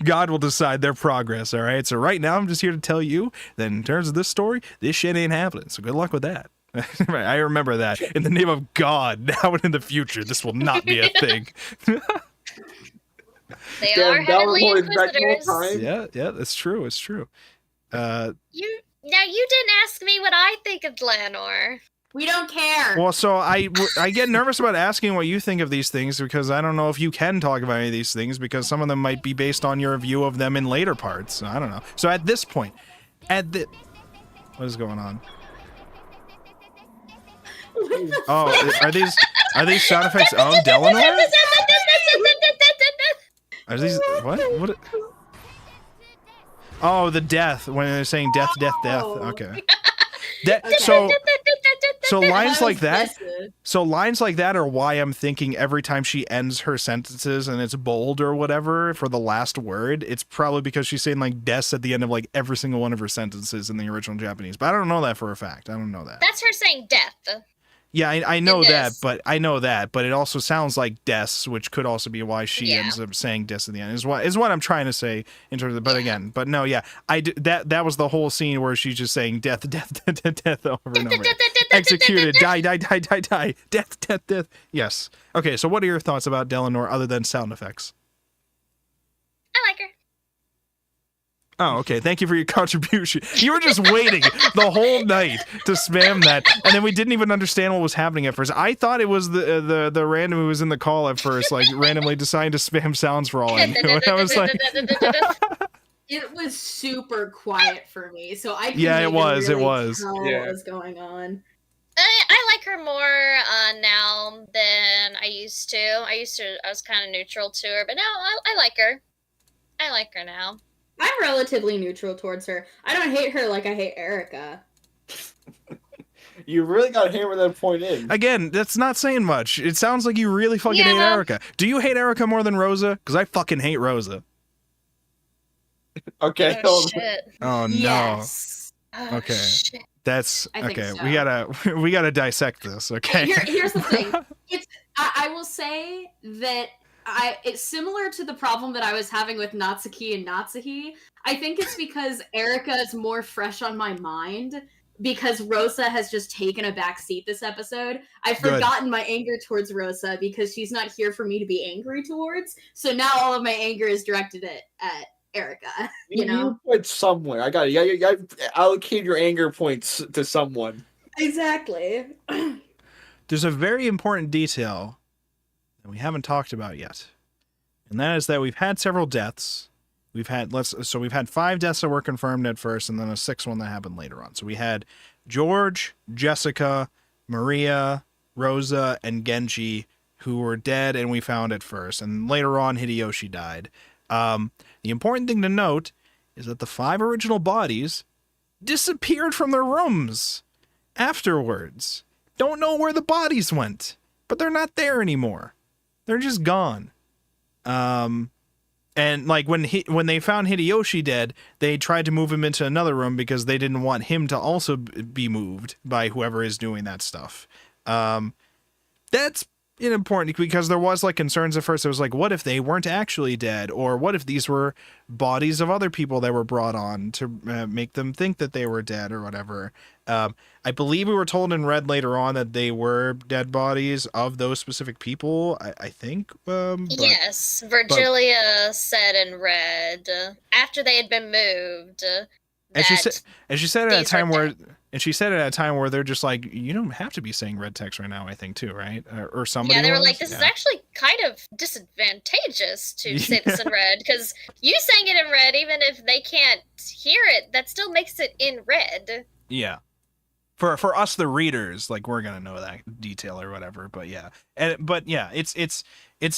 God will decide their progress. All right. So right now, I'm just here to tell you that in terms of this story, this shit ain't happening. So good luck with that. Right, I remember that. In the name of God, now and in the future, this will not be a thing. They Damn, are heavenly Dalrymple is back the whole inquisitors. time. Yeah, it's true. It's true. You didn't ask me what I think of Lanor. We don't care. Well, so I get nervous about asking what you think of these things because I don't know if you can talk about any of these things because some of them might be based on your view of them in later parts. I don't know. So at this point, what is going on? Oh, are these sound effects of Delanor? Are these what? Oh, the death when they're saying death, death, death. Okay. So lines like that. So lines like that are why I'm thinking every time she ends her sentences and it's bold or whatever for the last word, it's probably because she's saying like deaths at the end of like every single one of her sentences in the original Japanese. But I don't know that for a fact. I don't know that. That's her saying death. Yeah, I know It that, is. but it also sounds like deaths, which could also be why she Yeah. ends up saying deaths at the end. Is what I'm trying to say in terms of. But again, but no, yeah, that was the whole scene where she's just saying death, death, death, death, death over and over. Executed, die, die, die, die, die, death, death, death. Yes. Okay, so what are your thoughts about Delanor other than sound effects? I like her. Oh, okay. Thank you for your contribution. You were just waiting the whole night to spam that, and then we didn't even understand what was happening at first. I thought it was the random who was in the call at first, like randomly deciding to spam sounds for all I knew. And I was like, It was super quiet for me, so I couldn't Yeah, it even was, it really was. tell Yeah. what was going on. I like her more now than I used to. I was kind of neutral to her, but now I like her. I like her now. I'm relatively neutral towards her. I don't hate her like I hate Erica. You really gotta hammer that point in. again, that's not saying much. It sounds like you really fucking hate Yeah. Erica. Do you hate Erica more than Rosa? Because I fucking hate Rosa. Okay. Oh shit. Oh no. Yes. Oh, Okay. shit. That's I think okay. so. We gotta dissect this. Okay. Here's the thing. I will say that it's similar to the problem that I was having with Natsuki and Natsuhi. I think it's because Erica is more fresh on my mind because Rosa has just taken a back seat this episode. I've Good. forgotten my anger towards Rosa because she's not here for me to be angry towards. So now all of my anger is directed at Erica. You know? put somewhere. I got it. You gotta allocate your anger points to someone. Exactly. There's a very important detail that we haven't talked about yet. And that is that we've had several deaths. We've had 5 deaths that were confirmed at first, and then a 6th one that happened later on. So we had George, Jessica, Maria, Rosa, and Genji, who were dead and we found at first. And later on, Hideyoshi died. The important thing to note is that the 5 original bodies disappeared from their rooms afterwards. Don't know where the bodies went, but they're not there anymore. They're just gone. And like when they found Hideyoshi dead, they tried to move him into another room because they didn't want him to also be moved by whoever is doing that stuff. That's important because there was like concerns at first. It was like, what if they weren't actually dead, or what if these were bodies of other people that were brought on to make them think that they were dead or whatever. I believe we were told in Red later on that they were dead bodies of those specific people. I think. Yes, Virgilia said in Red after they had been moved. And she said at a these are time where, dead. and she said at a time where they're just like, you don't have to be saying red text right now. I think too, right? Or somebody. Yeah, they were was? like, this is Yeah. actually kind of disadvantageous to say this in Red because you sang it in Red, even if they can't hear it, that still makes it in Red. Yeah. For us, the readers, like we're gonna know that detail or whatever. But yeah, it's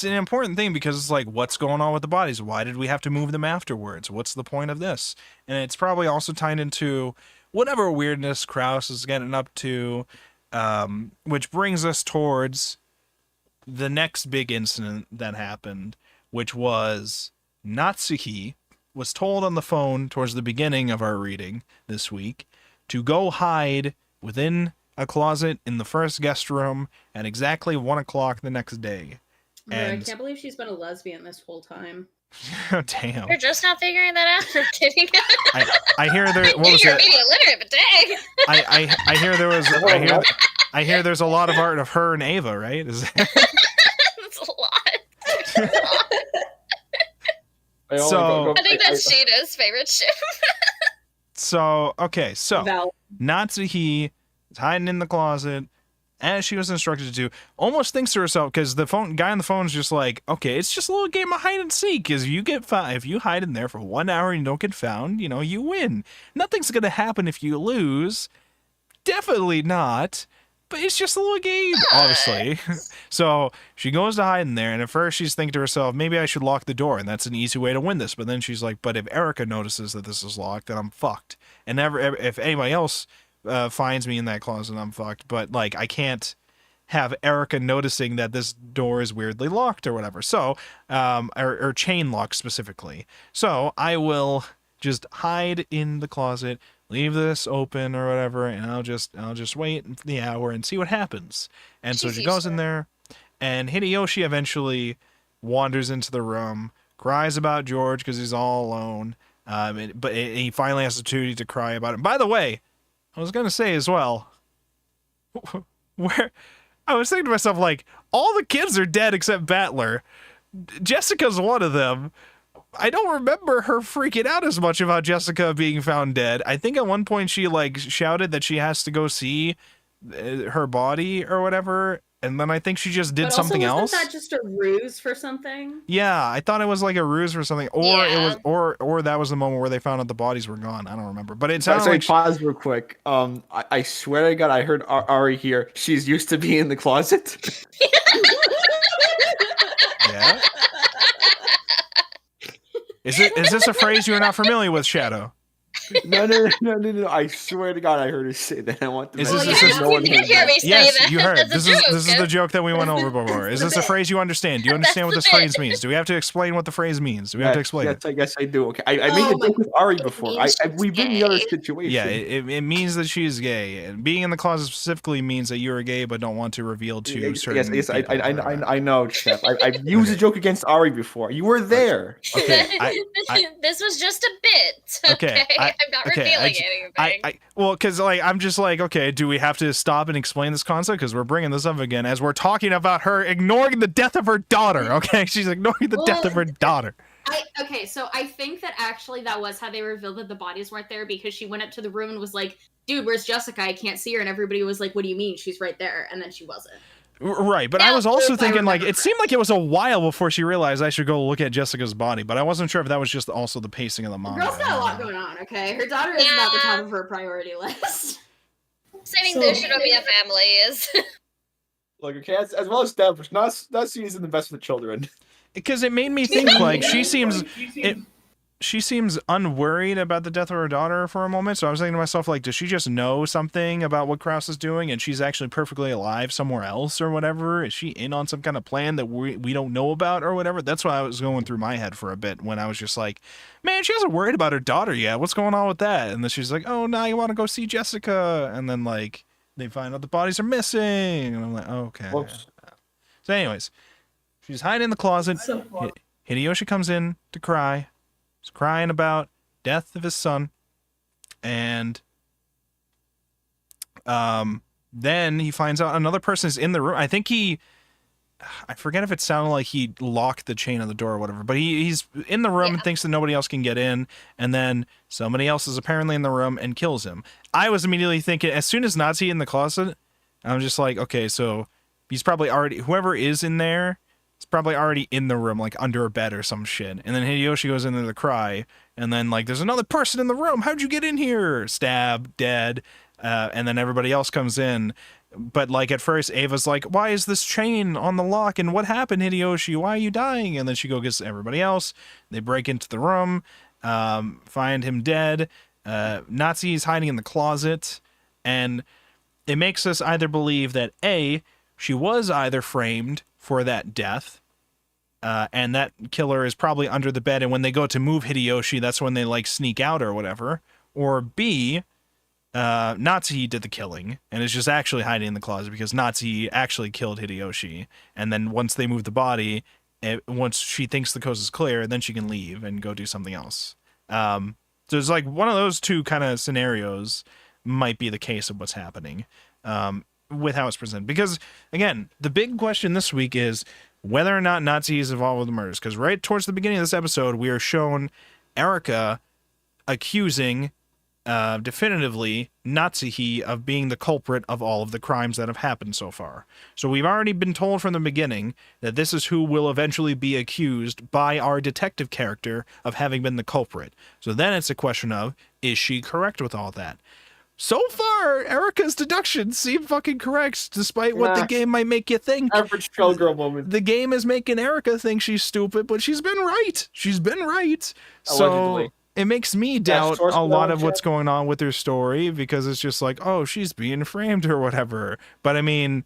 an important thing because it's like, what's going on with the bodies? Why did we have to move them afterwards? What's the point of this? And it's probably also tied into whatever weirdness Krause is getting up to. Which brings us towards the next big incident that happened, which was Natsuki was told on the phone towards the beginning of our reading this week to go hide within a closet in the first guest room at exactly 1 o'clock the next day. I can't believe she's been a lesbian this whole time. Damn. You're just not figuring that out. I'm kidding. I hear there. What was You're it? media literate, but dang. I hear there was. I hear there's a lot of art of her and Ava, right? Is That's a lot. So I think that's Sheena's favorite ship. So okay, so Val. Natsuki is hiding in the closet as she was instructed to do. Almost thinks to herself because the guy on the phone is just like, okay, it's just a little game of hide and seek. Because if you hide in there for 1 hour and you don't get found, you win. Nothing's gonna happen if you lose. Definitely not. But it's just a little game, obviously. So she goes to hide in there, and at first she's thinking to herself, maybe I should lock the door, and that's an easy way to win this. But then she's like, but if Erica notices that this is locked, then I'm fucked. And if anybody else finds me in that closet, I'm fucked. But, I can't have Erica noticing that this door is weirdly locked or whatever. So, or chain locked specifically. So I will just hide in the closet, leave this open or whatever, and I'll just wait the hour and see what happens. And so she goes in there, and Hideyoshi eventually wanders into the room, cries about George because he's all alone. But he finally has the opportunity to cry about it. By the way, I was gonna say as well, where I was thinking to myself, all the kids are dead except Battler. Jessica's one of them. I don't remember her freaking out as much about Jessica being found dead. I think at one point she shouted that she has to go see her body or whatever, and then I think she just did something else. Wasn't that just a ruse for something? Yeah, I thought it was like a ruse for something, or it was, or that was the moment where they found out the bodies were gone. I don't remember, but it sounds like. Pause real quick. I swear to God, I heard Ari here. She's used to be in the closet. Yeah. Is this a phrase you are not familiar with, Shadow? No. I swear to God, I heard her say that. I want to. Is know this no one you did heard hear that. me say Yes, that. you heard. That's This is the joke that we went over before. Is this a phrase you understand? Do you understand what this phrase means? Do we have to explain what the phrase means? Do we have to explain it? Yes, I do. Okay, I made a joke with Ari before. We've been in the other situation. Yeah, it means that she's gay. And being in the closet specifically means that you're gay but don't want to reveal to certain Yes, people. I know, Chef. I've used a joke against Ari before. You were there. Okay, This was just a bit. Okay, I'm not revealing anything. Well, because I'm just okay, do we have to stop and explain this concept? Because we're bringing this up again as we're talking about her ignoring the death of her daughter. Okay, she's ignoring the death of her daughter. So I think that actually that was how they revealed that the bodies weren't there, because she went up to the room and was like, dude, where's Jessica? I can't see her. And everybody was like, what do you mean? She's right there. And then she wasn't. Right, but I was also thinking, it seemed like it was a while before she realized I should go look at Jessica's body, but I wasn't sure if that was just also the pacing of the manga. Girl's got a lot going on, okay? Her daughter is not the top of her priority list. Saving the Shinomiya family is. Look, okay, as well established, not seen as in the best of the children. Because it made me think she seems unworried about the death of her daughter for a moment. So I was thinking to myself, does she just know something about what Krause is doing and she's actually perfectly alive somewhere else or whatever? Is she in on some kind of plan that we don't know about or whatever? That's what I was going through my head for a bit when I was just like, man, she hasn't worried about her daughter yet. What's going on with that? And then she's like, oh, now you want to go see Jessica. And then they find out the bodies are missing. And I'm like, okay. Whoops. So anyways, she's hiding in the closet. Hideyoshi comes in to cry. He's crying about death of his son, and then he finds out another person is in the room. I think I forget if it sounded like he locked the chain on the door or whatever, but he's in the room and thinks that nobody else can get in, and then somebody else is apparently in the room and kills him. I was immediately thinking, as soon as Nazi in the closet, I'm just like, okay, so he's probably already, whoever is in there, it's probably already in the room, under a bed or some shit. And then Hideyoshi goes in there to cry. And then, there's another person in the room. How'd you get in here? Stab, dead. And then everybody else comes in. But, at first, Ava's like, why is this chain on the lock? And what happened, Hideyoshi? Why are you dying? And then she gets everybody else. They break into the room, find him dead. Nazi's hiding in the closet. And it makes us either believe that A, she was either framed for that death, and that killer is probably under the bed, and when they go to move Hideyoshi, that's when they like sneak out or whatever. Or B, Natsuhi did the killing and is just actually hiding in the closet because Natsuhi actually killed Hideyoshi, and then once they move the body, once she thinks the coast is clear, then she can leave and go do something else. So it's like one of those two kind of scenarios might be the case of what's happening with how it's presented. Because, again, the big question this week is whether or not Natsuhi is involved with the murders. Because right towards the beginning of this episode, we are shown Erika accusing definitively Natsuhi of being the culprit of all of the crimes that have happened so far. So we've already been told from the beginning that this is who will eventually be accused by our detective character of having been the culprit. So then it's a question of, is she correct with all that? So far, Erika's deductions seem fucking correct, despite what the game might make you think. Average girl moment. The game is making Erika think she's stupid, but she's been right. She's been right. Allegedly. So it makes me doubt source a lot code, of what's going on with her story, because it's just like, oh, she's being framed or whatever. But I mean,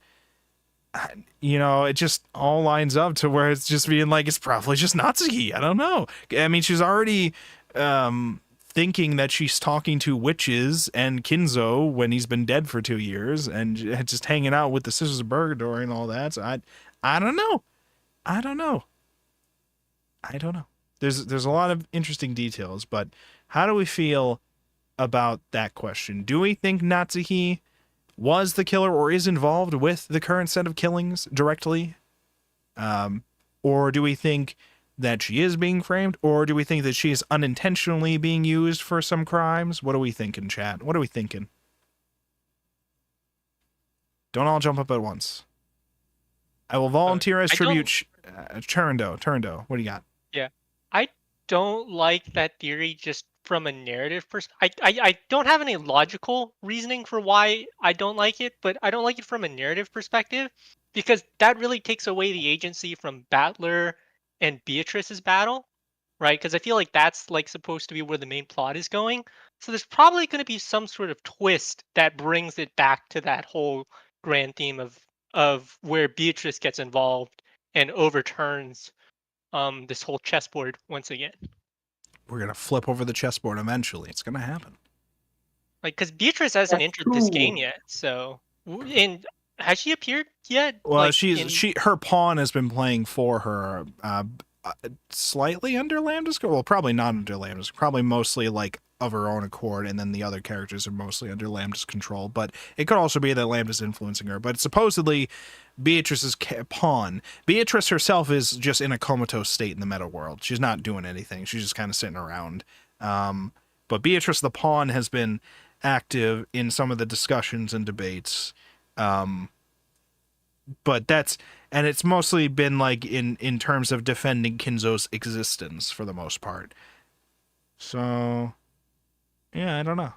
you know, it just all lines up to where it's just being like, it's probably just Natsuhi. I don't know. I mean, she's already thinking that she's talking to witches and Kinzo when he's been dead for 2 years and just hanging out with the Sisters of Purgatory and all that. So I don't know. I don't know. There's a lot of interesting details, but how do we feel about that question? Do we think Natsuhi was the killer or is involved with the current set of killings directly? Or do we think that she is being framed? Or do we think that she is unintentionally being used for some crimes? What are we thinking, chat? What are we thinking? Don't all jump up at once. I will volunteer as tribute. Turndo, what do you got? Yeah, I don't like that theory just from a narrative perspective. I don't have any logical reasoning for why I don't like it, but I don't like it from a narrative perspective because that really takes away the agency from Battler and Beatrice's battle, right? Because I feel like that's like supposed to be where the main plot is going. So there's probably going to be some sort of twist that brings it back to that whole grand theme of where Beatrice gets involved and overturns this whole chessboard once again. We're gonna flip over the chessboard eventually. It's gonna happen. Like, because Beatrice hasn't entered this game yet, so and has she appeared yet? Well, like, her pawn has been playing for her, slightly under Lambda's control. Well, probably not under Lambda's. Probably mostly like of her own accord, and then the other characters are mostly under Lambda's control. But it could also be that Lambda's influencing her. But supposedly, Beatrice's pawn. Beatrice herself is just in a comatose state in the meta world. She's not doing anything. She's just kind of sitting around. But Beatrice the pawn has been active in some of the discussions and debates. But it's mostly been like in terms of defending Kinzo's existence for the most part. So yeah, I don't know.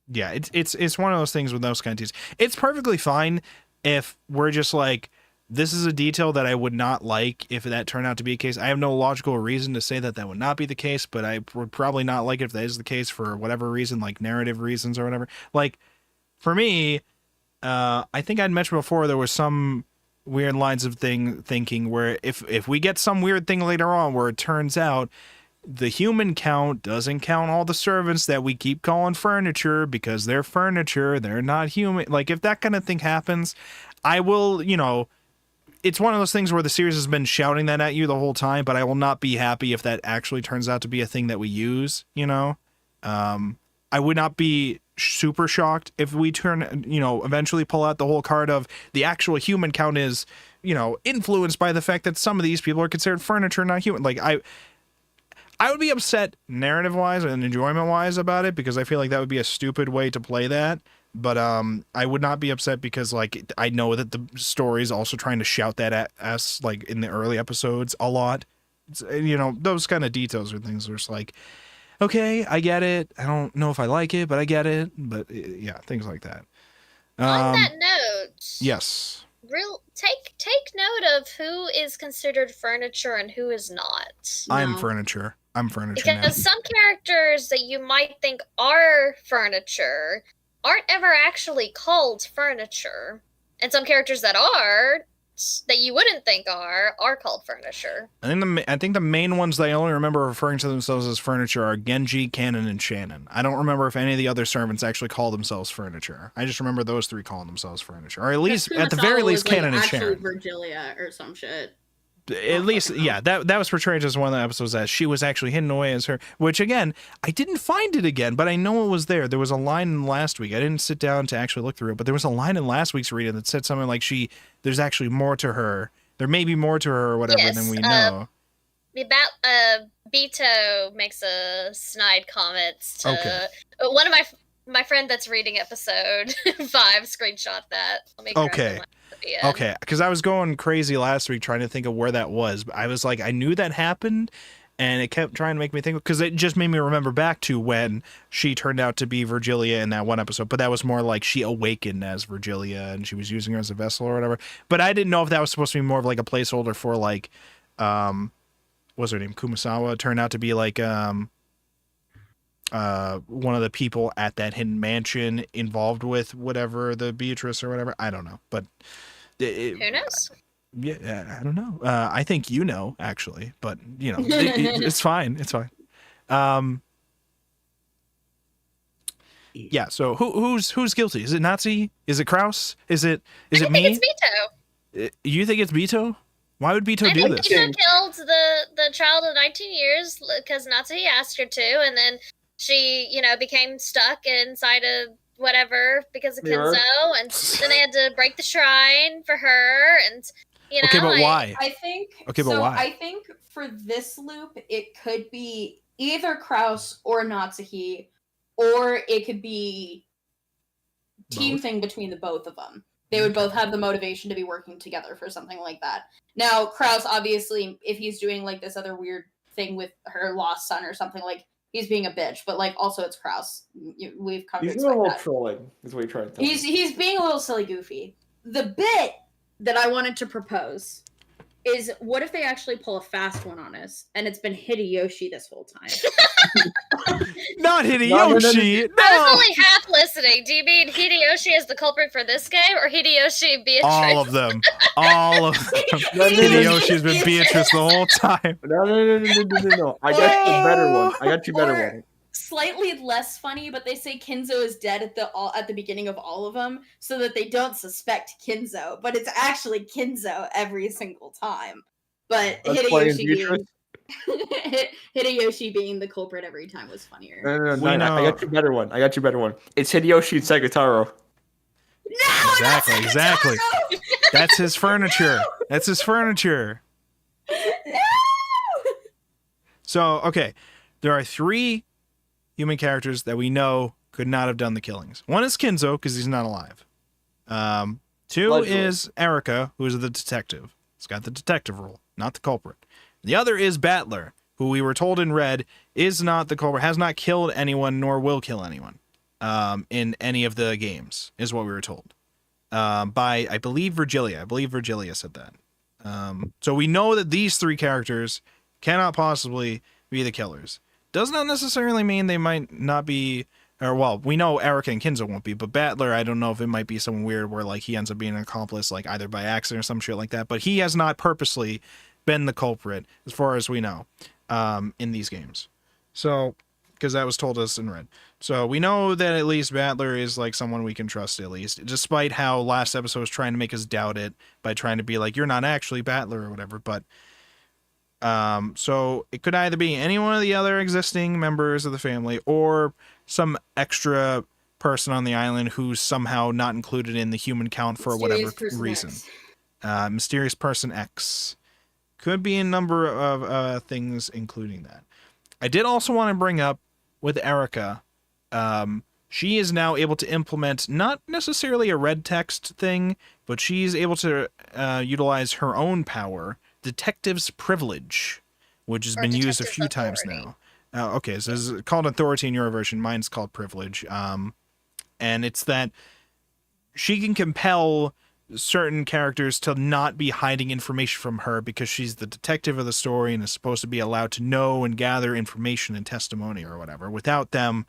Yeah, it's one of those things with those kind of things. It's perfectly fine if we're just like, this is a detail that I would not like if that turned out to be a case. I have no logical reason to say that would not be the case, but I would probably not like it if that is the case for whatever reason, like narrative reasons or whatever. Like, for me, I think I'd mentioned before there was some weird lines of thinking where if we get some weird thing later on where it turns out the human count doesn't count all the servants that we keep calling furniture because they're furniture, they're not human. Like, if that kind of thing happens, I will, it's one of those things where the series has been shouting that at you the whole time, but I will not be happy if that actually turns out to be a thing that we use, I would not be super shocked if we eventually pull out the whole card of the actual human count is, influenced by the fact that some of these people are considered furniture, not human. Like, I would be upset narrative-wise and enjoyment-wise about it because I feel like that would be a stupid way to play that. But I would not be upset because, like, I know that the story is also trying to shout that at us, like, in the early episodes a lot. Those kind of details are things where it's like, okay, I get it. I don't know if I like it, but I get it. But, yeah, things like that. On that note... Yes. Take note of who is considered furniture and who is not. I'm furniture. I'm furniture now. Because some characters that you might think are furniture aren't ever actually called furniture. And some characters that are, that you wouldn't think are called furniture. I think the main ones that I only remember referring to themselves as furniture are Genji, Cannon, and Shannon. I don't remember if any of the other servants actually call themselves furniture. I just remember those three calling themselves furniture, or at least, at the very least, Cannon and Shannon. Virgilia or some shit. At least, yeah, that was portrayed as one of the episodes as she was actually hidden away as her, which again, I didn't find it again, but I know it was there. There was a line in last week. I didn't sit down to actually look through it, but there was a line in last week's reading that said something like there's actually more to her. There may be more to her or whatever than we know. Beto makes a snide comment to one of my friend that's reading episode 5 screenshot that. Okay, because I was going crazy last week trying to think of where that was. I was like, I knew that happened, and it kept trying to make me think, because it just made me remember back to when she turned out to be Virgilia in that one episode, but that was more like she awakened as Virgilia, and she was using her as a vessel or whatever. But I didn't know if that was supposed to be more of like a placeholder for like, what's her name, Kumasawa, turned out to be like one of the people at that hidden mansion involved with whatever, the Beatrice or whatever. I don't know, but who knows? Yeah, I don't know. I think you know, actually, but you know, it's fine. It's fine. Yeah. So who's guilty? Is it Nazi? Is it Kraus? Is it me? I think it's Beto. You think it's Beto? Why would Beto do this? Beto killed the child of 19 years because Nazi asked her to, and then she, became stuck inside of whatever because of Kinzo, and then they had to break the shrine for her, and okay, but why? I think. Okay, but why? I think for this loop, it could be either Kraus or Natsuki, or it could be team thing between the both of them. They would both have the motivation to be working together for something like that. Now, Kraus, obviously, if he's doing like this other weird thing with her lost son or something, like, he's being a bitch, but like also it's Kraus. We've come to expect that. He's a little trolling, is what you're trying to tell me. He's being a little silly goofy. The bit that I wanted to propose is, what if they actually pull a fast one on us, and it's been Hideyoshi this whole time? Not Hideyoshi! No. I was only half listening. Do you mean Hideyoshi is the culprit for this game, or Hideyoshi Beatrice? All of them. All of them. Hideyoshi's been Beatrice the whole time. No. I got you better one. Slightly less funny, but they say Kinzo is dead at the beginning of all of them, so that they don't suspect Kinzo, but it's actually Kinzo every single time. But Hideyoshi being the culprit every time was funnier. No. I got you better one. It's Hideyoshi and Sagataro. No, exactly. That's his furniture. That's his furniture. No! So, okay, there are 3 human characters that we know could not have done the killings. One is Kinzo, because he's not alive. 2 is Erica, who is the detective. He's got the detective role, not the culprit. The other is Battler, who we were told in red is not the culprit, has not killed anyone, nor will kill anyone in any of the games, is what we were told. By, I believe, Virgilia. I believe Virgilia said that. So we know that these 3 characters cannot possibly be the killers. Does not necessarily mean they might not be, or well, we know Erica and Kinzo won't be, but Battler, I don't know if it might be something weird where like he ends up being an accomplice, like either by accident or some shit like that, but he has not purposely been the culprit, as far as we know, in these games. So, because that was told us in red. So we know that at least Battler is like someone we can trust, at least, despite how last episode was trying to make us doubt it by trying to be like, you're not actually Battler or whatever, but so it could either be any one of the other existing members of the family or some extra person on the island who's somehow not included in the human count for whatever reason. Mysterious Person X. Could be a number of things including that. I did also want to bring up with Erica, she is now able to implement not necessarily a red text thing, but she's able to utilize her own power, Detective's Privilege, which has been used a few times now. Okay, so it's called Authority in your version. Mine's called Privilege. And it's that she can compel certain characters to not be hiding information from her because she's the detective of the story and is supposed to be allowed to know and gather information and testimony or whatever without them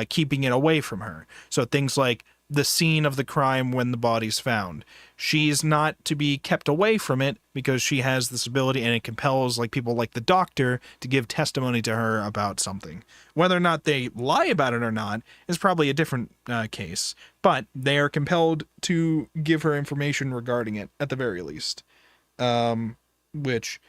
keeping it away from her. So things like the scene of the crime when the body's found. She's not to be kept away from it because she has this ability and it compels like people like the doctor to give testimony to her about something. Whether or not they lie about it or not is probably a different case, but they are compelled to give her information regarding it at the very least, which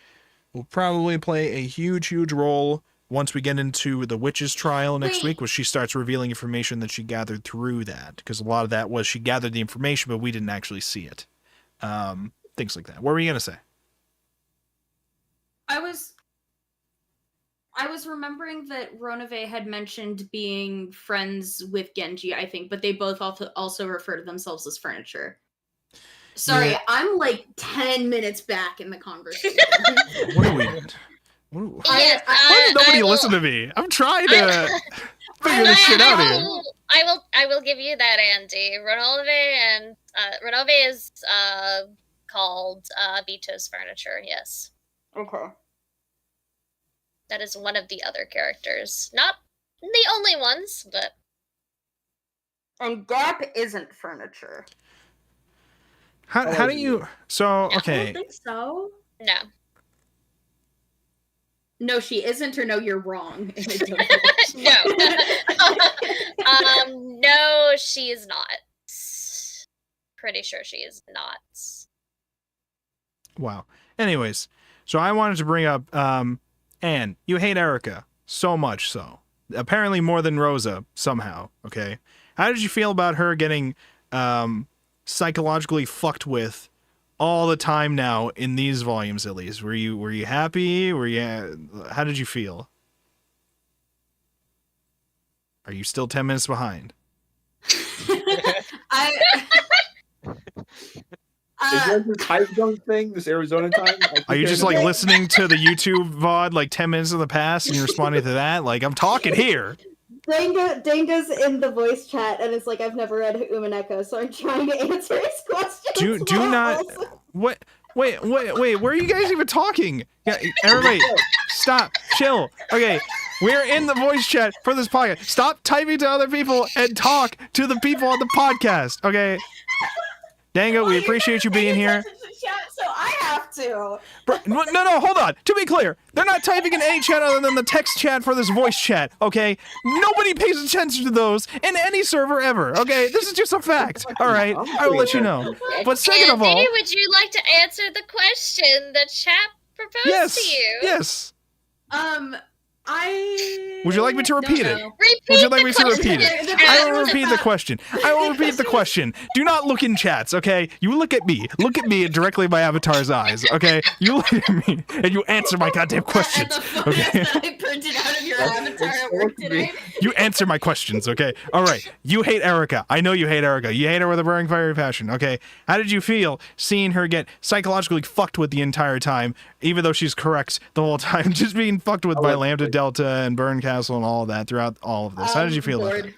will probably play a huge role once we get into the witch's trial next week, where she starts revealing information that she gathered through that, because a lot of that was she gathered the information, but we didn't actually see it. Things like that. What were you going to say? I was remembering that Ronove had mentioned being friends with Genji, I think, but they both also refer to themselves as furniture. Sorry, Yeah. I'm like 10 minutes back in the conversation. What are we... Yes, Why does nobody I will- listen to me? I'm trying to figure this shit out here. I will give you that, Andy. Renove is called Vito's furniture. Yes, Okay. that is one of the other characters. Not the only ones, but And Gap isn't furniture. How do you... So, I don't okay. think so. no. No, she isn't, or no, you're wrong. No. No, she is not. Pretty sure she is not. Wow. Anyways, so I wanted to bring up, Anne, you hate Erica so much so. Apparently more than Rosa, somehow, okay? How did you feel about her getting psychologically fucked with all the time now in these volumes, at least? Were you happy? How did you feel? Are you still 10 minutes behind? Is that the time zone thing? This Arizona time? Are you just like listening to the YouTube VOD like 10 minutes in the past and you're responding to that? Like, I'm talking here. Danga's in the voice chat and it's like, I've never read Umineko, so I'm trying to answer his question. Do not. What? Wait. Where are you guys even talking? Yeah, everybody, stop, chill. Okay, we're in the voice chat for this podcast. Stop typing to other people and talk to the people on the podcast. Okay, Danga, we appreciate you being here. So I have to. No, hold on. To be clear, they're not typing in any chat other than the text chat for this voice chat, okay? Nobody pays attention to those in any server ever, okay? This is just a fact, all right? I will let you know. But second of all... Andy, would you like to answer the question the chat proposed to you? Yes. I... Would you like me to repeat it? Repeat Would you like the me to repeat question. it? I will repeat the question. I will repeat the question. Do not look in chats, okay? You look at me. Look at me directly in my avatar's eyes, okay? You look at me and you answer my goddamn questions, okay? That I printed out of your avatar at work today. You answer my questions, okay? All right. You hate Erica. I know you hate Erica. You hate her with a burning fiery passion, okay? How did you feel seeing her get psychologically fucked with the entire time, even though she's correct the whole time, just being fucked with by Lambda Delta and Burn Castle and all of that throughout all of this? How did you feel about it?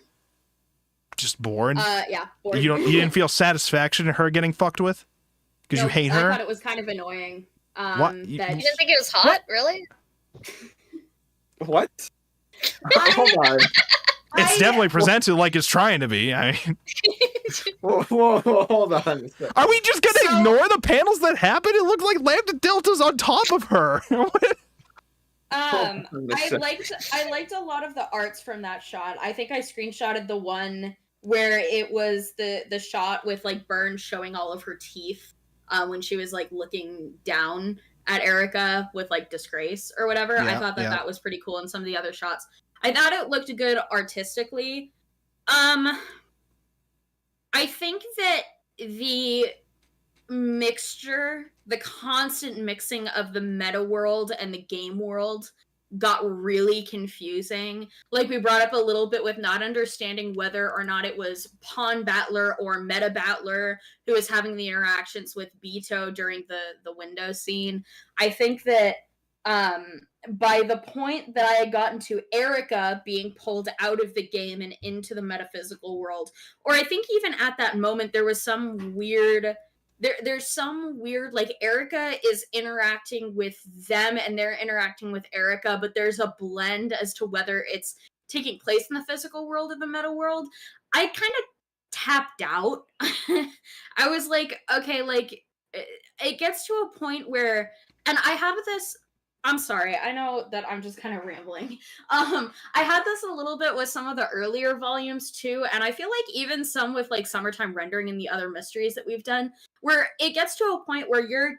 Just bored? Yeah, bored. You didn't feel satisfaction in her getting fucked with? Because you hate her? I thought it was kind of annoying. What? You didn't think it was hot, really? What? Hold on. It's definitely presented like it's trying to be. Whoa, hold on. Are we just gonna ignore the panels that happen? It looked like Lambda Delta's on top of her. I liked a lot of the arts from that shot. I think I screenshotted the one where it was the shot with like Burn showing all of her teeth when she was like looking down at Erica with like disgrace or whatever. I thought that was pretty cool in some of the other shots. I thought it looked good artistically. I think that the mixture, the constant mixing of the meta world and the game world got really confusing. Like we brought up a little bit with not understanding whether or not it was Pawn Battler or Meta Battler who was having the interactions with Beto during the window scene. I think that by the point that I had gotten to Erica being pulled out of the game and into the metaphysical world, or I think even at that moment there was some weird there's some weird, like, Erica is interacting with them and they're interacting with Erica, but there's a blend as to whether it's taking place in the physical world or the meta world. I kind of tapped out. I was like, okay, like, it gets to a point where, and I have this, I'm sorry, I know that I'm just kind of rambling. I had this a little bit with some of the earlier volumes too, and I feel like even some with like Summertime Rendering and the other mysteries that we've done, where it gets to a point where you're,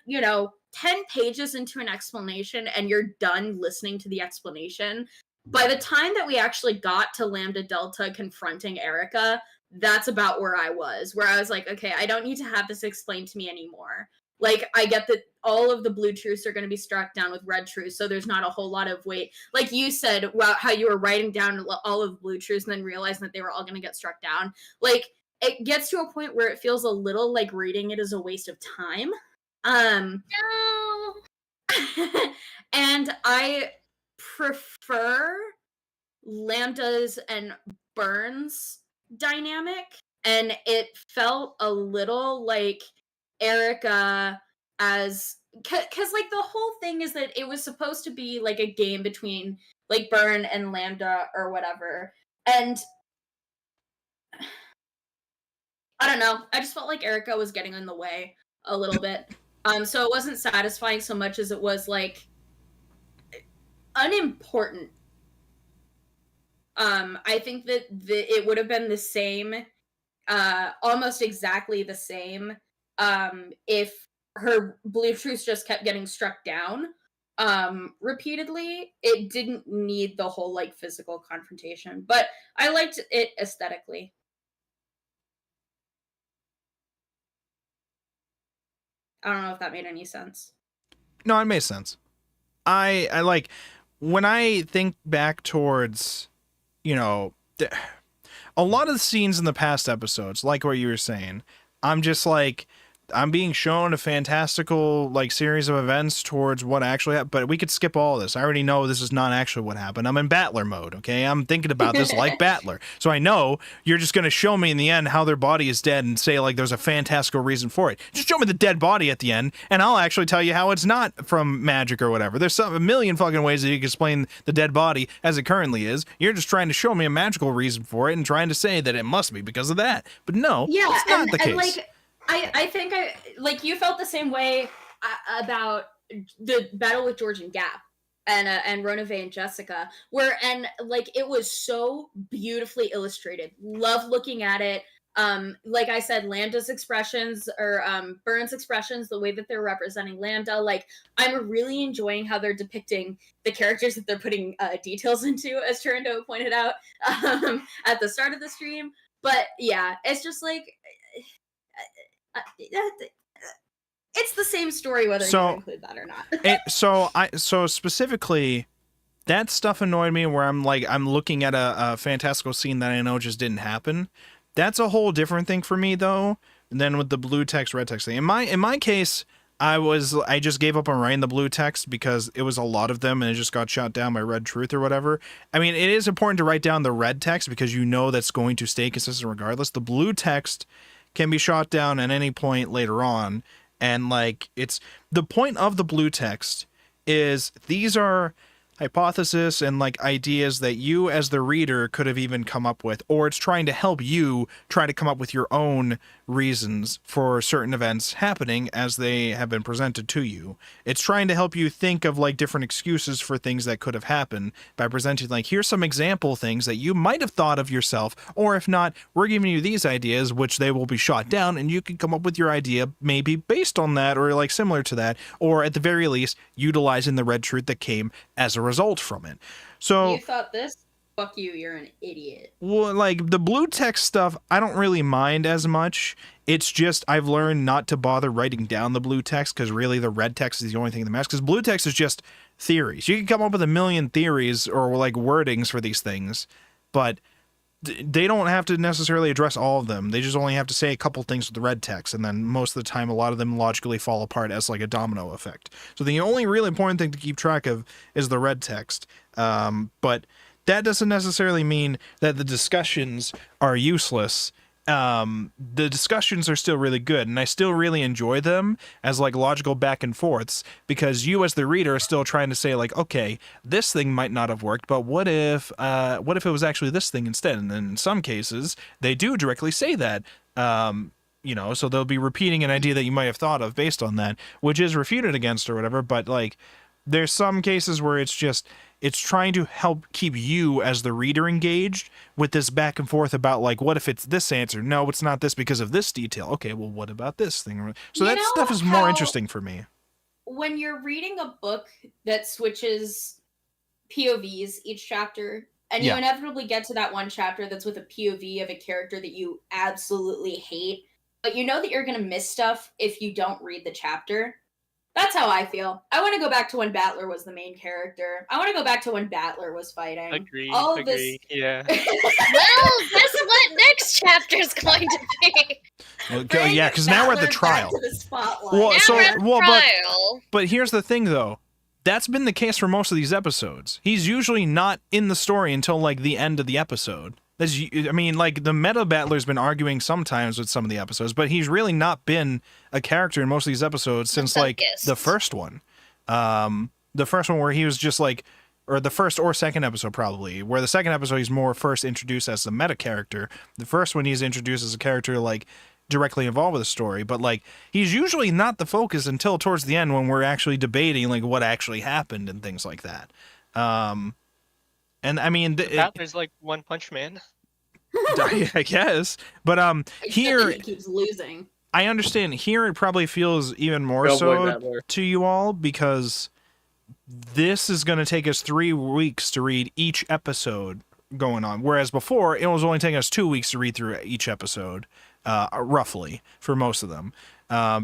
10 pages into an explanation and you're done listening to the explanation. By the time that we actually got to Lambda Delta confronting Erica, that's about where I was like, okay, I don't need to have this explained to me anymore. Like, I get that all of the blue truths are going to be struck down with red truths, so there's not a whole lot of weight. Like you said, how you were writing down all of the blue truths and then realizing that they were all going to get struck down. Like, it gets to a point where it feels a little like reading it is a waste of time. No. And I prefer Lambda's and Burns dynamic, and it felt a little like Erica as because like the whole thing is that it was supposed to be like a game between like Burn and Lambda or whatever, and I don't know, I just felt like Erica was getting in the way a little bit. So it wasn't satisfying so much as it was like unimportant. I think that it would have been the same, almost exactly the same, if her blue truths just kept getting struck down repeatedly. It didn't need the whole like physical confrontation, but I liked it aesthetically. I don't know if that made any sense. No, it made sense. I like when I think back towards, a lot of the scenes in the past episodes, like what you were saying, I'm just like, I'm being shown a fantastical like series of events towards what actually happened, but we could skip all this. I already know this is not actually what happened. I'm in Battler mode, okay? I'm thinking about this like Battler. So I know you're just going to show me in the end how their body is dead and say like there's a fantastical reason for it. Just show me the dead body at the end and I'll actually tell you how it's not from magic or whatever. There's a million fucking ways that you can explain the dead body as it currently is. You're just trying to show me a magical reason for it and trying to say that it must be because of that. But no, it's not the case. Like, I think like you felt the same way about the battle with George and Gap and Ronave and Jessica, and like it was so beautifully illustrated. Love looking at it. Like I said, Lambda's expressions or Burns' expressions, the way that they're representing Lambda, like I'm really enjoying how they're depicting the characters that they're putting details into, as Turando pointed out at the start of the stream. But yeah, it's just like it's the same story whether you include that or not. So specifically, that stuff annoyed me where I'm looking at a fantastical scene that I know just didn't happen. That's a whole different thing for me though than with the blue text red text thing. In my case, I just gave up on writing the blue text because it was a lot of them and it just got shot down by red truth or whatever. I mean, it is important to write down the red text because you know that's going to stay consistent regardless. The blue text can be shot down at any point later on, and like it's the point of the blue text is these are hypothesis and like ideas that you as the reader could have even come up with, or it's trying to help you try to come up with your own reasons for certain events happening as they have been presented to you. It's trying to help you think of like different excuses for things that could have happened by presenting like, here's some example things that you might have thought of yourself, or if not, we're giving you these ideas which they will be shot down and you can come up with your idea maybe based on that or like similar to that, or at the very least utilizing the red truth that came as a result from it. So you thought this? Fuck you, you're an idiot. Well, like the blue text stuff, I don't really mind as much. It's just I've learned not to bother writing down the blue text because really the red text is the only thing that matters. Because blue text is just theories. You can come up with a million theories or like wordings for these things, but they don't have to necessarily address all of them. They just only have to say a couple things with the red text, and then most of the time a lot of them logically fall apart as like a domino effect. So the only really important thing to keep track of is the red text. But that doesn't necessarily mean that the discussions are useless the discussions are still really good, and I still really enjoy them as like logical back and forths, because you as the reader are still trying to say like, okay, this thing might not have worked, but what if it was actually this thing instead? And then in some cases they do directly say that, so they'll be repeating an idea that you might have thought of based on that, which is refuted against or whatever. But like, there's some cases where it's trying to help keep you as the reader engaged with this back and forth about like, what if it's this answer? No, it's not this because of this detail. Okay, well, what about this thing? So that stuff is more interesting for me. When you're reading a book that switches POVs each chapter, and you inevitably get to that one chapter that's with a POV of a character that you absolutely hate, but you know that you're going to miss stuff if you don't read the chapter. That's how I feel. I want to go back to when Battler was the main character. I want to go back to when Battler was fighting. Agree. Yeah. Well, guess what next chapter is going to be? Well, because now we're at the trial. To the spotlight. But here's the thing, though. That's been the case for most of these episodes. He's usually not in the story until like the end of the episode. Like the meta battler's been arguing sometimes with some of the episodes, but he's really not been a character in most of these episodes since like the first one. The first one where he was just like, or the first or second episode probably, where the second episode he's more first introduced as a meta character. The first one he's introduced as a character like directly involved with the story, but like he's usually not the focus until towards the end when we're actually debating like what actually happened and things like that. And I mean, there's like One Punch Man. I guess, but here he keeps losing. I understand. Here it probably feels even more so to you all because this is going to take us 3 weeks to read each episode going on, whereas before it was only taking us 2 weeks to read through each episode, roughly for most of them.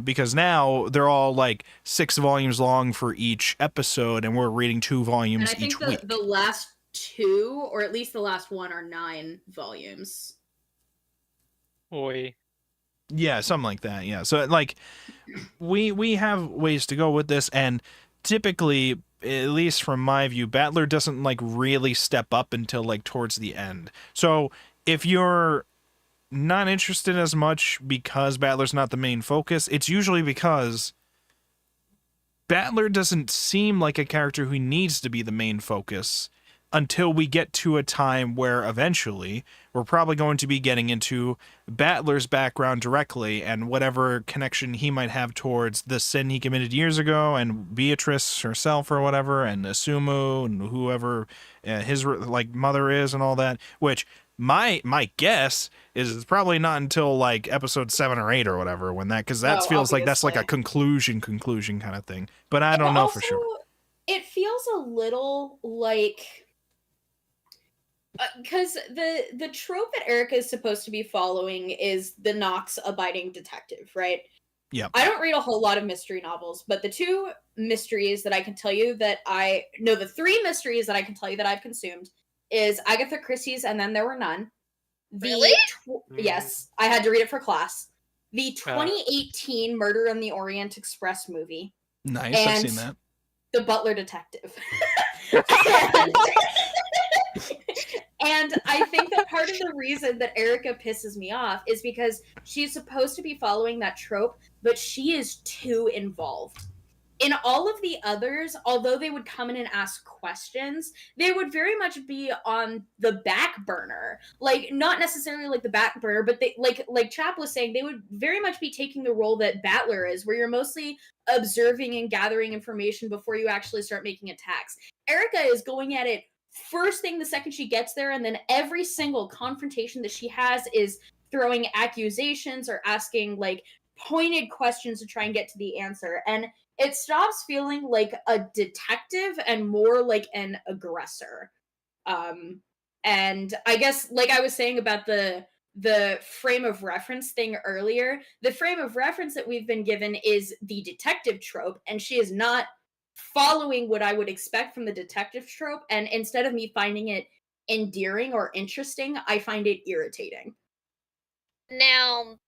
Because now they're all like 6 volumes long for each episode, and we're reading 2 volumes each week. The last 2, or at least the last 1, are 9 volumes. Oi. Yeah, something like that. Yeah. So like we have ways to go with this, and typically, at least from my view, Battler doesn't like really step up until like towards the end. So if you're not interested as much because Battler's not the main focus, it's usually because Battler doesn't seem like a character who needs to be the main focus until we get to a time where eventually we're probably going to be getting into Battler's background directly and whatever connection he might have towards the sin he committed years ago, and Beatrice herself or whatever, and Asumu and whoever his like mother is and all that, which my guess is it's probably not until like episode 7 or 8 or whatever when that, because that feels like that's like a conclusion kind of thing, but I don't know for sure. It feels a little like because the trope that Erica is supposed to be following is the Knox abiding detective, right? Yeah. I don't read a whole lot of mystery novels, but the 2 mysteries that I can tell you that the 3 mysteries that I can tell you that I've consumed is Agatha Christie's And Then There Were None. Really? Yes, I had to read it for class. The 2018 Murder on the Orient Express movie. Nice, I've seen that. The Butler Detective. And I think that part of the reason that Erica pisses me off is because she's supposed to be following that trope, but she is too involved. In all of the others, although they would come in and ask questions, they would very much be on the back burner. Like, not necessarily like the back burner, but they like Chap was saying, they would very much be taking the role that Battler is, where you're mostly observing and gathering information before you actually start making attacks. Erica is going at it first thing the second she gets there, and then every single confrontation that she has is throwing accusations or asking like pointed questions to try and get to the answer. And it stops feeling like a detective and more like an aggressor. And I guess, like I was saying about the frame of reference thing earlier, the frame of reference that we've been given is the detective trope, and she is not following what I would expect from the detective trope. And instead of me finding it endearing or interesting, I find it irritating. Now,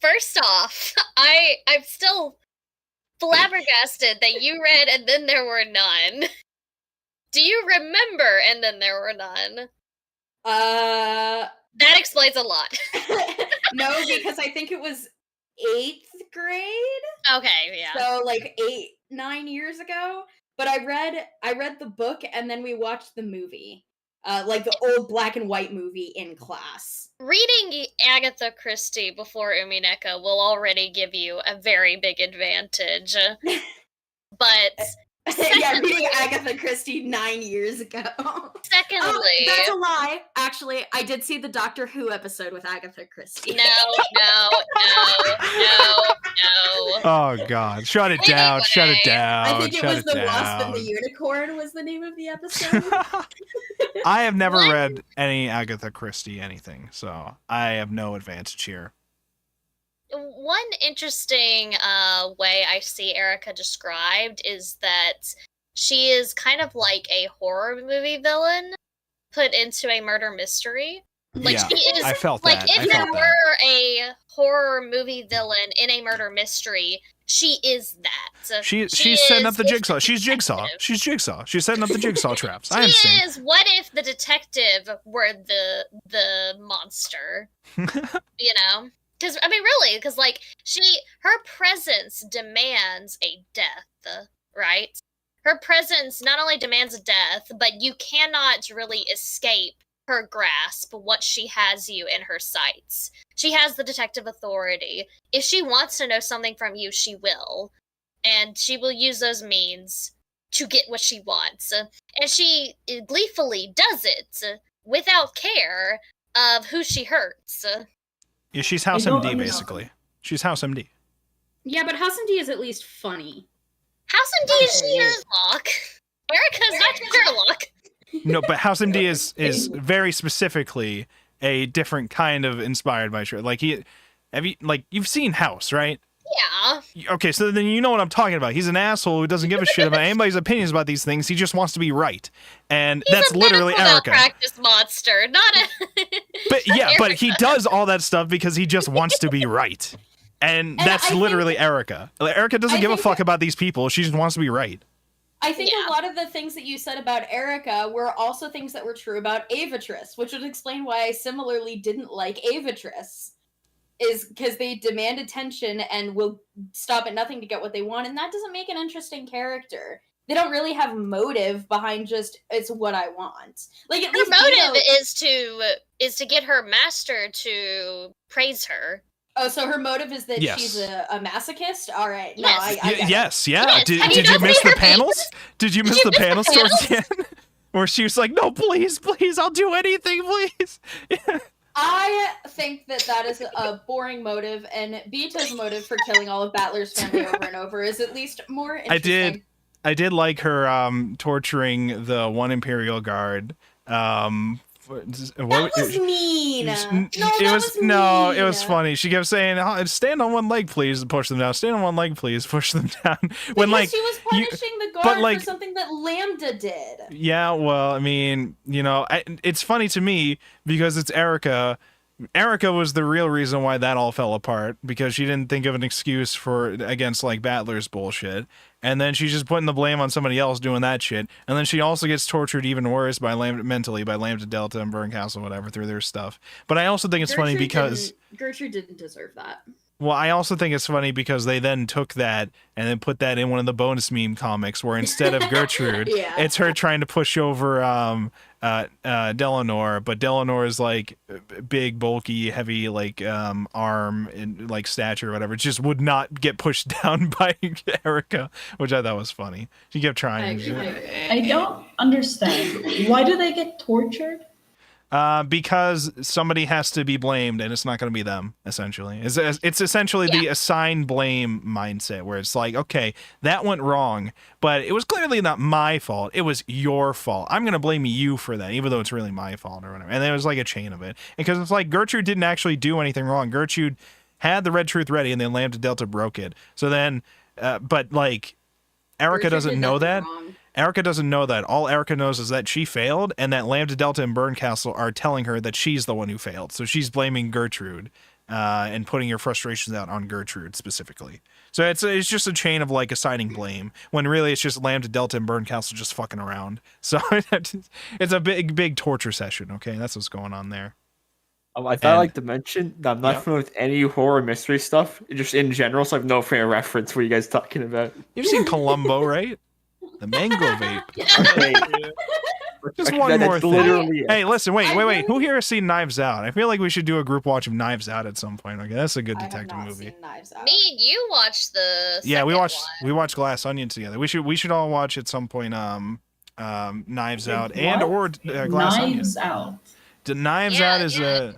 first off, I'm still flabbergasted that you read And Then There Were None. Do you remember And Then There Were None? That explains a lot. No, because I think it was 8th grade. Okay, yeah. So like 9 years ago. But I read the book and then we watched the movie. Like the old black and white movie in class. Reading Agatha Christie before Umineko will already give you a very big advantage. But yeah, reading Agatha Christie 9 years ago. Secondly, that's a lie. Actually, I did see the Doctor Who episode with Agatha Christie. No. Oh God! Shut it down! Shut it down! I think it shut was The Wasp down. and the Unicorn was the name of the episode. I have never read any Agatha Christie anything, so I have no advantage here. One interesting way I see Erica described is that she is kind of like a horror movie villain put into a murder mystery. Like yeah, she is, I felt like that. if there were a horror movie villain in a murder mystery, she is that. She's setting up the jigsaw. She's Jigsaw. She's Jigsaw. She's setting up the jigsaw traps. I She understand. is. What if the detective were the monster? You know. Because, I mean, really, because, like, her presence demands a death, right? Her presence not only demands a death, but you cannot really escape her grasp once she has you in her sights. She has the detective authority. If she wants to know something from you, she will. And she will use those means to get what she wants. And she gleefully does it without care of who she hurts. Yeah, she's House MD basically. She's House MD. Yeah, but House MD is at least funny. House MD is Sherlock. Erica's not Sherlock. No, but House MD is very specifically a different kind of inspired by Sherlock. Like you've seen House, right? Yeah. Okay, so then you know what I'm talking about. He's an asshole who doesn't give a shit about anybody's opinions about these things. He just wants to be right, and that's literally Erica. Practice monster, not a. But he does all that stuff because he just wants to be right, and that's literally Erica. Erica doesn't give a fuck about these people. She just wants to be right. I think a lot of the things that you said about Erica were also things that were true about Avatris, which would explain why I similarly didn't like Avatris. Is because they demand attention and will stop at nothing to get what they want, and that doesn't make an interesting character. They don't really have motive behind just it's what I want. Like at least her motive is to get her master to praise her. Oh, so her motive is that she's a masochist? All right. No, Yes. I get Yes, it. yeah. Yes. Did you miss the panels? Did you miss the panels towards the end? Where she was like, no, please, I'll do anything, please. I think that is a boring motive, and Bito's motive for killing all of Battler's family over and over is at least more interesting. I did like her torturing the one Imperial guard. That was mean. It was funny. She kept saying, "Stand on one leg, please," and push them down. Stand on one leg, please, push them down. When because she was punishing the guard for something that Lambda did. Yeah, well, I mean, it's funny to me because it's Erica. Erica was the real reason why that all fell apart because she didn't think of an excuse against like Battler's bullshit, and then she's just putting the blame on somebody else doing that shit, and then she also gets tortured even worse mentally by Lambda Delta and Burncastle, whatever, through their stuff. But I also think it's funny because Gertrude didn't deserve that. Well, I also think it's funny because they then took that and then put that in one of the bonus meme comics where instead of Gertrude, it's her trying to push over Delanor, but Delanor is like big, bulky, heavy, like arm and like stature or whatever. It just would not get pushed down by Erica, which I thought was funny. She kept trying. I don't understand. Why do they get tortured? Because somebody has to be blamed and it's not going to be them, essentially. It's essentially the assigned blame mindset where it's like, okay, that went wrong, but it was clearly not my fault. It was your fault. I'm going to blame you for that, even though it's really my fault or whatever. And there was like a chain of it. Because it's like Gertrude didn't actually do anything wrong. Gertrude had the red truth ready and then Lambda Delta broke it. So then, but like, Erica doesn't know that. Erica doesn't know that. All Erica knows is that she failed and that Lambda Delta and Burncastle are telling her that she's the one who failed. So she's blaming Gertrude and putting her frustrations out on Gertrude specifically. So it's just a chain of like assigning blame when really it's just Lambda, Delta, and Burn Castle just fucking around. So it's a big torture session. Okay, that's what's going on there. I thought I'd like to mention that I'm not familiar with any horror mystery stuff, just in general, so I have no frame of reference. What are you guys talking about? You've seen Columbo, right? The mango vape. Okay. Just one more thing. Literally Hey, listen, wait. Who here has seen Knives Out? I feel like we should do a group watch of Knives Out at some point. Okay, that's a good detective movie. Me and you watched the Yeah, we second watched Glass Onion together. We should all watch at some point. Knives Out What? and or Glass Onion. Knives Out. The Knives Out is a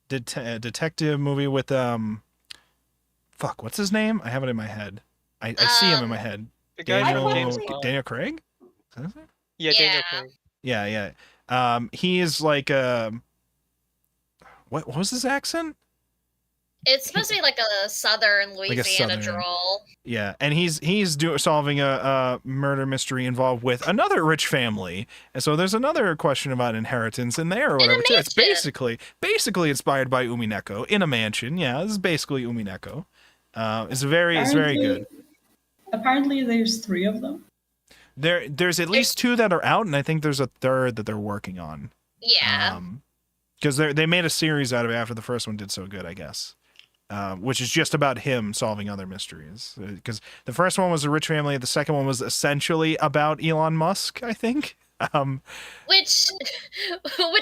detective movie with fuck, what's his name? I have it in my head. I see him in my head. The guy from James Daniel Bond. Daniel Craig? Is that his name? Yeah, Daniel Craig. Yeah. He is like what was his accent? It's supposed to be like a southern Like a Louisiana southern- drawl. Yeah, and he's solving a murder mystery involved with another rich family, and so there's another question about inheritance in there or In a whatever too. It's mansion. basically inspired by Umineko in a mansion. Yeah, this is basically Umineko. It's very good. Apparently, there's 3 of them. There's at least 2 that are out, and I think there's a third that they're working on. Yeah. Because they made a series out of it after the first one did so good, I guess. Which is just about him solving other mysteries. Because the first one was a rich family, the second one was essentially about Elon Musk, I think. Which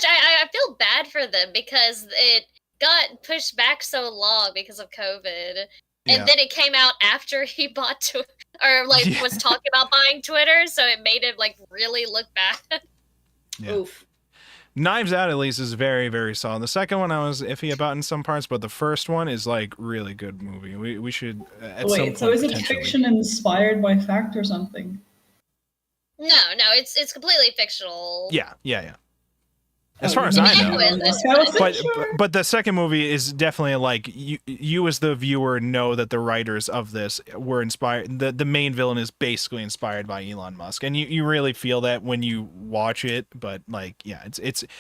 I feel bad for them because it got pushed back so long because of COVID. And then it came out after he bought was talking about buying Twitter, so it made him like really look bad. Yeah. Oof. Knives Out at least is very, very solid. The second one I was iffy about in some parts, but the first one is like really good movie. We should at some Wait, point so is it potentially- fiction inspired by fact or something? No, it's completely fictional. Yeah. As far as I know. But the second movie is definitely like you as the viewer know that the writers of this were inspired. The main villain is basically inspired by Elon Musk, and you really feel that when you watch it. But like, yeah,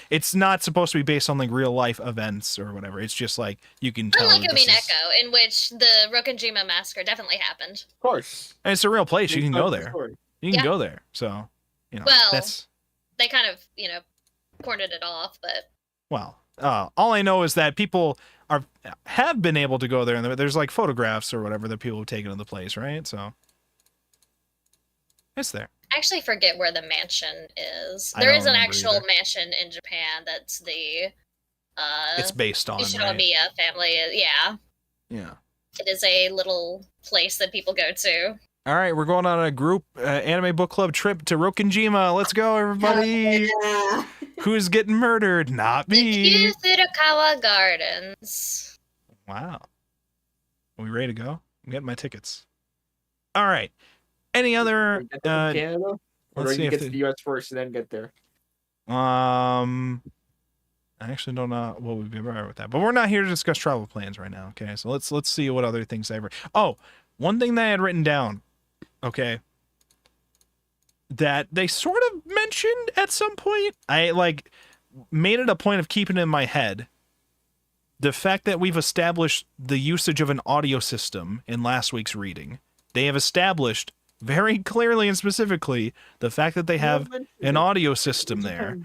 it's not supposed to be based on like real life events or whatever. It's just like you can tell. Unlike that this is- Umineko, in which the Rokonjima massacre definitely happened. Of course. and it's a real place. You can go there. Story. You can Yeah. go there. So Well, that's They kind of, cornered it off, but all I know is that people have been able to go there, and there's like photographs or whatever that people have taken of the place, right? So it's there. I actually forget where the mansion is. I There don't is an remember actual either. mansion in Japan that's the It's based on, right? Ishinomiya family. Yeah. Yeah. It is a little place that people go to. All right, we're going on a group anime book club trip to Rokonjima. Let's go, everybody. Yeah. Who's getting murdered? Not me. To Furukawa Gardens. Wow. Are we ready to go? I'm getting my tickets. All right. Any other? Get there from Canada? Or let's do see you if get the- to the US first and then get there? I actually don't know what would be better with that, but we're not here to discuss travel plans right now. Okay, so let's see what other things I ever. Oh, one thing that I had written down. Okay. That they sort of mentioned at some point. I like made it a point of keeping it in my head. The fact that we've established the usage of an audio system in last week's reading. They have established very clearly and specifically the fact that they have an audio system there.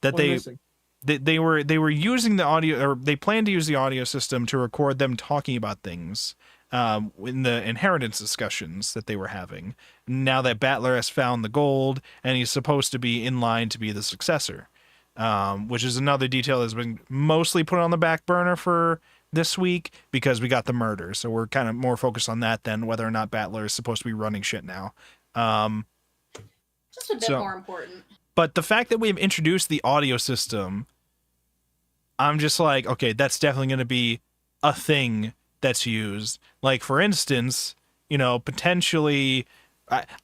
That they were using the audio, or they plan to use the audio system to record them talking about things in the inheritance discussions that they were having. Now that Battler has found the gold and he's supposed to be in line to be the successor, which is another detail that's been mostly put on the back burner for this week because we got the murder. So we're kind of more focused on that than whether or not Battler is supposed to be running shit now. Just a bit So- more important. But the fact that we've introduced the audio system, I'm just like, okay, that's definitely going to be a thing that's used. Like, for instance, potentially,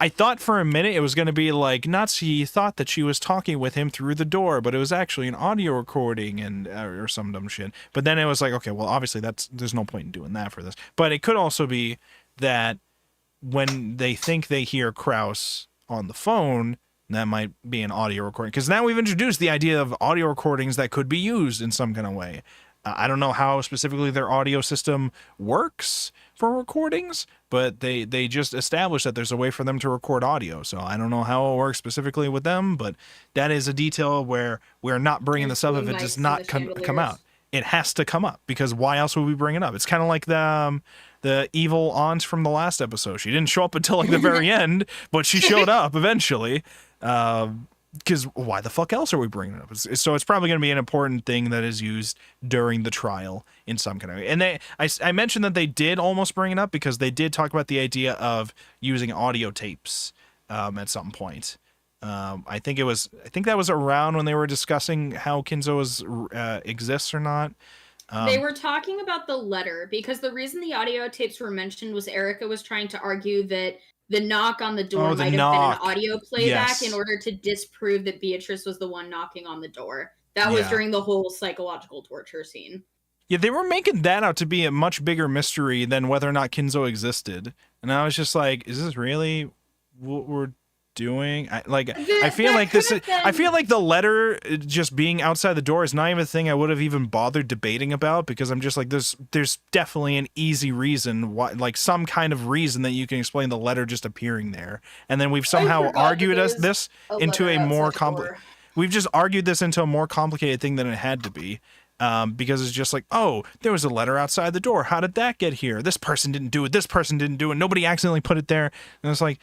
I thought for a minute it was going to be like Natsuki thought that she was talking with him through the door, but it was actually an audio recording or some dumb shit. But then it was like, okay, well, obviously there's no point in doing that for this. But it could also be that when they think they hear Kraus on the phone, that might be an audio recording. Because now we've introduced the idea of audio recordings that could be used in some kind of way. I don't know how specifically their audio system works for recordings, but they just established that there's a way for them to record audio. So I don't know how it works specifically with them, but that is a detail where we're not bringing this up if it does not come out. It has to come up, because why else would we bring it up? It's kind of like the evil aunt from the last episode. She didn't show up until like the very end, but she showed up eventually. Because why the fuck else are we bringing it up? So it's probably going to be an important thing that is used during the trial in some kind of way. And I mentioned that they did almost bring it up because they did talk about the idea of using audio tapes at some point. I think that was around when they were discussing how Kinzo exists or not. They were talking about the letter, because the reason the audio tapes were mentioned was Erica was trying to argue that the knock on the door might have been an audio playback in order to disprove that Beatrice was the one knocking on the door. That was during the whole psychological torture scene. Yeah, they were making that out to be a much bigger mystery than whether or not Kinzo existed. And I was just like, is this really what we're doing? I feel like the letter just being outside the door is not even a thing I would have even bothered debating about, because I'm just like, there's definitely an easy reason why, like some kind of reason that you can explain the letter just appearing there, and then we've somehow argued this into a more complicated. We've just argued this into a more complicated thing than it had to be. Because it's just like, oh, there was a letter outside the door. How did that get here? This person didn't do it. This person didn't do it. Nobody accidentally put it there. And it's like,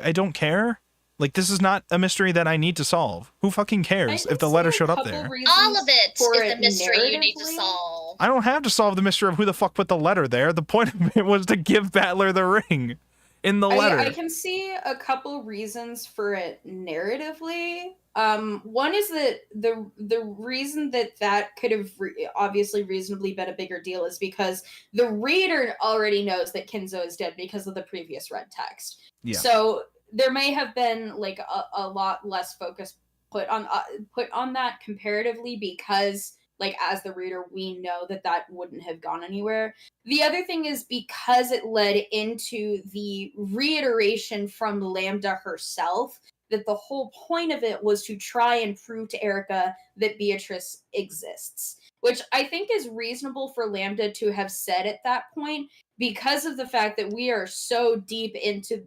I don't care. Like, this is not a mystery that I need to solve. Who fucking cares if the letter showed up there? All of it is a mystery you need to solve. I don't have to solve the mystery of who the fuck put the letter there. The point of it was to give Battler the ring in the letter. I can see a couple reasons for it narratively. One is that the reason that could have obviously reasonably been a bigger deal is because the reader already knows that Kinzo is dead because of the previous red text. Yeah. So there may have been like a lot less focus put on that comparatively, because like as the reader we know that wouldn't have gone anywhere. The other thing is because it led into the reiteration from Lambda herself that the whole point of it was to try and prove to Erica that Beatrice exists, which I think is reasonable for Lambda to have said at that point, because of the fact that we are so deep into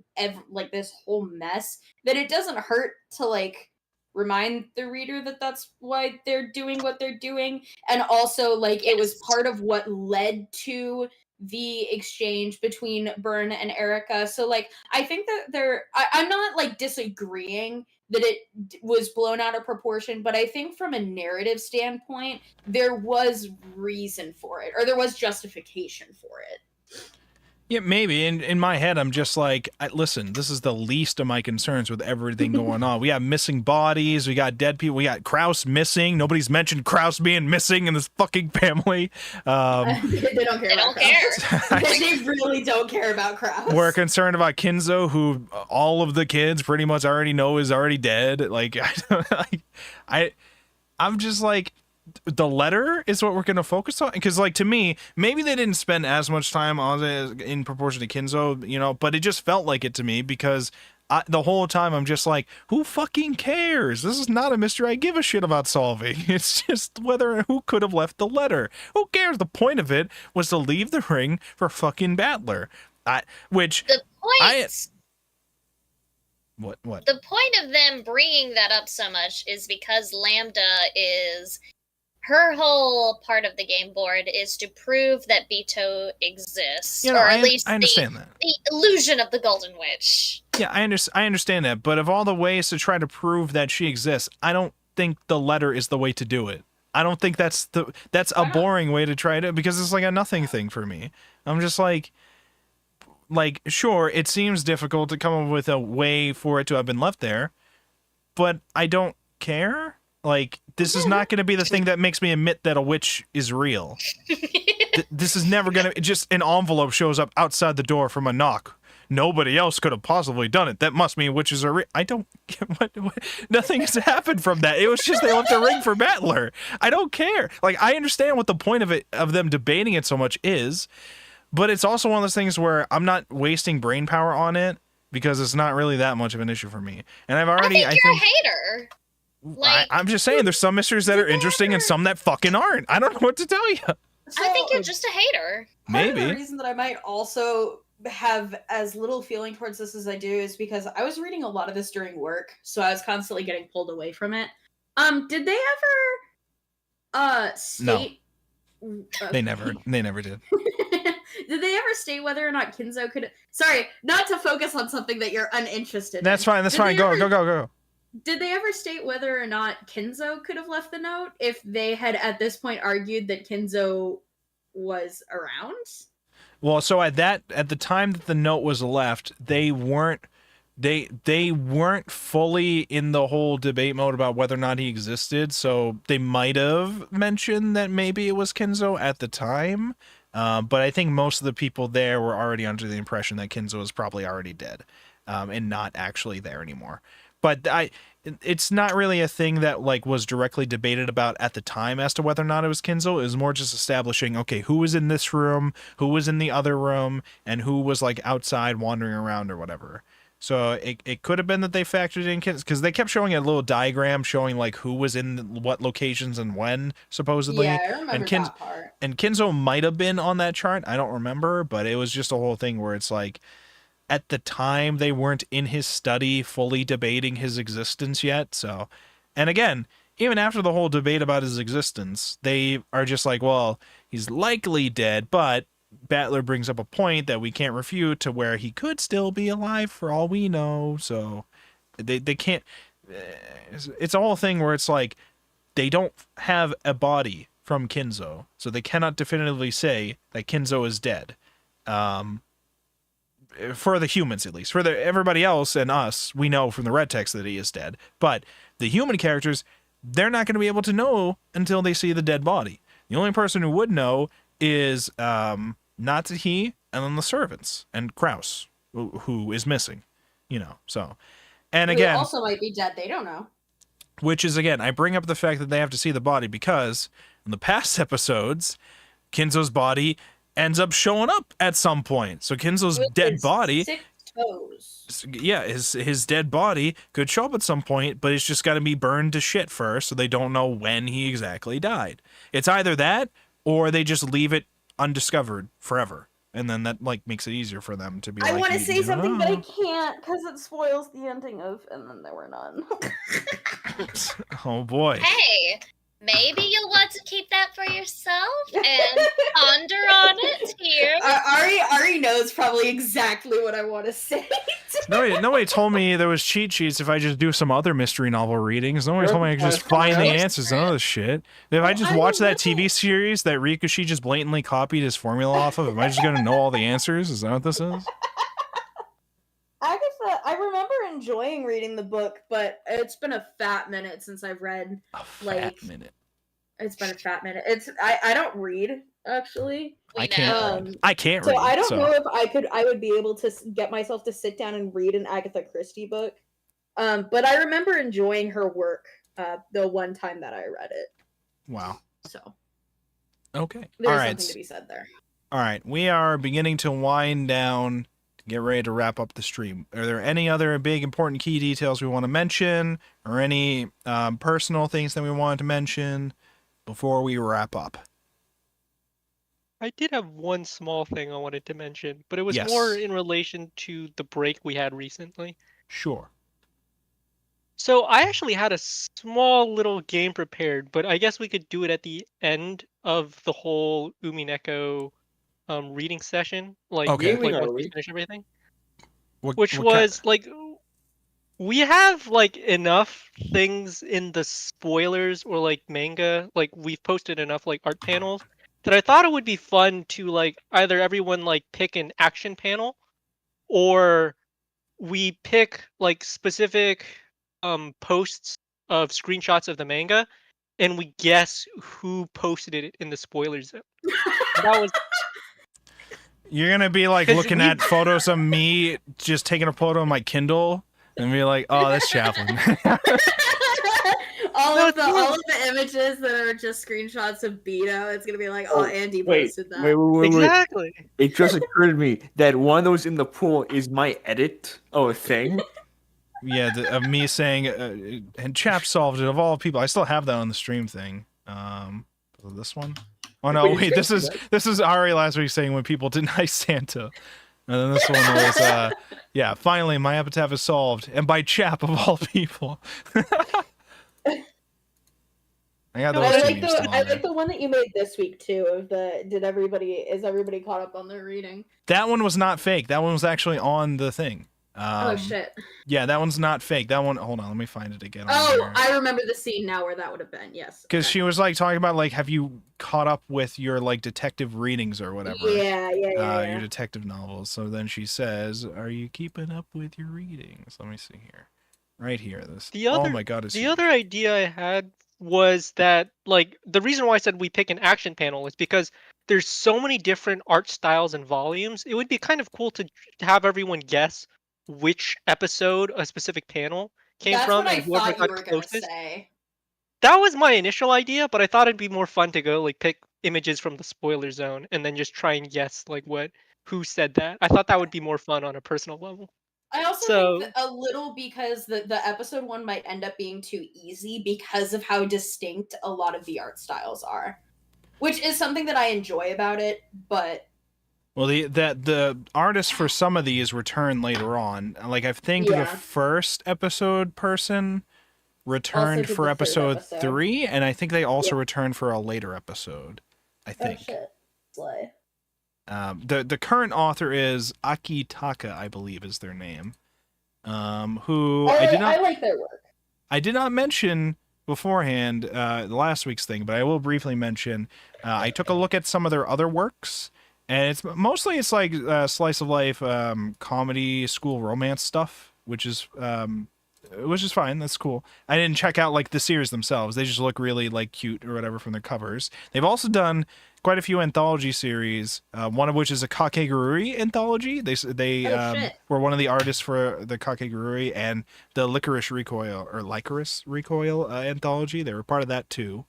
like this whole mess that it doesn't hurt to like remind the reader that that's why they're doing what they're doing. And also like it was part of what led to the exchange between Byrne and Erica. So like I think that I'm not like disagreeing that it was blown out of proportion, but I think from a narrative standpoint there was reason for it, or there was justification for it. Yeah, maybe. In my head, I'm just like, listen, this is the least of my concerns with everything going on. We have missing bodies. We got dead people. We got Kraus missing. Nobody's mentioned Kraus being missing in this fucking family. They don't care. They really don't care about Kraus. We're concerned about Kinzo, who all of the kids pretty much already know is already dead. Like, I'm just like, the letter is what we're going to focus on, because like to me maybe they didn't spend as much time on it in proportion to Kinzo, you know, but it just felt like it to me, because the whole time I'm just like, who fucking cares? This is not a mystery I give a shit about solving. It's just who could have left the letter. Who cares? The point of it was to leave the ring for fucking Battler, which the point what the point of them bringing that up so much is because Lambda is her whole part of the game board is to prove that Beto exists, you know, or at least I understand that. The illusion of the Golden Witch. Yeah, I understand that, but of all the ways to try to prove that she exists, I don't think the letter is the way to do it. I don't think that's a boring way to try to, because it's like a nothing thing for me. I'm just like sure, it seems difficult to come up with a way for it to have been left there, but I don't care. Like, this is not going to be the thing that makes me admit that a witch is real. This is never going to... Just an envelope shows up outside the door from a knock. Nobody else could have possibly done it. That must mean witches are real. I don't... What? Nothing has happened from that. It was just they left a ring for Battler. I don't care. Like, I understand what the point of them debating it so much is, but it's also one of those things where I'm not wasting brain power on it, because it's not really that much of an issue for me. And I've already... I think you're a hater. Like, I'm just saying, there's some mysteries that are interesting and some that fucking aren't. I don't know what to tell you. I think you're just a hater. Part of the Maybe. reason that I might also have as little feeling towards this as I do is because I was reading a lot of this during work, so I was constantly getting pulled away from it. Did they ever state They never did. Did they ever state whether or not Kinzo could Sorry, not to focus on something that you're uninterested That's in. fine. That's fine. Go. Did they ever state whether or not Kinzo could have left the note if they had at this point argued that Kinzo was around? Well, so at the time that the note was left, they weren't fully in the whole debate mode about whether or not he existed. So they might have mentioned that maybe it was Kinzo at the time. But I think most of the people there were already under the impression that Kinzo was probably already dead, and not actually there anymore. But it's not really a thing that like was directly debated about at the time as to whether or not it was Kinzo. It was more just establishing, okay, who was in this room, who was in the other room, and who was like outside wandering around or whatever. So it could have been that they factored in Kinzo, because they kept showing a little diagram showing like who was in what locations and when, supposedly. Yeah, I remember that part. And Kinzo might have been on that chart. I don't remember, but it was just a whole thing where it's like, at the time, they weren't in his study fully debating his existence yet. So, and again, even after the whole debate about his existence, they are just like, well, he's likely dead, but Battler brings up a point that we can't refute to where he could still be alive for all we know. So they can't, it's a whole thing where it's like, they don't have a body from Kinzo, so they cannot definitively say that Kinzo is dead. For the humans, at least. For everybody else and us, we know from the red text that he is dead. But the human characters, they're not going to be able to know until they see the dead body. The only person who would know is Natsuhi and then the servants and Kraus, who is missing. You know, so. And again, who also might be dead, they don't know. Which is, again, I bring up the fact that they have to see the body because in the past episodes, Kinzo's body ends up showing up at some point. So Kinzo's dead body, 6 toes. yeah, his dead body could show up at some point, but it's just got to be burned to shit first, so they don't know when he exactly died. It's either that, or they just leave it undiscovered forever, and then that like makes it easier for them to be. I like, want to say something, but I know. can't because it spoils the ending of "And Then There Were None." Oh boy. Hey, maybe you'll want to keep that for yourself and ponder on it here. Ari knows probably exactly what I want to say. Nobody told me there was cheat sheets if I just do some other mystery novel readings. Nobody told me I could just find the answers and all this shit. If I just watch that TV series that Rikushi just blatantly copied his formula off of, am I just gonna know all the answers? Is that what this is? Agatha, I remember enjoying reading the book, but It's been a fat minute since I've read. Minute. It's been a fat minute. I don't read actually. I can't. know. I can't so read. I don't know if I would be able to get myself to sit down and read an Agatha Christie book. But I remember enjoying her work the one time that I read it. Wow. So Okay. there's All right. something to be said there. All right. We are beginning to wind down. Get ready to wrap up the stream. Are there any other big important key details we want to mention, or any personal things that we wanted to mention before we wrap up? I did have one small thing I wanted to mention, but it was Yes. more in relation to the break we had recently. Sure. So I actually had a small little game prepared, but I guess we could do it at the end of the whole Umineko reading session, like, Okay. like Yeah, once we we finish everything. What, Which what was like, we have like enough things in the spoilers or like manga, like we've posted enough like art panels that I thought it would be fun to like either everyone like pick an action panel, or we pick like specific posts of screenshots of the manga and we guess who posted it in the spoiler zone. That was You're gonna be like 'Cause looking we- at photos of me just taking a photo of my Kindle and be like, "Oh, that's Chaplin." all No, of the images that are just screenshots of Beto, it's gonna be like, oh, Andy Wait, posted that. wait. exactly. It just occurred to me that one of those in the pool is my edit of a thing. of me saying, and Chap solved it of all people. I still have that on the stream thing. This one. Oh no, wait, this is Ari last week saying when people deny Santa. And then this one was, yeah, finally my epitaph is solved, and by Chap of all people. I got those two memes still on I there. like the one that you made this week too. Of the is everybody caught up on their reading? That one was not fake. That one was actually on the thing. Oh shit. Yeah, that one's not fake. That one, hold on, let me find it again. Oh, I remember the scene now where that would have been. Yes. Because she was like talking about like, have you caught up with your like detective readings or whatever? Yeah. Your detective novels. So then she says, "Are you keeping up with your readings?" Let me see here. Right here. This. Oh my god. The other idea I had was that like the reason why I said we pick an action panel is because there's so many different art styles and volumes. It would be kind of cool to have everyone guess which episode a specific panel came from. That's and what I whoever thought you got were going to closest. say. That was my initial idea, but I thought it'd be more fun to go like pick images from the spoiler zone and then just try and guess like who said that. I thought that would be more fun on a personal level. I also So- think that a little because the episode one might end up being too easy because of how distinct a lot of the art styles are, which is something that I enjoy about it. But well, the artist for some of these return later on. Like I think the first episode person returned did for the third episode episode. 3, and I think they also returned for a later episode. I think. Oh shit. Slay. The current author is Akitaka, I believe, is their name. Who I like their work. I did not mention beforehand last week's thing, but I will briefly mention. I took a look at some of their other works, and it's like slice of life, comedy, school romance stuff, which is fine. That's cool. I didn't check out like the series themselves. They just look really like cute or whatever from their covers. They've also done quite a few anthology series, one of which is a Kakegurui anthology. They were one of the artists for the Kakegurui and the Licorice Recoil anthology. They were part of that too.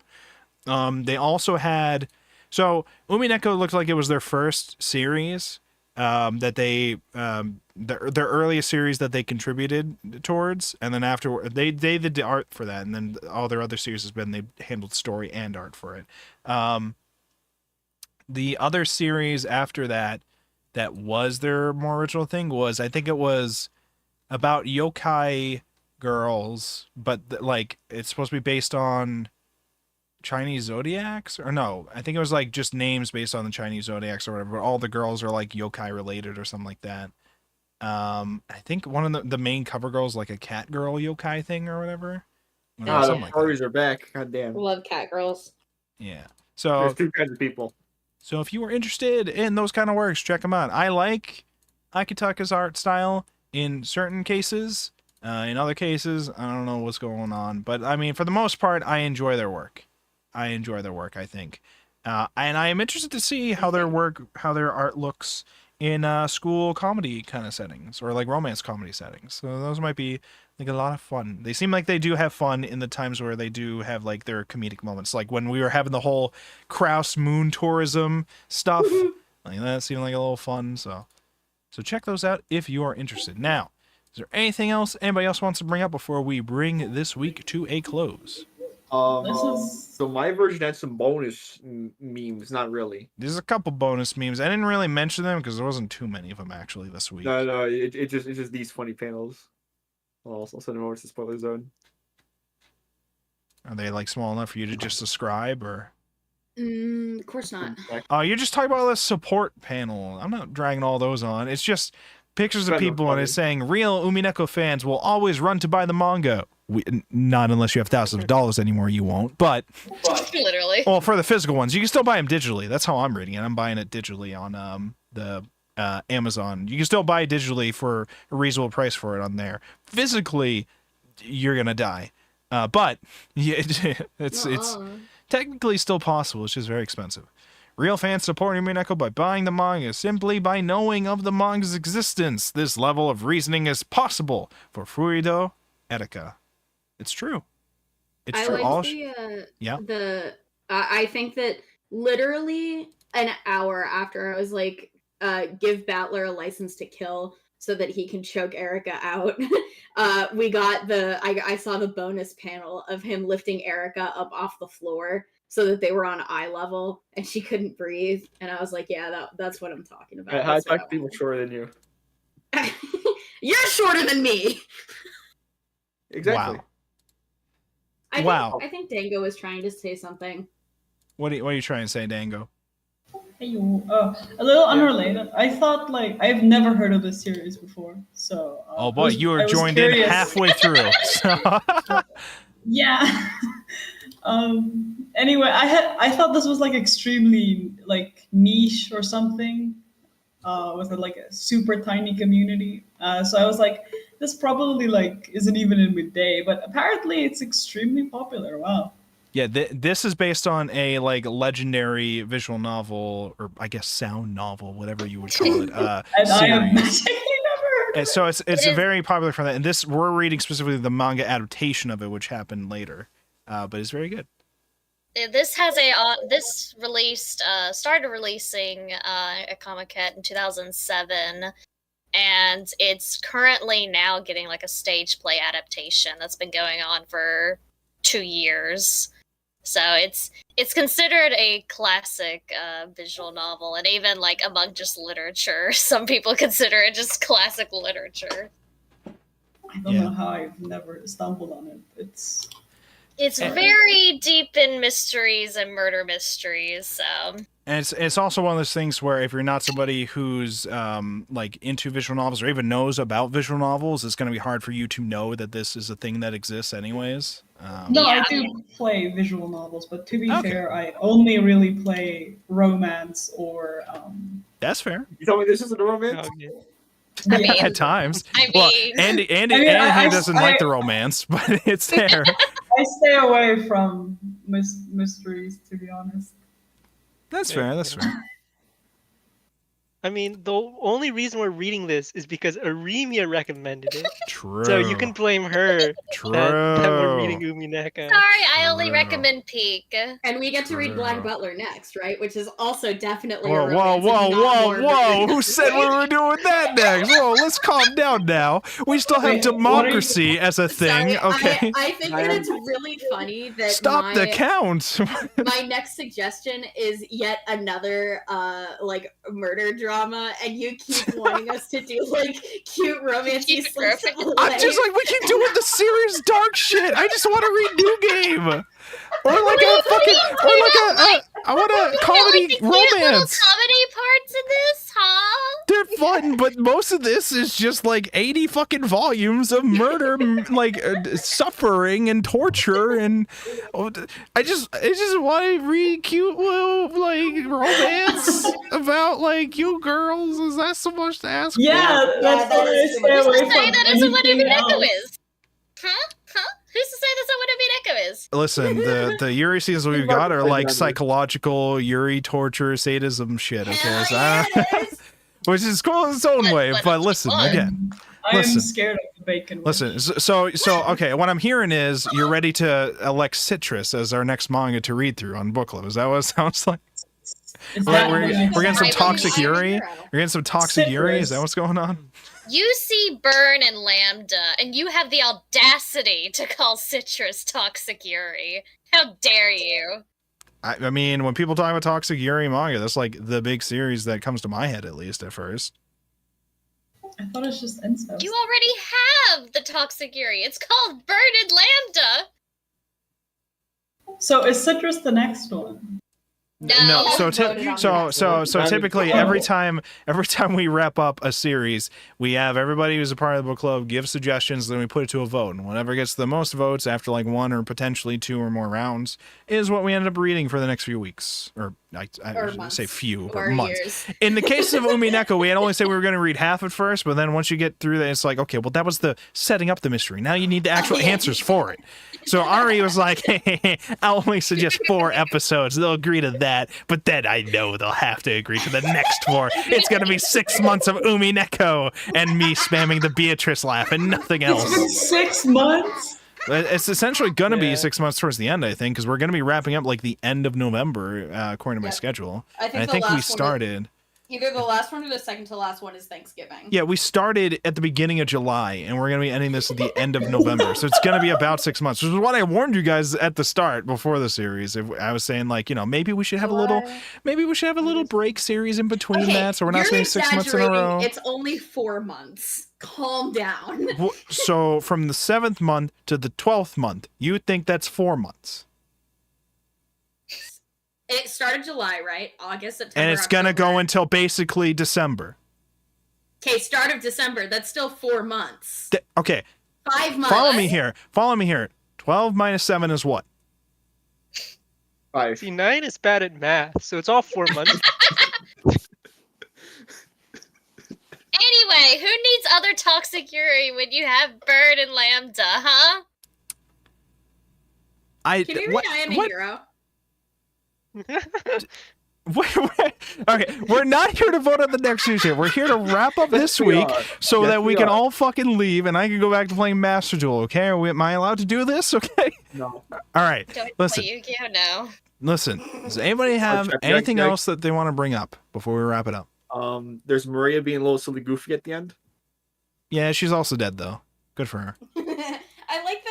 They also had, so Umineko looked like it was their first series that they their earliest series that they contributed towards, and then after they did the art for that, and then all their other series has been they handled story and art for it. The other series after that was their more original thing was, I think it was about yokai girls, but like it's supposed to be based on Chinese zodiacs, or no, I think it was like just names based on the Chinese zodiacs or whatever, but all the girls are like yokai related or something like that. I think one of the main cover girls like a cat girl yokai thing or whatever. The parties are back. God damn. Love cat girls. Yeah. So There's two kinds of people. So if you were interested in those kind of works, check them out. I like Akitaka's art style in certain cases. In other cases, I don't know what's going on. But, I mean, for the most part, I enjoy their work. I think. And I am interested to see how their art looks in school comedy kind of settings, or like romance comedy settings. So those might be like a lot of fun. They seem like they do have fun in the times where they do have like their comedic moments, like when we were having the whole Kraus moon tourism stuff. Like that seemed like a little fun. So check those out if you are interested. Now, is there anything else anybody else wants to bring up before we bring this week to a close? So my version had some bonus memes, not really. There's a couple bonus memes. I didn't really mention them because there wasn't too many of them actually this week. No, it's just these funny panels. I'll send them over to the spoiler zone. Are they like small enough for you to just describe, or? Of course not. Oh, you're just talking about the support panel. I'm not dragging all those on. It's just pictures of people, and it's saying real Umineko fans will always run to buy the manga. Not unless you have thousands of dollars anymore, you won't. But Literally. well, for the physical ones, you can still buy them digitally. That's how I'm reading it. I'm buying it digitally on the Amazon. You can still buy it digitally for a reasonable price for it on there. Physically, you're gonna die. But yeah, it's technically still possible. It's just very expensive. Real fans support Umineko by buying the manga simply by knowing of the manga's existence. This level of reasoning is possible for Furido Etika. It's true. It's true. I think that literally an hour after I was like, give Battler a license to kill, so that he can choke Erica out. We got I saw the bonus panel of him lifting Erica up off the floor so that they were on eye level and she couldn't breathe. And I was like, yeah, that's what I'm talking about. How That's what talk people shorter than you? You're shorter than me. Exactly. Wow. I think Dango was trying to say something. What are you trying to say, Dango? Hey, a little unrelated. I thought I've never heard of this series before, so. Oh boy, you were joined in halfway through. So. Yeah. Anyway, I thought this was extremely niche or something. Was it a super tiny community? So I was like, this probably isn't even in midday, but apparently it's extremely popular. Wow. Yeah, this is based on a legendary visual novel, or I guess sound novel, whatever you would call it. And I have magically never heard. And so it's very popular from that. And we're reading specifically the manga adaptation of it, which happened later, but it's very good. This has started releasing at Comic-Con in 2007, and it's currently now getting a stage play adaptation that's been going on for 2 years. So it's considered a classic visual novel, and even among just literature, some people consider it just classic literature. I don't know how I've never stumbled on it. It's very deep in mysteries and murder mysteries, so. And it's also one of those things where if you're not somebody who's into visual novels or even knows about visual novels, it's going to be hard for you to know that this is a thing that exists anyways. I do play visual novels, but to be fair, I only really play romance or. That's fair. You tell me this isn't a romance? I mean, at times. Well, Andy doesn't like the romance, but it's there. I stay away from mysteries, to be honest. That's fair. That's fair. I mean, the only reason we're reading this is because Aremia recommended it. True. So you can blame her True. that we're reading Umineko. Sorry, I only recommend Peak. And we get to read Black Butler next, right? Which is also definitely Whoa, a romance. whoa. Who said we were doing that next? Whoa, let's calm down now. We still have democracy as a thing, Sorry, okay? I think that it's really funny that Stop the count. my next suggestion is yet another murder drama, and you keep wanting us to do cute romancy slice of I'm life. just we keep doing the serious dark shit. I just want to read New Game. Or I want a comedy Cute romance. little comedy parts in this, huh? They're fun, but most of this is just 80 fucking volumes of murder, suffering and torture, and I just want to read cute little romance about you girls. Is that so much to ask? Yeah, that's why I stay away from Say that isn't what anything Umineko else. is. Huh? Who's to say that's not what Umineko is? Listen, the Yuri scenes we've got are psychological Yuri torture sadism shit. Okay, which is cool in its own way. But listen, again, I'm scared of the bacon. Listen, so okay, what I'm hearing is you're ready to elect Citrus as our next manga to read through on book club. Is that what it sounds like? We're getting some toxic Yuri. We're getting some toxic Yuri. Is that what's going on? You see Burn and Lambda, and you have the audacity to call Citrus toxic Yuri. How dare you? I mean, when people talk about toxic Yuri manga, that's the big series that comes to my head, at least at first. I thought it was just incest. You already have the toxic Yuri. It's called Burn and Lambda. So is Citrus the next one? No. So typically every time we wrap up a series, we have everybody who's a part of the book club give suggestions, then we put it to a vote, and whatever gets the most votes after one or potentially 2 or more rounds is what we end up reading for the next few weeks, or I say few, or months. Years. In the case of Umineko, we had only said we were going to read half at first, but then once you get through that, it's okay, well, that was the setting up the mystery. Now you need the actual answers for it. So Ari was like, hey, I'll only suggest 4 episodes. They'll agree to that, but then I know they'll have to agree to the next 4. It's going to be 6 months of Umineko and me spamming the Beatrice laugh and nothing else. It's been 6 months? It's essentially going to be 6 months towards the end, I think, because we're going to be wrapping up the end of November, according to my schedule. I think we started. Either the last one or the second to last one is Thanksgiving. Yeah, we started at the beginning of July, and we're going to be ending this at the end of November. So it's going to be about 6 months, which is what I warned you guys at the start before the series. I was saying, like, maybe we should have a little break series in between that, so we're not saying 6 months in a row. It's only 4 months. Calm down. So from the 7th month to the 12th month, you think that's 4 months? It started July, right? August, September. And it's going to go until basically December. Okay, start of December. That's still 4 months. Okay. 5 months. Follow me here. 12 minus 7 is what? 5. See, 9 is bad at math, so it's all 4 months. Anyway, who needs other toxic Yuri when you have Bird and Lambda, huh? Can you read I Am a Hero? Okay, we're not here to vote on the next series here. We're here to wrap up this week so that we can all fucking leave and I can go back to playing Master Duel, okay? Am I allowed to do this, okay? No. All right, listen. Yu-Gi-Oh! No. Listen, does anybody have anything else that they want to bring up before we wrap it up? There's Maria being a little silly goofy at the end. Yeah, she's also dead, though. Good for her. I like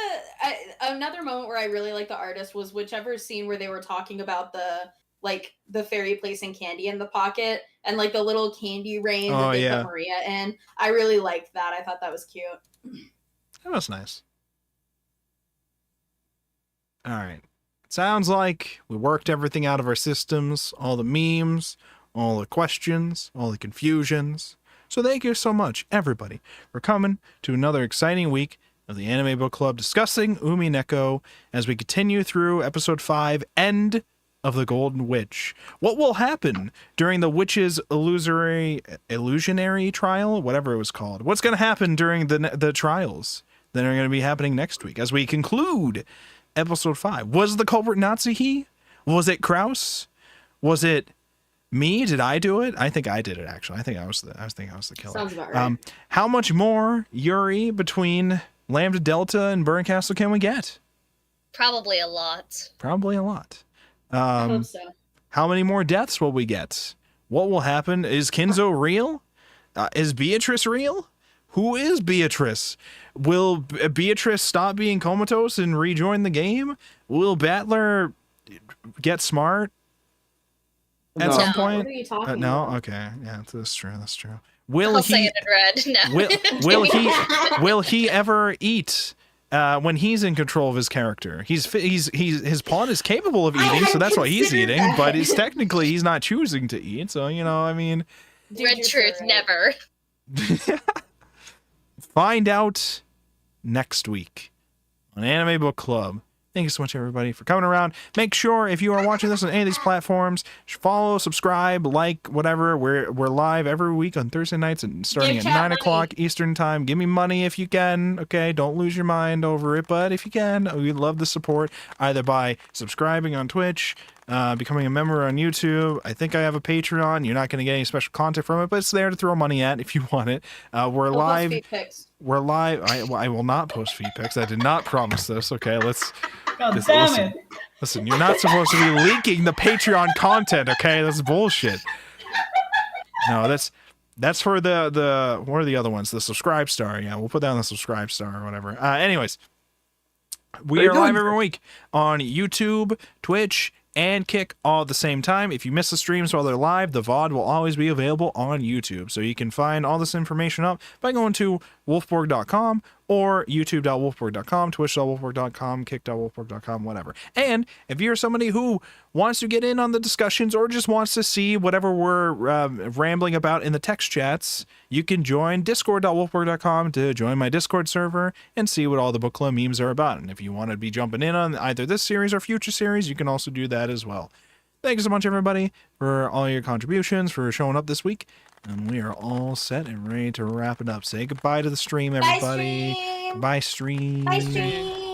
another moment where I really like the artist was whichever scene where they were talking about the fairy placing candy in the pocket and like the little candy rain that they put Maria in. I really liked that. I thought that was cute. That was nice. All right. Sounds like we worked everything out of our systems, all the memes, all the questions, all the confusions. So thank you so much, everybody, for coming to another exciting week of the Anime Book Club discussing Umineko as we continue through episode 5, End of the Golden Witch. What will happen during the witch's illusionary trial, whatever it was called? What's going to happen during the trials that are going to be happening next week as we conclude episode 5? Was the culprit Natsuhi? Was it Kraus? Was it me? Did I do it? I think I did it, actually. I think I was the killer. Sounds about right. How much more Yuri between Lambda Delta and Burn Castle can we get? Probably a lot. Probably a lot. I hope so. How many more deaths will we get? What will happen? Is Kinzo real? Is Beatrice real? Who is Beatrice? Will Beatrice stop being comatose and rejoin the game? Will Battler get smart at some point? What are you talking No? about? Okay. Yeah, that's true. That's true. I'll say it in red. No. Will he ever eat when he's in control of his character? His pawn is capable of eating, so that's why he's eating. that. But he's not choosing to eat. So I mean, Red truth, never. find out next week on Anime Book Club. Thank you so much, everybody, for coming around. Make sure, if you are watching this on any of these platforms, follow, subscribe, like, whatever. We're live every week on Thursday nights and starting at 9 o'clock Eastern time. Give me money if you can, okay? Don't lose your mind over it, but if you can, we'd love the support, either by subscribing on Twitch, becoming a member on YouTube. I think I have a Patreon. You're not going to get any special content from it, but it's there to throw money at if you want it. We're live. We're live. I will not post feed pics. I did not promise this. Okay, God damn it. Listen, you're not supposed to be leaking the Patreon content, okay? That's bullshit. No, that's for the what are the other ones? The Subscribe Star. Yeah, we'll put that on the Subscribe Star or whatever. Anyways, we are live every week on YouTube, Twitch, and Kick all at the same time. If you miss the streams while they're live, the VOD will always be available on YouTube. So you can find all this information up by going to wolfborg.com or youtube.wolfborg.com, twitch.wolfborg.com, kick.wolfborg.com, whatever. And if you're somebody who wants to get in on the discussions or just wants to see whatever we're rambling about in the text chats, you can join discord.wolfborg.com to join my Discord server and see what all the book club memes are about. And if you want to be jumping in on either this series or future series, you can also do that as well. Thank you so much, everybody, for all your contributions, for showing up this week. And we are all set and ready to wrap it up. Say goodbye to the stream, everybody. Bye, Bye, stream. stream. Bye, stream.